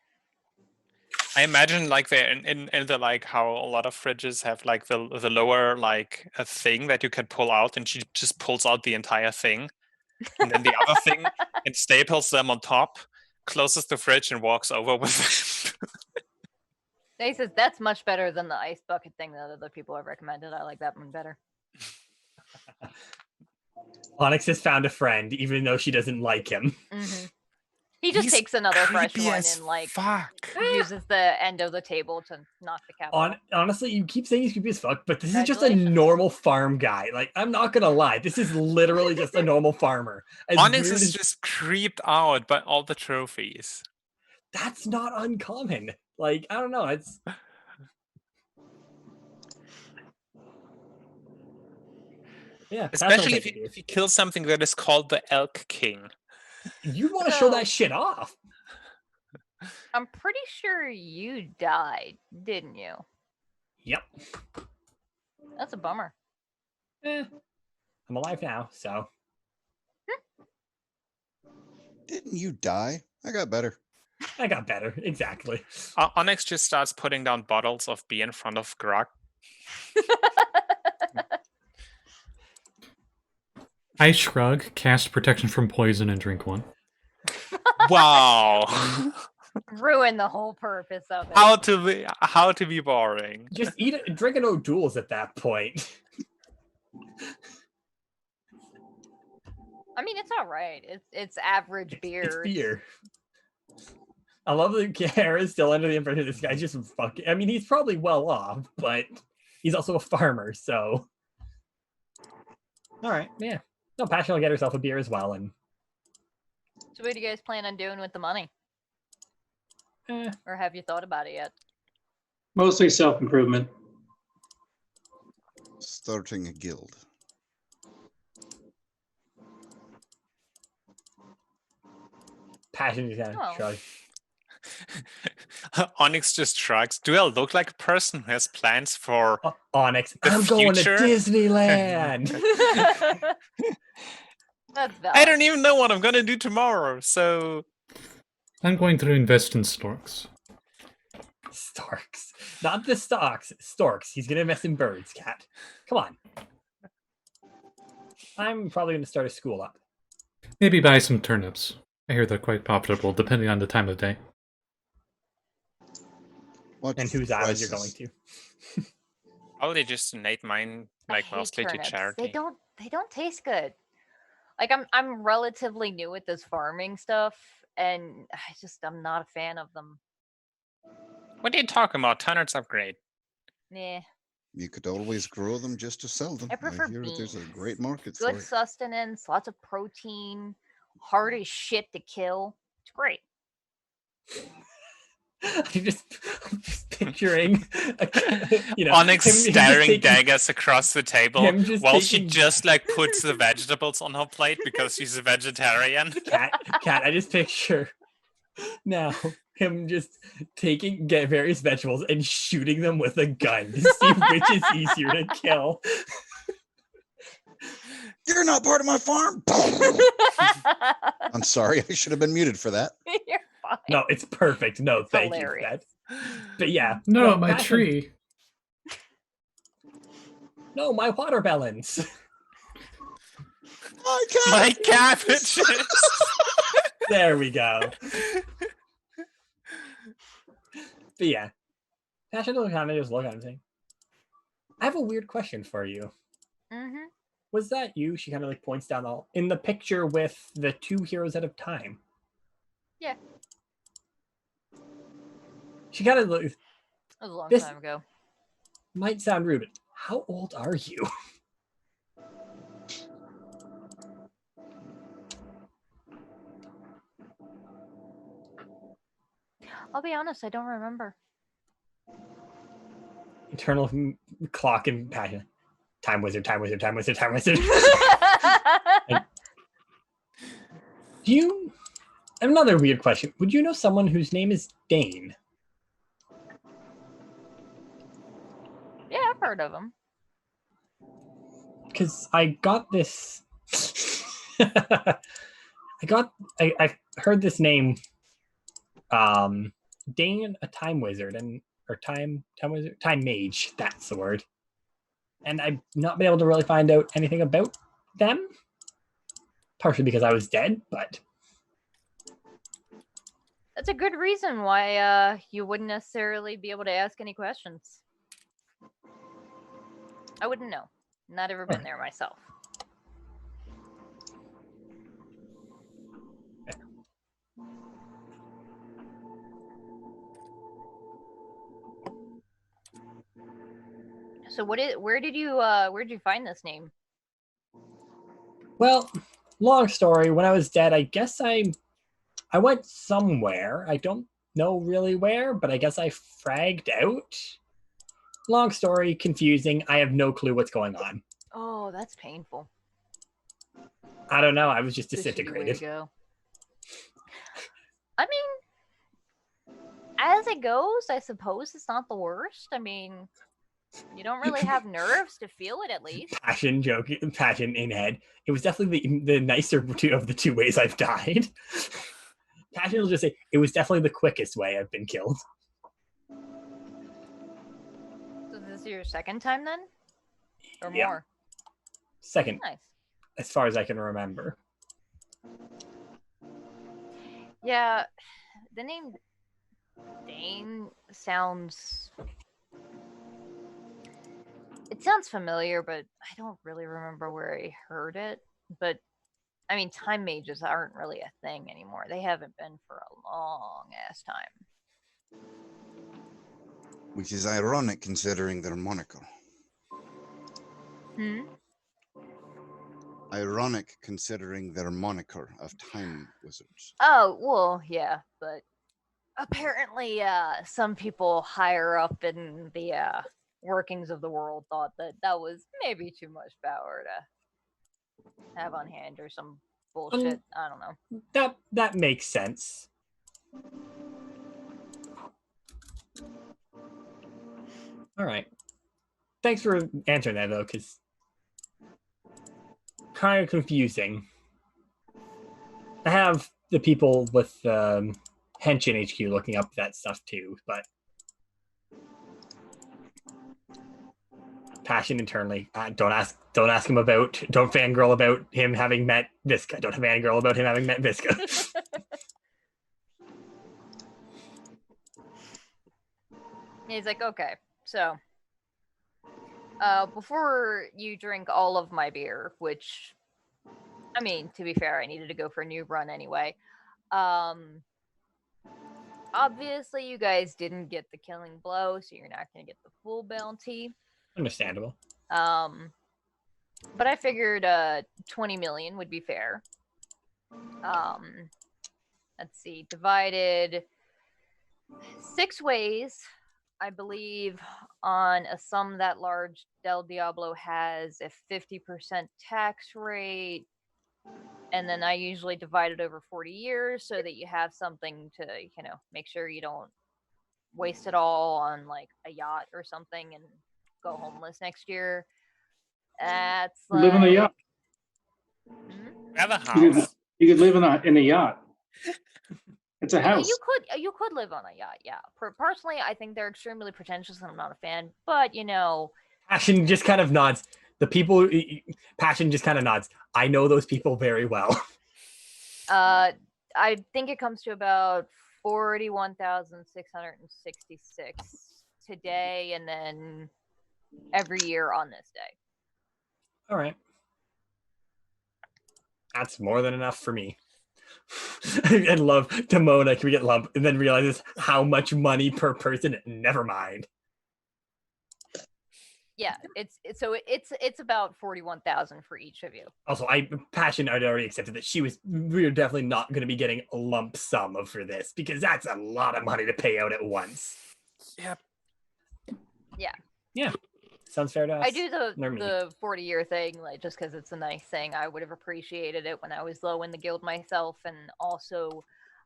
I imagine like they're in the like how a lot of fridges have like the lower like a thing that you can pull out, and she just pulls out the entire thing. And then the other thing, and staples them on top, closes the fridge, and walks over with it. He says that's much better than the ice bucket thing that other people have recommended. I like that one better. Onyx has found a friend, even though she doesn't like him. Mm-hmm. He just He's takes another fresh creepy one as and like fuck. uses the end of the table to knock the cap off. Honestly, you keep saying he's creepy as fuck, but this is just a Congratulations. normal farm guy. Like, I'm not gonna lie, this is literally just a normal farmer. As Onyx weird is as- just creeped out by all the trophies. That's not uncommon. Like, I don't know, it's... Yeah, Especially if you kill something that is called the Elk King. you want to show that shit off. I'm pretty sure you died, didn't you? Yep. That's a bummer. I'm alive now, so... Didn't you die? I got better. I got better, exactly. Onyx just starts putting down bottles of beer in front of Gurk. I shrug, cast protection from poison, and drink one. Wow. Ruin the whole purpose of it. How to be boring. Just eat it, drink an O'Doul's at that point. I mean, it's all right. It's average beer. It's beer. I love that Hera's still under the impression this guy's just fucking... I mean, he's probably well off, but he's also a farmer, so... All right, yeah. No, Passion will get herself a beer as well, and... So what do you guys plan on doing with the money? Or have you thought about it yet? Mostly self-improvement. Starting a guild. Passion just kind Oh. of shrugs. Onyx just shrugs. Do I look like a person who has plans for Onyx, the I'm going to future? Disneyland. That's valid. I don't even know what I'm gonna do tomorrow, so I'm going to invest in storks. Storks, not the stocks. Storks. He's gonna invest in birds. Cat, come on. I'm probably gonna start a school up. Maybe buy some turnips. I hear they're quite profitable, depending on the time of day. What's And the whose island you're going prices? to? probably just donate mine I like hate mostly to turnips. charity. They don't taste good. Like I'm relatively new at this farming stuff, and I'm not a fan of them. What are you talking about? Turnips are great. Nah. You could always grow them just to sell them. I prefer hear there's a beans. great market Good for it. sustenance, lots of protein, hard as shit to kill. It's great. I'm just picturing, Onyx him just staring taking- daggers across the table him just while she taking- just like puts the vegetables on her plate because she's a vegetarian. Cat. I just picture now him just get various vegetables and shooting them with a gun to see which is easier to kill. You're not part of my farm. I'm sorry, I should have been muted for that. You're fine. No, it's perfect. No, It's thank hilarious. you. But yeah, No, my Passion- tree. No, my watermelons. My cabbages. There we go. But yeah, Passion will kind of just look at him saying, I have a weird question for you. Mm-hmm. Was that you? She kind of like points down in the picture with the two heroes out of time. Yeah. She kind of looks, That was a long This- time ago. might sound rude, but how old are you? I'll be honest, I don't remember. Eternal clock and Passion. Time wizard, time wizard, time wizard, time wizard. Do you? Another weird question. Would you know someone whose name is Dane? Yeah, I've heard of him. Because I got this. I heard this name. Dane, a time wizard, or time wizard, time mage. That's the word. And I've not been able to really find out anything about them. Partially because I was dead, but That's a good reason why you wouldn't necessarily be able to ask any questions. I wouldn't know. Not ever been there myself. So where did you find this name? well, long story. When I was dead, I guess I went somewhere. I don't know really where, but I guess I fragged out. Long story, confusing. I have no clue what's going on. Oh, that's painful. I don't know. I was just This should be the way to disintegrated. go. I mean, as it goes, I suppose it's not the worst. I mean, you don't really have nerves to feel it, at least. Passion in head. It was definitely the nicer of the two ways I've died. Passion will just say it was definitely the quickest way I've been killed. So this is your second time then, or Yeah. more? Second, Nice. as far as I can remember. Yeah, the name Dane sounds. It sounds familiar, but I don't really remember where I heard it. But I mean, time mages aren't really a thing anymore. They haven't been for a long ass time. Which is ironic considering their moniker. Hmm. Ironic considering their moniker of time wizards. Oh well, yeah, but apparently, some people higher up in the workings of the world thought that was maybe too much power to have on hand, or some bullshit. I don't know. That makes sense. All right. Thanks for answering that though, because kind of confusing. I have the people with Henshin HQ looking up that stuff too, but Passion internally. Don't fangirl about him having met Visca. Don't fangirl about him having met Visca. He's like, okay, so before you drink all of my beer, which, I mean, to be fair, I needed to go for a new run anyway. Obviously, you guys didn't get the killing blow, so you're not going to get the full bounty. Understandable. But I figured 20 million would be fair. Let's see, divided 6 ways, I believe, on a sum that large. Del Diablo has a 50% tax rate, and then I usually divide it over 40 years so that you have something to, make sure you don't waste it all on like a yacht or something and go homeless next year. That's like... Live in a yacht. Have a house. You could live in a yacht. It's a house. You could live on a yacht, yeah. Personally, I think they're extremely pretentious and I'm not a fan, but Passion just kind of nods. The people, Passion just kind of nods. I know those people very well. I think it comes to about 41,666 today, and then every year on this day. All right. That's more than enough for me. I love Demona. Can we get lump? And then realizes how much money per person. Never mind. Yeah, it's about 41,000 for each of you. Also, Passion had already accepted that we were definitely not going to be getting a lump sum for this because that's a lot of money to pay out at once. Yep. Yeah. Sounds fair to us. I do the 40-year thing, like, just because it's a nice thing. I would have appreciated it when I was low in the guild myself, and also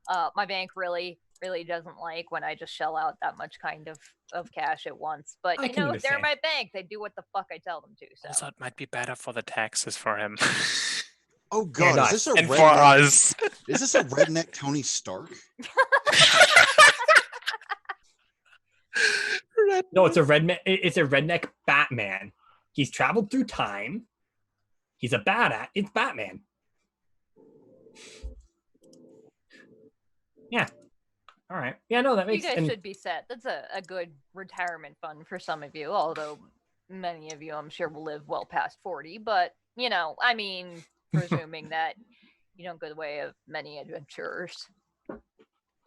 my bank really doesn't like when I just shell out that much kind of cash at once. But they're my bank. They do what the fuck I tell them to. So Also, it might be better for the taxes for him. Oh god, Yeah, is this a and for redneck? us. Is this a redneck Tony Stark? No, it's a redneck Batman. He's traveled through time. He's a badass. It's Batman. Yeah. All right. Yeah, no, that makes sense. You guys should be set. That's a good retirement fund for some of you, although many of you, I'm sure, will live well past 40. But, I mean, presuming that you don't go the way of many adventurers.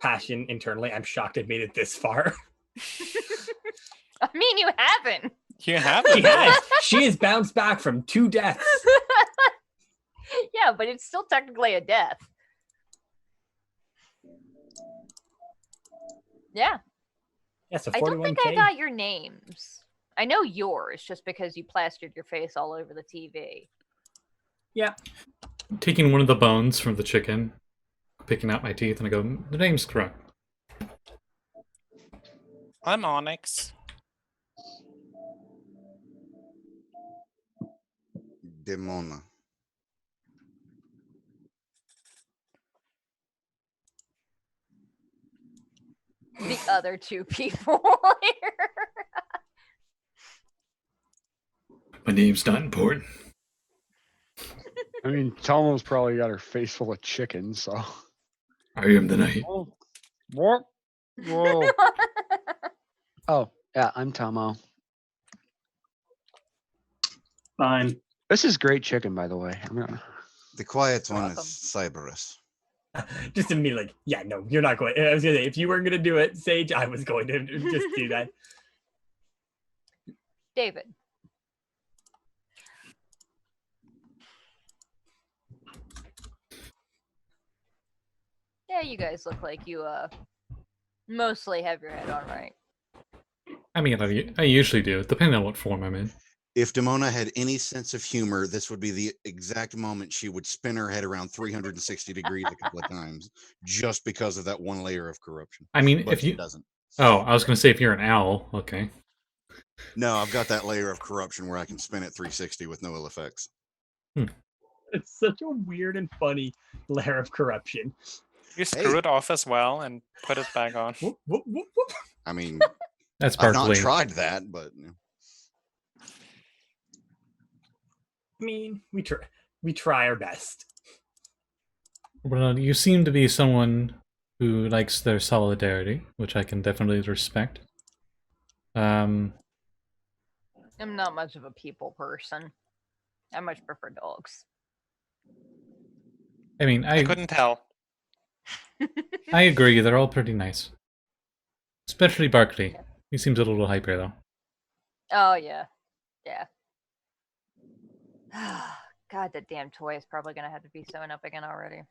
Passion internally. I'm shocked I've made it this far. I mean, you haven't. You haven't. She has. She has bounced back from 2 deaths. Yeah, but it's still technically a death. Yeah. Yeah, so 41K. I don't think I got your names. I know yours just because you plastered your face all over the TV. Yeah. Taking one of the bones from the chicken, picking out my teeth, and I go, the name's correct. I'm Onyx. Demona. The other 2 people here. My name's not important. I mean, Tomo's probably got her face full of chicken, so. I am the knight. Oh, what? Whoa. Oh, yeah, I'm Tomo. Fine. This is great chicken, by the way. The quiet one welcome. is Cyberus. Just immediately, like, yeah, no, you're not going. I was gonna say, if you weren't gonna do it, Saege, I was going to just do that. David. Yeah, you guys look like you mostly have your head on right. I mean, I usually do, depending on what form I'm in. If Demona had any sense of humor, this would be the exact moment she would spin her head around 360 degrees a couple of times, just because of that one layer of corruption. I mean, But if she you doesn't. Oh, I was going to say if you're an owl, okay. No, I've got that layer of corruption where I can spin it 360 with no ill effects. It's such a weird and funny layer of corruption. You screw Hey. it off as well and put it back on. Whoop, whoop, whoop, whoop. I mean, That's I've not sparkly. tried that, but I mean, we try our best. Well, you seem to be someone who likes their solidarity, which I can definitely respect. I'm not much of a people person. I much prefer dogs. I mean, I couldn't tell. I agree. They're all pretty nice, especially Barkley. He seems a little hyper though. Oh yeah, yeah. God, that damn toy is probably gonna have to be sewn up again already.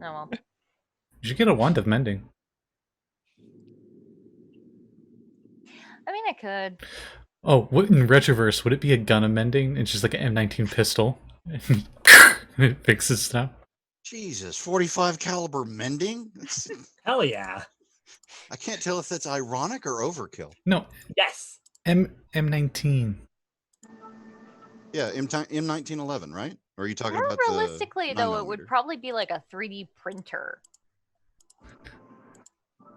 Oh well. You should get a wand of mending. I mean, I could. Oh, what in Retroverse would it be a gun of mending? It's just like an M19 pistol. It fixes stuff. Jesus, 45 caliber mending? Hell yeah. I can't tell if that's ironic or overkill. No, Yes. M19. Yeah, M1911, right? Or are you talking More about realistically, the though, it would 9mm? probably be like a 3D printer.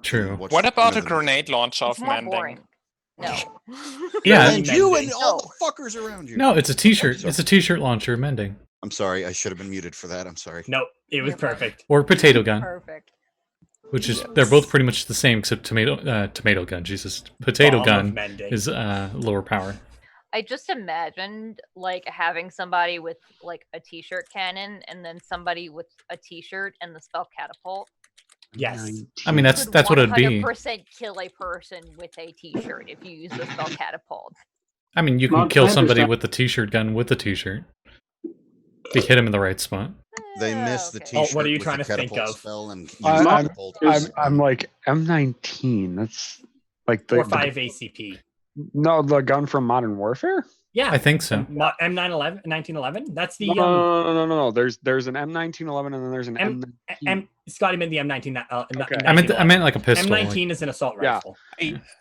True. What's What the about point a of the- grenade launch It's of more mending? boring. No. Yeah. And you and Mending. all the fuckers around you. No, it's a t-shirt. Sorry. It's a t-shirt launcher mending. I'm sorry, I should have been muted for that. I'm sorry. Nope. It was You're fine. perfect. Or potato gun, Perfect. which is they're both pretty much the same except tomato gun. Jesus, potato Bomb of gun mending. is lower power. I just imagined like having somebody with like a t-shirt cannon and then somebody with a t-shirt and the spell catapult. Yes. I mean, that's Could what it'd be. 100% kill a person with a t-shirt if you use the spell catapult. I mean, you can Mount kill Cyberus somebody time. with the t-shirt gun with the t-shirt. If you hit him in the right spot. They missed the Okay. t-shirt. Oh, what are you with trying the to think catapult of? spell and used I'm- the I'm- catapult I'm like M19. That's like the Or 5 ACP. no, the gun from Modern Warfare. Yeah. I think so. M911, 1911. That's the No. There's an M1911 and then there's an M19. Scotty meant the M19. Okay. I meant like a pistol. M19 is an assault Yeah. rifle.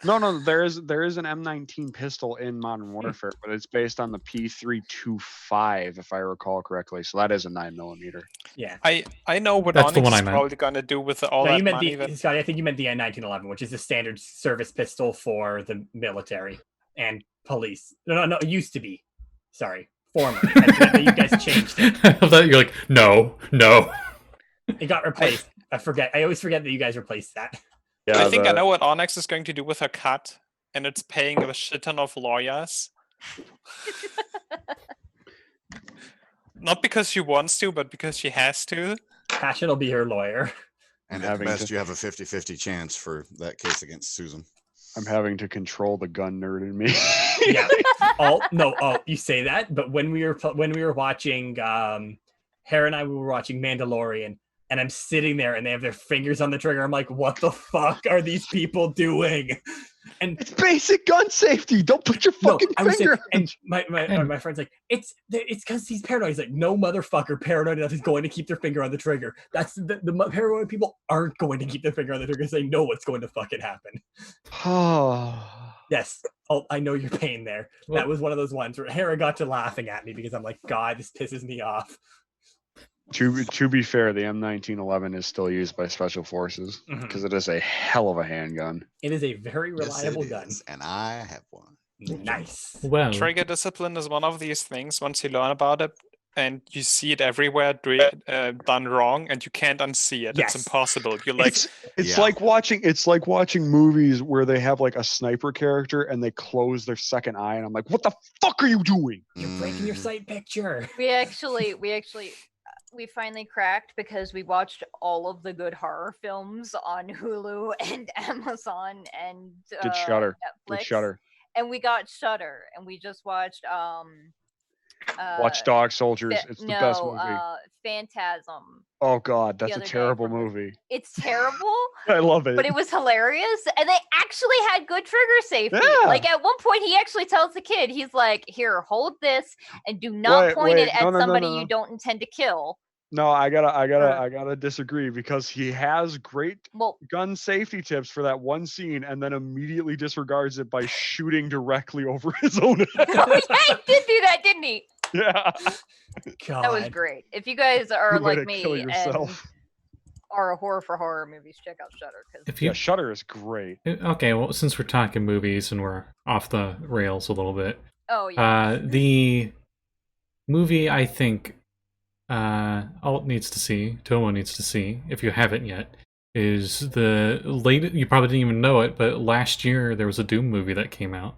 No, there is an M19 pistol in Modern Warfare, but it's based on the P325, if I recall correctly. So that is a 9mm. Yeah. I know what That's the Onyx one I is meant. probably gonna do with all No, that you meant money. the Scotty. I think you meant the M1911, which is a standard service pistol for the military and police. No, it used to be. Sorry, former. I forgot that you guys changed it. I thought you're like, no. It got replaced. I forget. I always forget that you guys replaced that. Yeah, I think I know what Onyx is going to do with her cut, and it's paying a shit ton of lawyers. Not because she wants to, but because she has to. Passion will be her lawyer. And I'm at having best, to- you have a 50-50 chance for that case against Susan. I'm having to control the gun nerd in me. Yeah. You say that, but when we were watching Hera and I were watching Mandalorian, and I'm sitting there and they have their fingers on the trigger. I'm like, what the fuck are these people doing? And It's basic gun safety. Don't put your fucking I was saying, finger. and my friend's like, it's because he's paranoid. He's like, no motherfucker paranoid enough is going to keep their finger on the trigger. That's the paranoid people aren't going to keep their finger on the trigger because they know what's going to fucking happen. Yes. Oh, I know your pain there. Well- That was one of those ones where Hera got to laughing at me because I'm like, God, this pisses me off. To be fair, the M1911 is still used by special forces Mhm. because it is a hell of a handgun. It is a very Yes, reliable it gun. is, and I have one. Nice. Well, Trigger discipline is one of these things. Once you learn about it, and you see it everywhere done wrong, and you can't unsee it. Yes. It's impossible. You're like, It's Yeah. like watching movies where they have like a sniper character and they close their second eye, and I'm like, what the fuck are you doing? You're breaking your Mhm. sight picture. We finally cracked because we watched all of the good horror films on Hulu and Amazon and Did Shudder. Netflix. With Shutter. And we got Shudder, and we just watched Watchdog Soldiers. It's the best movie. Phantasm. Oh God, that's a other day terrible from the- movie. It's terrible, I love it. but it was hilarious, and they actually had good trigger safety. Yeah. Like at one point, he actually tells the kid, he's like, "Here, hold this, and do not point wait, it at no, somebody no. you don't intend to kill." No, I gotta disagree because he has great Well, gun safety tips for that one scene, and then immediately disregards it by shooting directly over his own head. oh, yeah, he did do that, didn't he? Yeah, God. That was great. If you guys are Good way like to me kill and yourself. are a horror for horror movies, check out Shudder. If Yeah, you Shudder is great. okay, well, since we're talking movies and we're off the rails a little bit, Oh yeah. the movie I think Alt needs to see, Tomo needs to see, if you haven't yet, is the late. You probably didn't even know it, but last year there was a Doom movie that came out.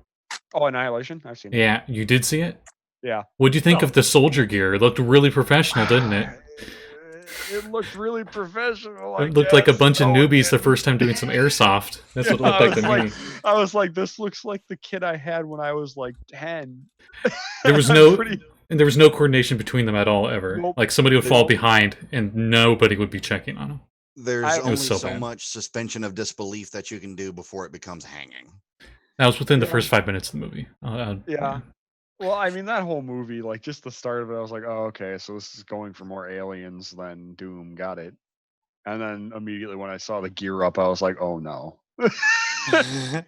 Oh, Annihilation. I've seen it. Yeah, you did see it? Yeah. What'd you think Oh. of the soldier gear? It looked really professional, didn't it? It looked really professional. It looked like a bunch of newbies the first time doing some airsoft. That's what it looked like to me. I was like, this looks like the kid I had when I was like 10. There was there was no coordination between them at all ever. Nope. Like somebody would fall Nope. behind and nobody would be checking on them. There's It only was so so bad. much suspension of disbelief that you can do before it becomes hanging. That was within the Yeah. first 5 minutes of the movie. Yeah. Well, I mean, that whole movie, like just the start of it, I was like, oh, okay, so this is going for more aliens than Doom. Got it. And then immediately when I saw the gear up, I was like, oh no. I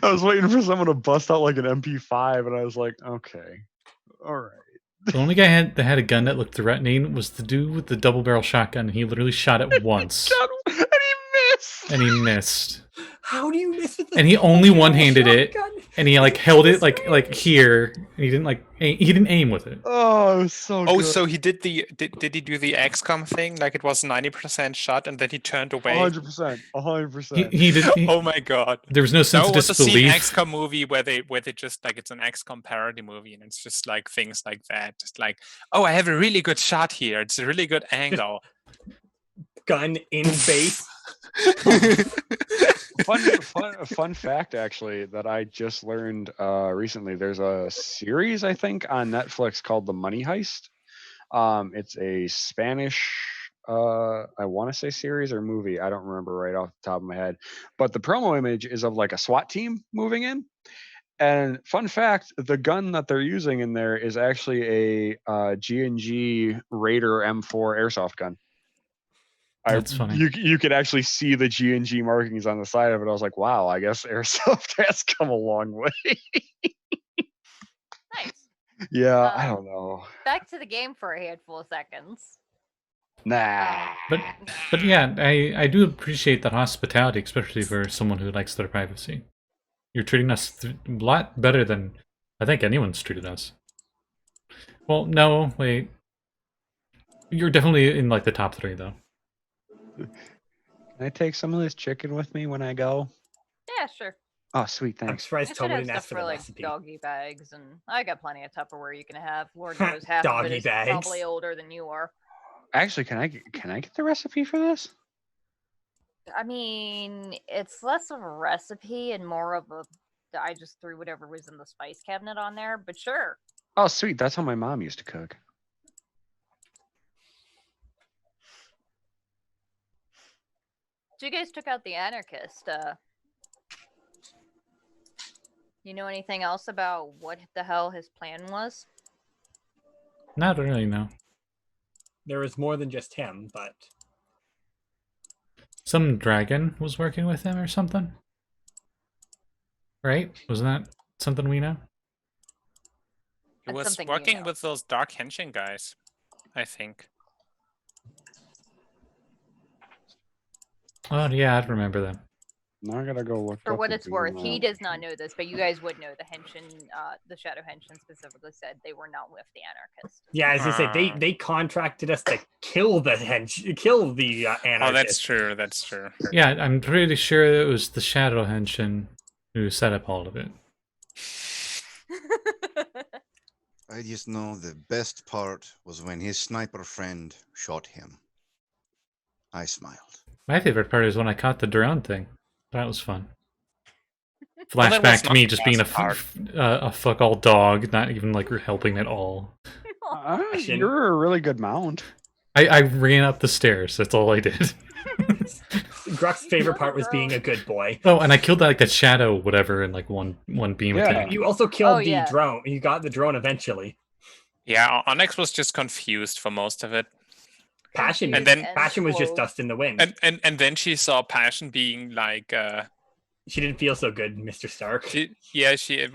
was waiting for someone to bust out like an MP5, and I was like, okay, all right. The only guy that had a gun that looked threatening was the dude with the double barrel shotgun. He literally shot it once And he missed. and he missed. How do you miss with the And he only one-handed it, shotgun? and he like held it like here, and he didn't he didn't aim with it. Oh, it was so Oh, good. so he did did he do the XCOM thing? Like it was 90% shot and then he turned away. 100%. 100%. He did. Oh my god. There was no sense That of was a scene disbelief. XCOM movie where they just like it's an XCOM parody movie and it's just like things like that. Just like, oh, I have a really good shot here. It's a really good angle. Gun in face. Fun fact, actually, that I just learned recently. There's a series, I think, on Netflix called The Money Heist. It's a Spanish, I want to say series or movie. I don't remember right off the top of my head. But the promo image is of like a SWAT team moving in. And fun fact, the gun that they're using in there is actually a G&G Raider M4 airsoft gun. That's funny. You could actually see the G&G markings on the side of it. I was like, wow, I guess airsoft has come a long way. Nice. Yeah, I don't know. Back to the game for a handful of seconds. Nah. But yeah, I do appreciate that hospitality, especially for someone who likes their privacy. You're treating us a lot better than I think anyone's treated us. Well, no, wait. You're definitely in like the top 3 though. Can I take some of this chicken with me when I go? Yeah, sure. Oh, sweet, I'm thanks. I surprised should Tomo have didn't stuff ask for for the like recipe. doggy bags, and I got plenty of Tupperware you can have. Lord knows half of it Doggy is bags. probably older than you are. Actually, can I get the recipe for this? I mean, it's less of a recipe and more of a. I just threw whatever was in the spice cabinet on there, but sure. Oh, sweet. That's how my mom used to cook. So you guys took out the anarchist. You know anything else about what the hell his plan was? Not really, no. There was more than just him, but Some dragon was working with him or something. Right? Wasn't that something we know? He That's was something you working know. with those dark Henshin guys, I think. Oh yeah, I'd remember them. Now I gotta go look. For up what the it's worth, Doom he map. does not know this, but you guys would know the Henshin, the Shadow Henshin specifically said they were not with the anarchist. yeah, as I said, they contracted us to kill the anarchist. Oh, that's true. That's true. Yeah, I'm pretty sure it was the Shadow Henshin who set up all of it. I just know the best part was when his sniper friend shot him. I smiled. My favorite part is when I caught the drone thing. That was fun. Well, that was Flashback to not me the just being a, best part. a fuck all dog, not even like helping at all. You're a really good mount. I ran up the stairs. That's all I did. Gruck's favorite part was being a good boy. Oh, and I killed that shadow, whatever, in like one beam Yeah. attack. You also killed Oh, the yeah. drone. You got the drone eventually. Yeah, Onyx was just confused for most of it. Passion, And then- Passion was just slow. dust in the wind. And then she saw Passion being like She didn't feel so good, Mr. Stark.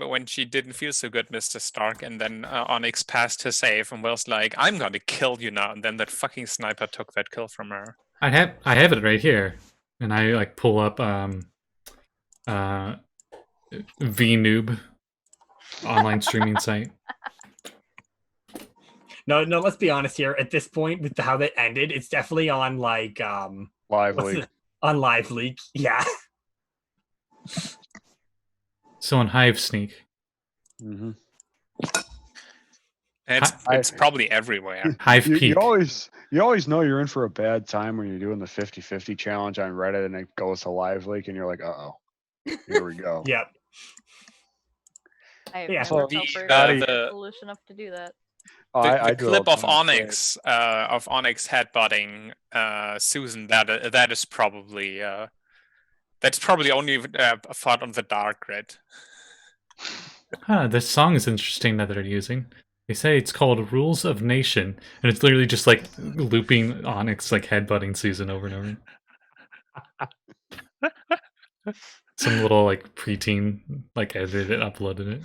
when she didn't feel so good, Mr. Stark, and then Onyx passed her save and was like, "I'm gonna kill you now," and then that fucking sniper took that kill from her. I have it right here, and I like pull up VNoob online streaming site. No, let's be honest here. At this point, with how that ended, it's definitely on like Live what's League. it- on Live League. Yeah. So on Hive Sneak, Mm-hmm. And it's probably everywhere. Hive You Peak. always know you're in for a bad time when you're doing the 50-50 challenge on Reddit and it goes to Live Leak and you're like, uh-oh, here we go. Yep. I have Yeah. never So felt very the- foolish enough to do that. The do clip all of the time. Onyx headbutting Susan, that is probably that's probably only a thought on the dark grid. Huh, this song is interesting that they're using. They say it's called Rules of Nation, and it's literally just like looping Onyx like headbutting Susan over and over. Some little like preteen like edited it, uploaded it.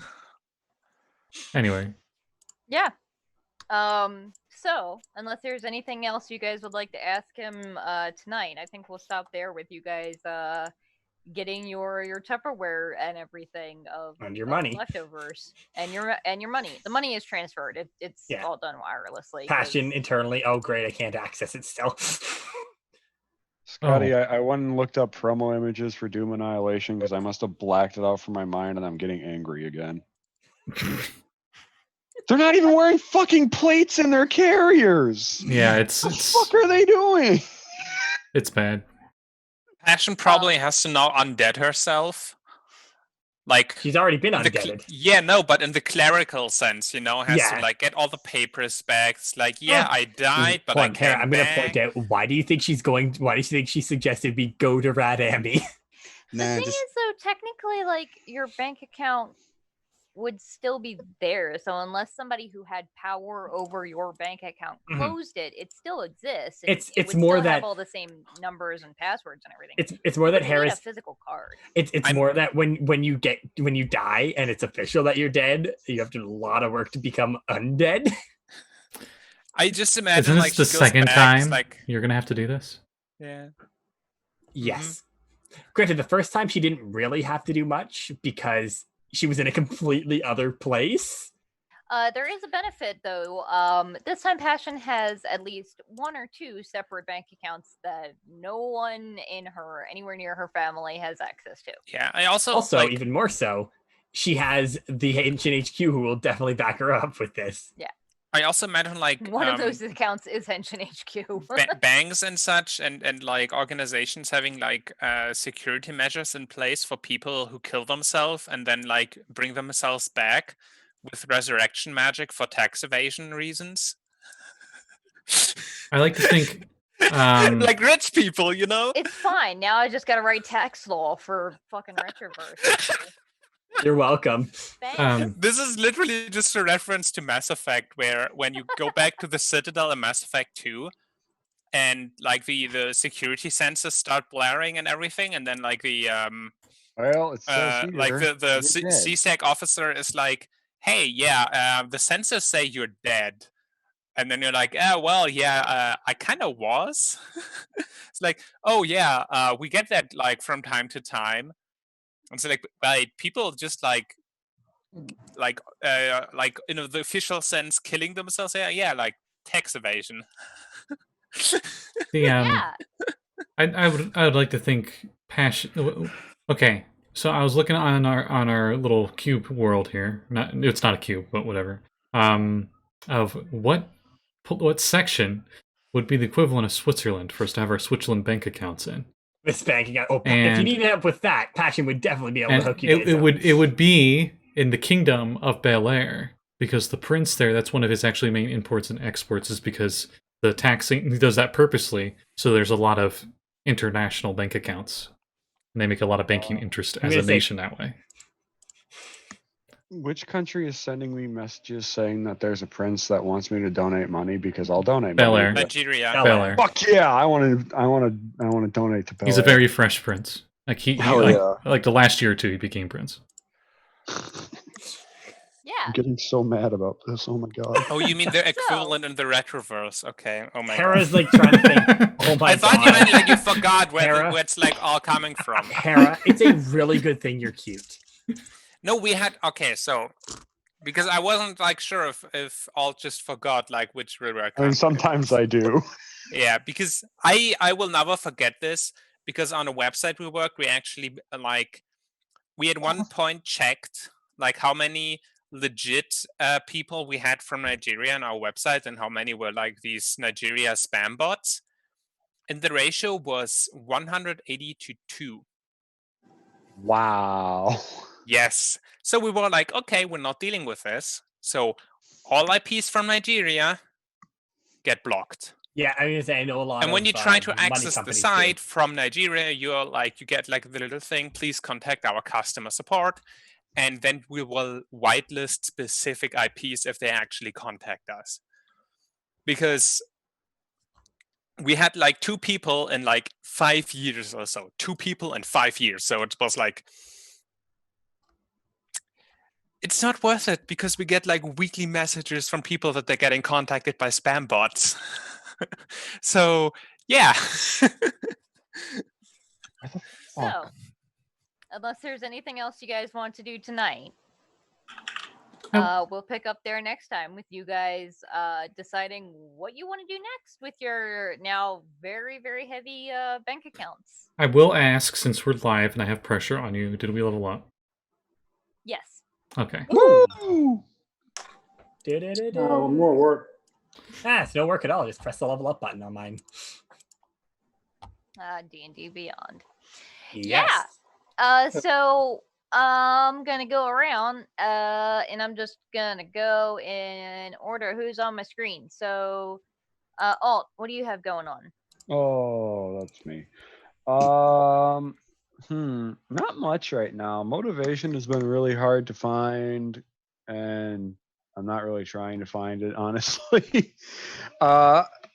Anyway, Yeah. So unless there's anything else you guys would like to ask him tonight, I think we'll stop there with you guys getting your Tupperware and everything And your of money. leftovers and your money. The money is transferred. It's Yeah. all done wirelessly. 'cause- Passion internally. Oh, great! I can't access it still. Scotty, I went and looked up promo images for Doom Annihilation because I must have blacked it out from my mind and I'm getting angry again. They're not even wearing fucking plates in their carriers. yeah, What it's the fuck are they doing? it's bad. Passion probably has to now undead herself. Like She's already been the undeaded. but in the clerical sense, has Yeah. to like get all the papers back. It's like, yeah, I died, but Point, I Hera, came I'm gonna back. point out. Why do you think she's going? Why do you think she suggested we go to Radami? The Nah, thing just is, though, technically, like your bank account would still be there. So unless somebody who had power over your bank account Mhm. closed it, it still exists. and It's it would more still have that- all the same numbers and passwords and everything. It's more that You need a Hera's. physical card. It's I'm- more that when you die and it's official that you're dead, you have to do a lot of work to become undead. I just imagine Isn't like this the she goes second back, it's time like, you're gonna have to do this? yeah. Yes. Granted, the first time she didn't really have to do much because she was in a completely other place. There is a benefit though. This time Passion has at least one or two separate bank accounts that no one in her anywhere near her family has access to. Yeah. I also Also, like, even more so, she has the Henshin HQ who will definitely back her up with this. I also imagine like One of those accounts is Henshin HQ. banks and such and like organizations having like security measures in place for people who kill themselves and then like bring themselves back with resurrection magic for tax evasion reasons. I like to think Like rich people, It's fine. Now I just gotta write tax law for fucking Retroverse. You're welcome. Thanks. This is literally just a reference to Mass Effect, where when you go back to the Citadel in Mass Effect 2, and like the security sensors start blaring and everything, and then like the Well, it says here, like the you're C- dead. CSEC officer is like, hey, yeah, the sensors say you're dead. And then you're like, oh, well, yeah, I kind of was. It's like, oh, yeah, we get that like from time to time. And so like, people just like the official sense killing themselves. Yeah, like tax evasion. the Yeah. I would like to think passion. Okay, so I was looking on our little cube world here. It's not a cube, but whatever. Of what section would be the equivalent of Switzerland for us to have our Switzerland bank accounts in? This banking out. Oh, if you And- need help with that, Passion would definitely be able to hook you guys it up. would be in the kingdom of Bel Air, because the prince there, that's one of his actually main imports and exports, is because the taxing, he does that purposely, so there's a lot of international bank accounts. And they make a lot of banking interest I'm as a gonna say- nation that way. Which country is sending me messages saying that there's a prince that wants me to donate money? Because I'll donate Bel money. Air. but- Nigeria. Bel Air. Fuck yeah! I want to donate to Bel He's a Air. very fresh prince. Like Hell yeah. like the last year or two, he became prince. Yeah. I'm getting so mad about this. Oh my god. Oh, you mean the equivalent in the Retroverse? Okay. Oh my god. Hera's like trying to think. Oh my I thought god. you meant like you forgot where, Hera? where it's like all coming from. Hera, it's a really good thing you're cute. No, we had okay, so because I wasn't like sure if all just forgot like which river. I mean, sometimes I do. Yeah, because I will never forget this because on a website we worked, we actually like we at one point checked like how many legit people we had from Nigeria on our website and how many were like these Nigeria spam bots, and the ratio was 180 to 2. Wow. Yes. So we were like, okay, we're not dealing with this. So all IPs from Nigeria get blocked. Yeah, I was gonna say I know a lot. And when of, you try to money access the companies site too. from Nigeria, you're like, you get like the little thing, please contact our customer support. And then we will whitelist specific IPs if they actually contact us. Because we had like 2 people in like 5 years or so. 2 people in 5 years. So it was like, it's not worth it because we get like weekly messages from people that they're getting contacted by spam bots. So yeah. So, unless there's anything else you guys want to do tonight, we'll pick up there next time with you guys deciding what you want to do next with your now very, very heavy bank accounts. I will ask, since we're live and I have pressure on you, did we level up? Yes. Okay. Woo! More work. It's no work at all. Just press the level up button on mine. D&D Beyond. Yes. So I'm gonna go around and I'm just gonna go in order who's on my screen. So Alt, what do you have going on? Oh, that's me. Not much right now. Motivation has been really hard to find, and I'm not really trying to find it, honestly.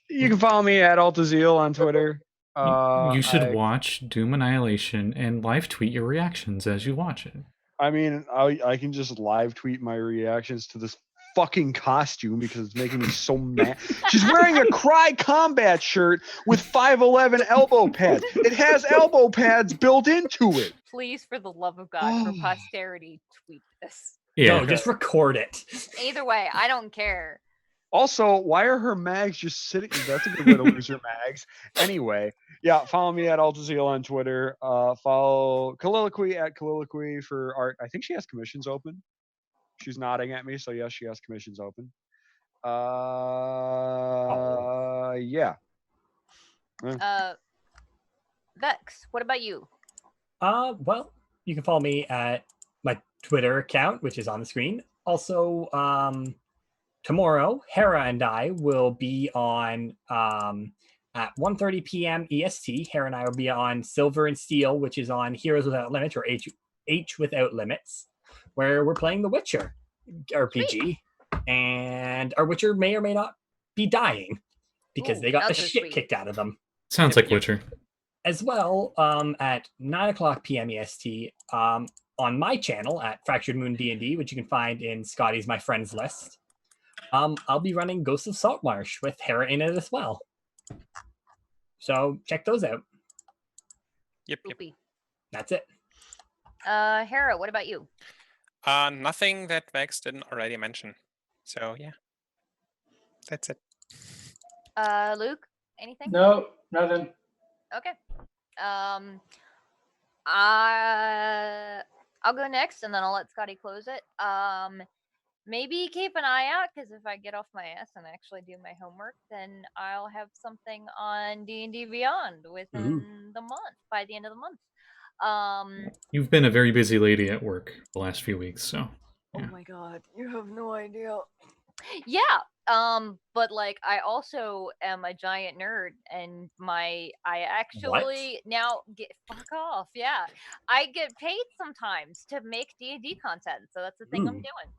You can follow me at Altaziel on Twitter. You should watch Doom Annihilation and live tweet your reactions as you watch it. I mean, I can just live tweet my reactions to this fucking costume because it's making me so mad. She's wearing a Cry Combat shirt with 5'11" elbow pads. It has elbow pads built into it. Please, for the love of God, for posterity, tweet this. Yeah. No, just record it. Either way, I don't care. Also, why are her mags just sitting? That's a good way to lose your mags. Anyway, yeah, follow me at Altaziel on Twitter. Follow Colloquy at Colloquy for art. I think she has commissions open. She's nodding at me, so yes, she has commissions open. Yeah. Vex, what about you? Well, you can follow me at my Twitter account, which is on the screen. Also, tomorrow, Hera and I will be on at 1:30 p.m. EST. Hera and I will be on Silver and Steel, which is on Heroes Without Limits, or H Without Limits, where we're playing The Witcher RPG. Sweet. And our Witcher may or may not be dying because they got the shit kicked out of them. Sounds like Witcher. As well, at 9:00 p.m. EST, on my channel at Fractured Moon D&D, which you can find in Scotty's My Friends list, I'll be running Ghosts of Saltmarsh with Hera in it as well. So check those out. Yep. That's it. Hera, what about you? Nothing that Vex didn't already mention. So yeah, that's it. Luke, anything? No, nothing. Okay. I'll go next, and then I'll let Scotty close it. maybe keep an eye out, because if I get off my ass and actually do my homework, then I'll have something on D&D Beyond within the month, by the end of the month. You've been a very busy lady at work the last few weeks, so. Oh Yeah. my god, you have no idea. Yeah, but like I also am a giant nerd, and I actually now get fuck off. Yeah, I get paid sometimes to make D&D content, so that's the thing I'm doing.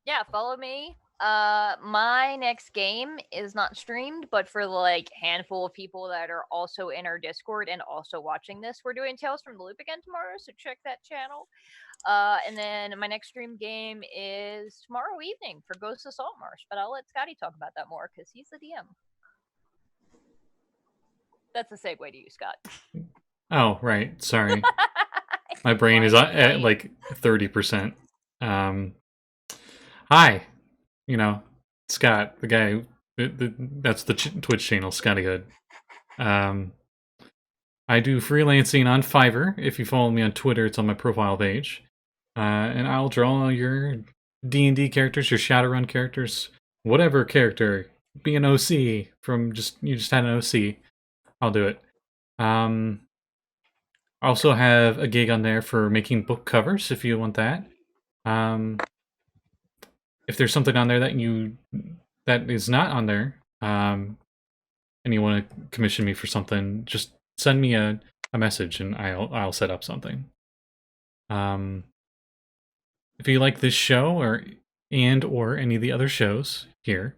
Yeah, follow me. My next game is not streamed, but for the like handful of people that are also in our Discord and also watching this, we're doing Tales from the Loop again tomorrow, so check that channel. And then my next stream game is tomorrow evening for Ghosts of Saltmarsh, but I'll let Scotty talk about that more because he's the DM. That's a segue to you, Scott. Oh, right. Sorry. My brain is at like 30%. Hi. You know, Scott, the guy, that's the Twitch channel, Scotty Hood. I do freelancing on Fiverr. If you follow me on Twitter, it's on my profile page. And I'll draw your D&D characters, your Shadowrun characters, whatever character. Be an OC from you just had an OC. I'll do it. I also have a gig on there for making book covers if you want that. If there's something on there that is not on there, and you want to commission me for something, just send me a message and I'll set up something. If you like this show or any of the other shows here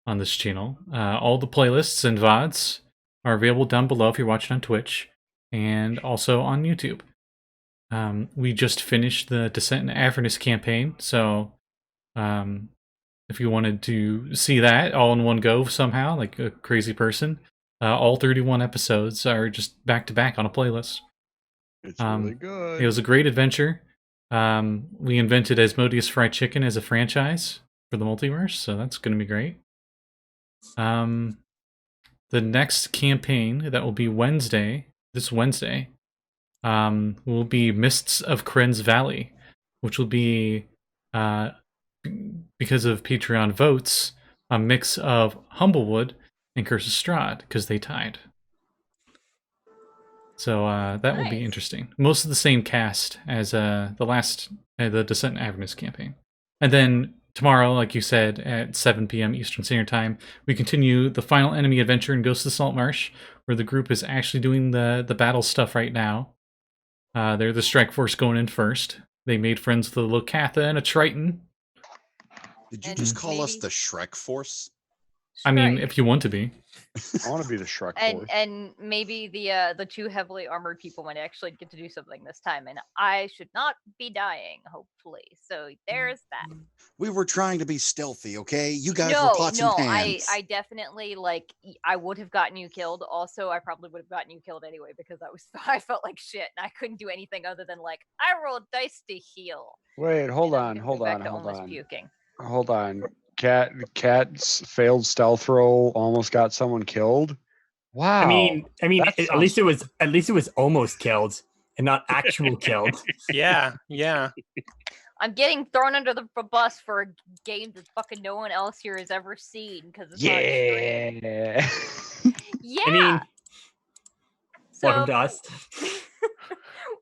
on this channel, all the playlists and VODs are available down below if you're watching on Twitch, and also on YouTube. We just finished the Descent in Avernus campaign, so if you wanted to see that all in one go somehow, like a crazy person, all 31 episodes are just back to back on a playlist. It's really good. It was a great adventure. We invented Asmodeus Fried Chicken as a franchise for the multiverse, so that's going to be great. The next campaign that will be this Wednesday, will be Mists of Kren's Valley, which will be, because of Patreon votes, a mix of Humblewood and Curse of Strahd, because they tied. So that will be interesting. Most of the same cast as the Descent in Avernus campaign. And then tomorrow, like you said, at 7 p.m. Eastern Standard Time, we continue the final enemy adventure in Ghosts of Saltmarsh, where the group is actually doing the battle stuff right now. They're the strike force going in first. They made friends with a Locatha and a Triton. Did you just call us the Shrek Force? I mean, if you want to be. I want to be the Shrek Force. And maybe the two heavily armored people might actually get to do something this time, and I should not be dying, hopefully. So there's that. We were trying to be stealthy, okay? You guys were pots and pans. I definitely, like, I would have gotten you killed. Also, I probably would have gotten you killed anyway, because I felt like shit, and I couldn't do anything other than, like, I rolled dice to heal. Wait, hold on. Puking. Hold on. Cat's failed stealth roll almost got someone killed. Wow. I mean, at least it was almost killed and not actual killed. Yeah. I'm getting thrown under the bus for a game that fucking no one else here has ever seen because it's not streamed. Yeah. I mean, welcome to us.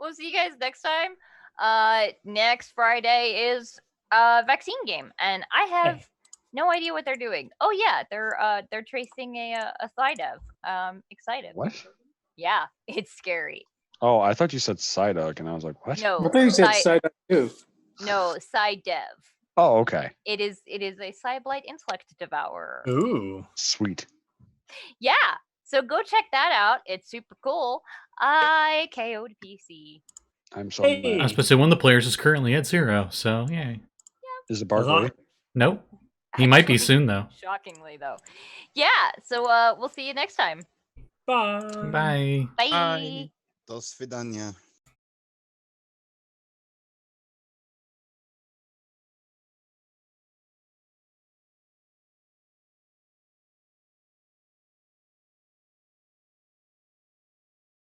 We'll see you guys next time. Next Friday is a vaccine game, and I have no idea what they're doing. Oh yeah, they're tracing a Psydev. Excited. What? Yeah, it's scary. Oh, I thought you said Psyduck, and I was like, what? No, I think you said Psyduck too. No, Psydev. Oh, okay. It is a Psyblight Intellect Devourer. Ooh, sweet. Yeah, so go check that out. It's super cool. I KO'd PC. I'm so Hey. mad. I was supposed to say one of the players is currently at 0, so yay. Is it Barkley? Nope. He might be soon, though. Shockingly, though. Yeah, so we'll see you next time. bye. Bye. Bye. Do svidania.